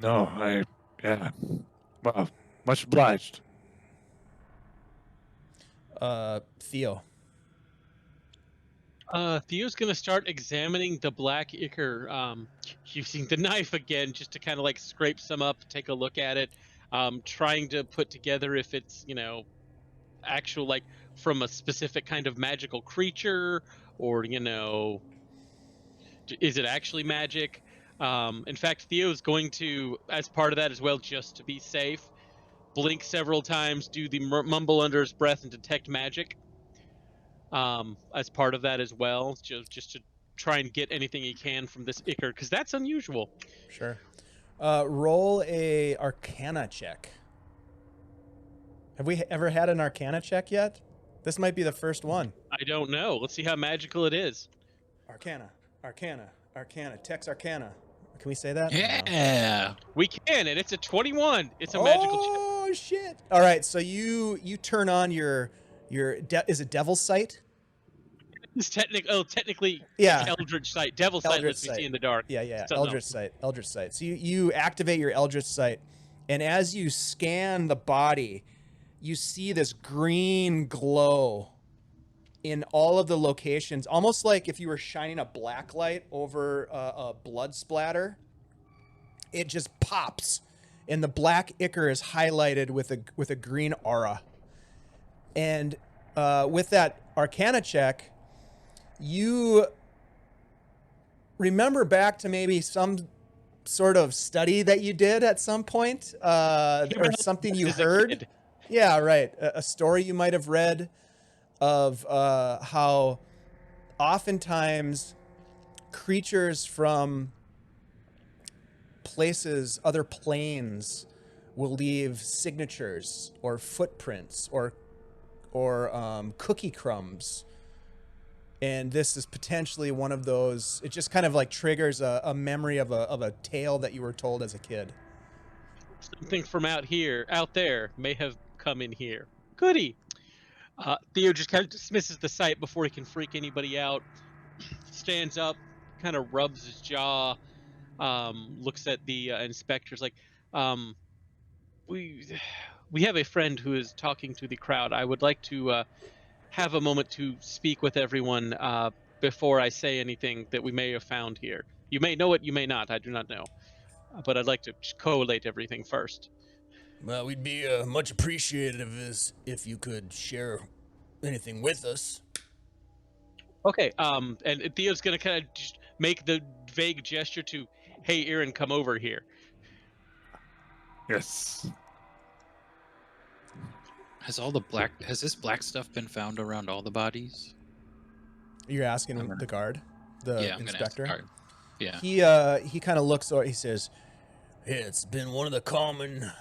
No, yeah. Well, much obliged. Theo. Theo's gonna start examining the black ichor, using the knife again, just to kind of like scrape some up, take a look at it, trying to put together if it's, actual, like, from a specific kind of magical creature, or, is it actually magic? In fact, Theo's going to, as part of that as well, just to be safe, blink several times, do the mumble under his breath and detect magic. As part of that as well, just to try and get anything he can from this ichor, because that's unusual. Sure. Roll a Arcana check. Have we ever had an Arcana check yet? This might be the first one. I don't know. Let's see how magical it is. Arcana. Tex Arcana. Can we say that? Yeah. We can, and it's a 21. It's a magical check. Oh shit! All right, so you turn on your is it Devil's Sight? It's technically, Yeah. it's Eldritch Sight. Devil's Sight Eldritch lets me Sight. see in the dark. Yeah. Something else. Eldritch Sight. So you activate your Eldritch Sight, and as you scan the body, you see this green glow in all of the locations, almost like if you were shining a black light over a blood splatter. It just pops, and the black ichor is highlighted with a green aura. And with that Arcana check, you remember back to maybe some sort of study that you did at some point, or something you heard. Yeah, right. A story you might have read of how oftentimes creatures from places, other planes, will leave signatures or footprints or cookie crumbs. And this is potentially one of those. It just kind of like triggers a memory of a tale that you were told as a kid. Something from out there may have come in here. Goody. Theo just kind of dismisses the sight before he can freak anybody out. Stands up, kind of rubs his jaw, looks at the inspectors like, we have a friend who is talking to the crowd. I would like to have a moment to speak with everyone before I say anything that we may have found here. You may know it, you may not. I do not know. But I'd like to collate everything first. Well, we'd be much appreciative if you could share anything with us. Okay, and Theo's gonna kind of just make the vague gesture to, hey, Irin, come over here. Yes. Has this black stuff been found around all the bodies? You're asking the guard, the I'm inspector. gonna ask the guard. Yeah. He kind of looks over. He says, Yeah, it's been one of the common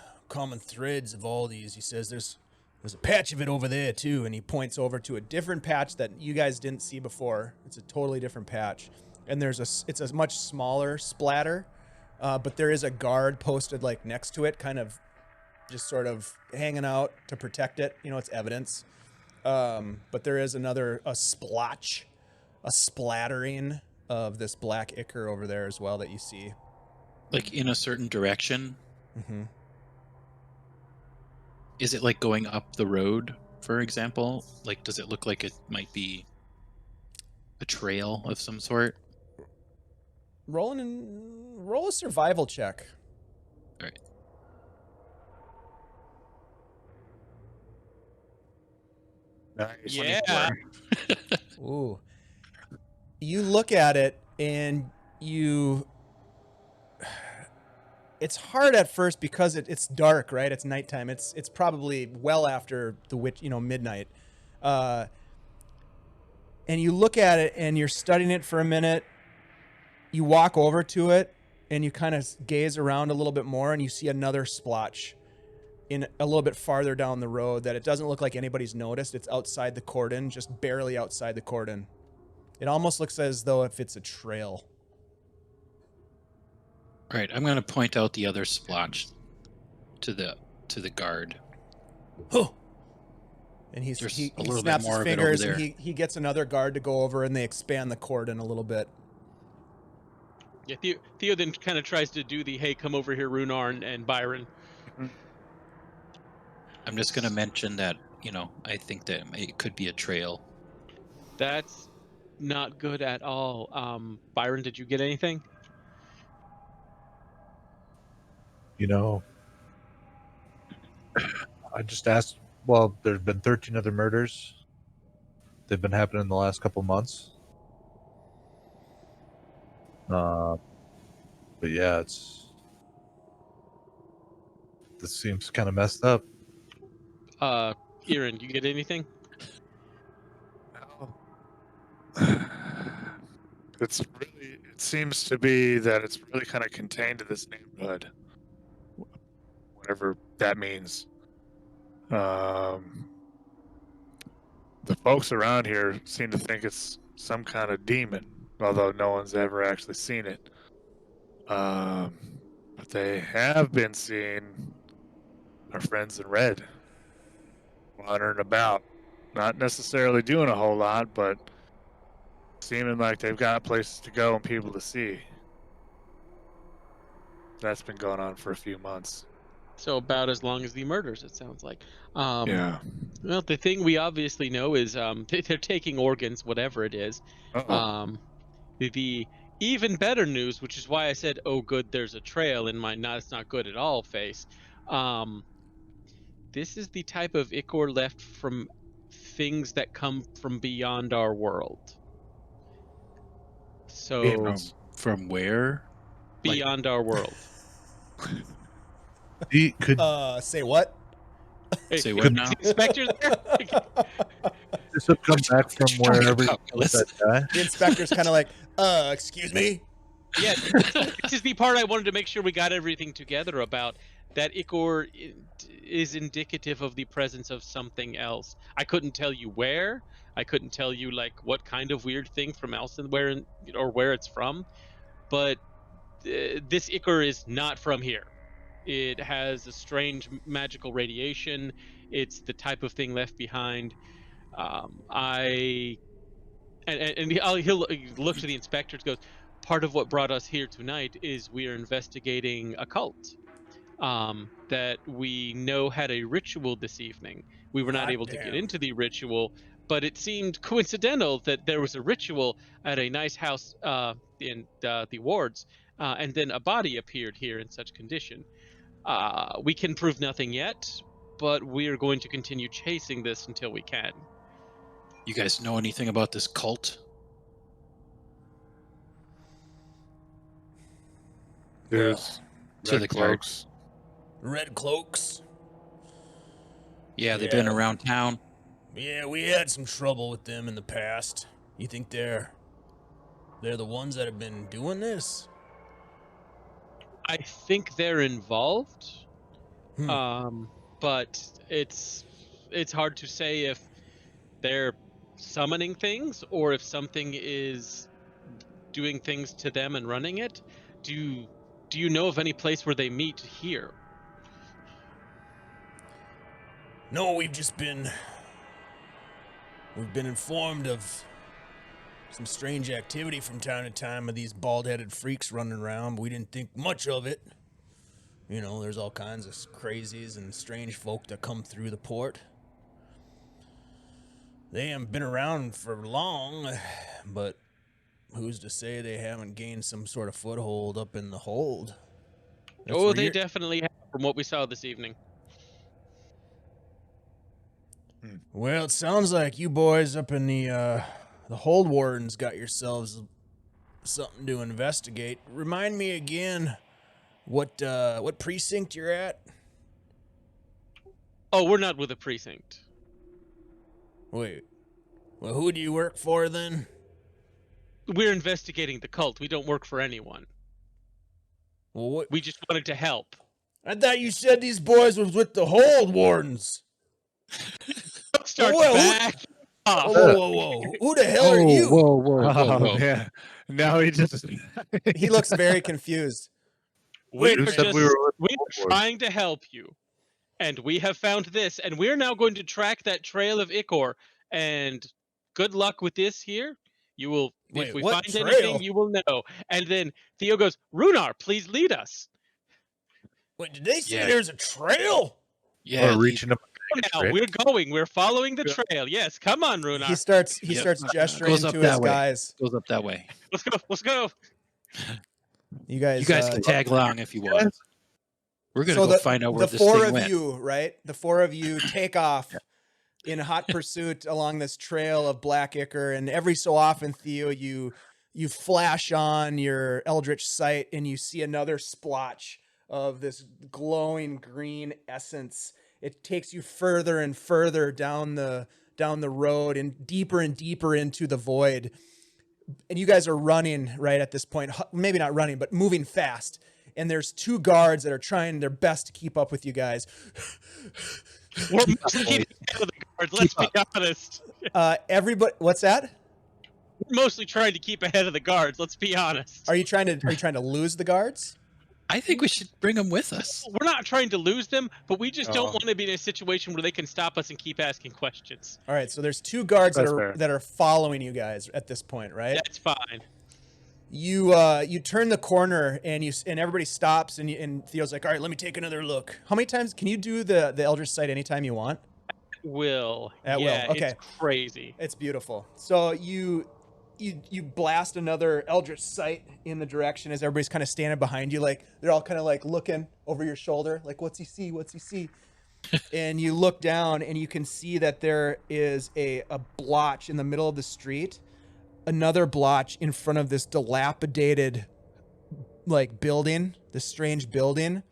threads of all these. He says there's a patch of it over there too, and he points over to a different patch that you guys didn't see before. It's a totally different patch, and it's a much smaller splatter, but there is a guard posted like next to it, kind of just sort of hanging out to protect it. It's evidence. But there is a splattering of this black ichor over there as well that you see. Like in a certain direction? Mm-hmm. Is it like going up the road, for example? Like, does it look like it might be a trail of some sort? Roll a survival check. All right. Nice. Yeah. Ooh. You look at it and you it's hard at first because it's dark, right? It's nighttime. It's probably well after midnight. And you look at it and you're studying it for a minute. You walk over to it and you kind of gaze around a little bit more and you see another splotch in a little bit farther down the road that it doesn't look like anybody's noticed. It's outside the cordon, just barely outside the cordon. It almost looks as though if it's a trail. All right, I'm going to point out the other splotch to the guard. Oh. And he There's snaps a little his bit more of it over fingers there. and he gets another guard to go over and they expand the cordon a little bit. Yeah, Theo then kind of tries to do the, hey, come over here, Rhunar and Byron. I'm just going to mention that, I think that it could be a trail. That's not good at all. Byron, did you get anything? I just asked. Well, there's been 13 other murders. They've been happening in the last couple months. But yeah, this seems kind of messed up. Irin, you get anything? It seems to be that it's really kind of contained to this neighborhood, whatever that means. The folks around here seem to think it's some kind of demon, although no one's ever actually seen it. But they have been seeing our friends in red wandering about, not necessarily doing a whole lot, but seeming like they've got places to go and people to see. That's been going on for a few months. So about as long as the murders, it sounds like. Yeah. Well, the thing we obviously know is they're taking organs, whatever it is. The even better news, which is why I said, oh, good, there's a trail in my it's not good at all face. This is the type of ichor left from things that come from beyond our world. So From where? beyond our world. Say what? Hey, Say what now? Inspector there? This would come back from wherever you killed that guy. The inspector's kind of like, excuse me? Yeah, this is the part I wanted to make sure we got everything together about. That ichor is indicative of the presence of something else. I couldn't tell you where. I couldn't tell you what kind of weird thing from elsewhere or where it's from. But this ichor is not from here. It has a strange magical radiation. It's the type of thing left behind. He'll look to the inspector and goes, part of what brought us here tonight is we are investigating a cult that we know had a ritual this evening. We were not able to get into the ritual, but it seemed coincidental that there was a ritual at a nice house in the wards, and then a body appeared here in such condition. We can prove nothing yet, but we are going to continue chasing this until we can. You guys know anything about this cult? There's To the cloaks. Red cloaks. Yeah, they've been around town. Yeah, we had some trouble with them in the past. You think they're the ones that have been doing this? I think they're involved, but it's hard to say if they're summoning things or if something is doing things to them and running it. Do you know of any place where they meet here? No, we've been informed of some strange activity from time to time of these bald-headed freaks running around, but we didn't think much of it. There's all kinds of crazies and strange folk that come through the port. They haven't been around for long, but who's to say they haven't gained some sort of foothold up in the hold? They definitely have, from what we saw this evening. Well, it sounds like you boys up in the hold wardens got yourselves something to investigate. Remind me again What precinct you're at? Oh, we're not with a precinct. Wait. Well, who do you work for then? We're investigating the cult. We don't work for anyone. Well, what? We just wanted to help. I thought you said these boys was with the Hold Wardens. Start Whoa, back off. Whoa. Who the hell are you? Oh, yeah. Now he just He looks very confused. We're Who said we were with the Hold Wardens? trying to help you. And we have found this. And we're now going to track that trail of Ichor. And good luck with this here. You will, Wait, if we what find trail? anything, you will know. And then Theo goes, Rhunar, please lead us. Wait, did they say Yeah. there's a trail? Yeah, Or reaching up. Now we're going. We're following the trail. Yes, come on, Rhunar. He starts Yep. gesturing Goes up to his that way. guys. goes up that way. Let's go. Let's go. You guys, You guys can tag along if you want. We're gonna so go find out where the this four thing of went. you, right? The four of you take off in hot pursuit along this trail of Black Ichor, and every so often, Theo, you flash on your Eldritch sight, and you see another splotch of this glowing green essence. It takes you further and further down the road and deeper into the void. And you guys are running right at this point, maybe not running, but moving fast. And there's two guards that are trying their best to keep up with you guys. We're mostly keeping ahead of the guards. Let's be honest. Everybody, what's that? We're mostly trying to keep ahead of the guards. Let's be honest. Are you trying to lose the guards? I think we should bring them with us. We're not trying to lose them, but we just Oh. don't want to be in a situation where they can stop us and keep asking questions. All right, so there's two guards That's fair. that are following you guys at this point, right? That's fine. You turn the corner and everybody stops and Theo's like, all right, let me take another look. How many times can you do the Eldritch Sight anytime you want? Will. At will, Yeah, okay. It's crazy. It's beautiful. So you blast another Eldritch Sight in the direction as everybody's kind of standing behind you, like they're all kind of like looking over your shoulder, like what's he see? And you look down and you can see that there is a blotch in the middle of the street. Another blotch in front of this dilapidated like building, this strange building.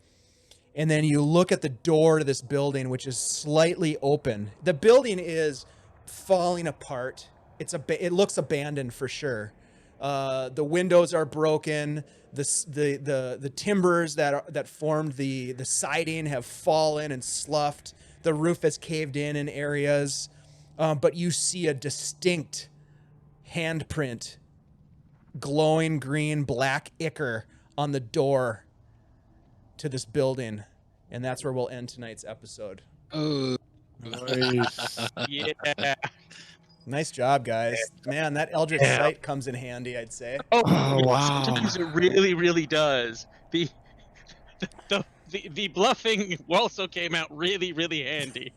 And then you look at the door to this building, which is slightly open. The building is falling apart. It looks abandoned for sure. The windows are broken. The timbers that formed the siding have fallen and sloughed. The roof has caved in areas. But you see a distinct handprint, glowing green Black Ichor on the door to this building. And that's where we'll end tonight's episode. Oh, Yeah. Nice job, guys. Man, that Eldritch Sight comes in handy, I'd say. Oh, wow. Sometimes it really, really does. The bluffing also came out really, really handy.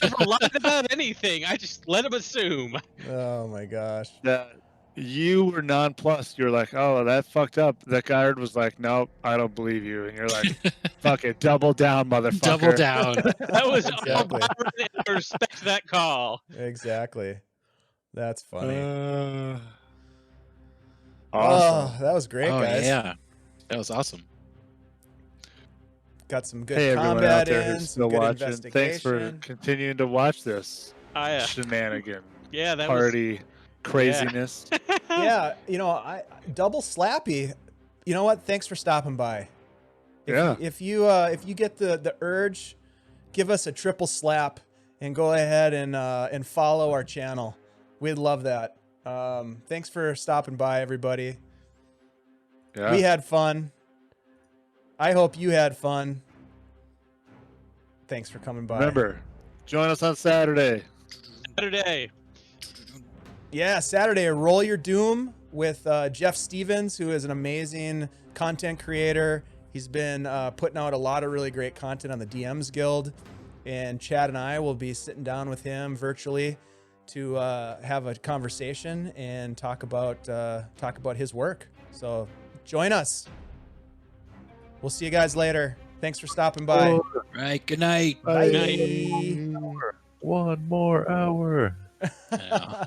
Never lied about anything. I just let him assume. Oh my gosh. You were nonplussed. You're like, oh, that fucked up. That guard was like, nope, I don't believe you. And you're like, fuck it, double down, motherfucker. double down. That was all Exactly. Byron, and I respect that call. Exactly. That's funny. Awesome. Oh, that was great, Oh guys. yeah, that was awesome. Got some good Hey, everyone out combat there in, who's some still good watching. Thanks for investigation. continuing to watch this I, shenanigan yeah, that party craziness. was. Yeah, I double slappy. You know what? Thanks for stopping by. If you get the urge, give us a triple slap and go ahead and follow our channel. We'd love that. Thanks for stopping by, everybody. Yeah. We had fun. I hope you had fun. Thanks for coming by. Remember, join us on Saturday. Saturday. Yeah, Saturday, Roll Your Doom with Jeff Stevens, who is an amazing content creator. He's been putting out a lot of really great content on the DMs Guild. And Chad and I will be sitting down with him virtually to have a conversation and talk about his work. So join us. We'll see you guys later. Thanks for stopping by. All right, good night. Bye. Night. One more hour. Yeah.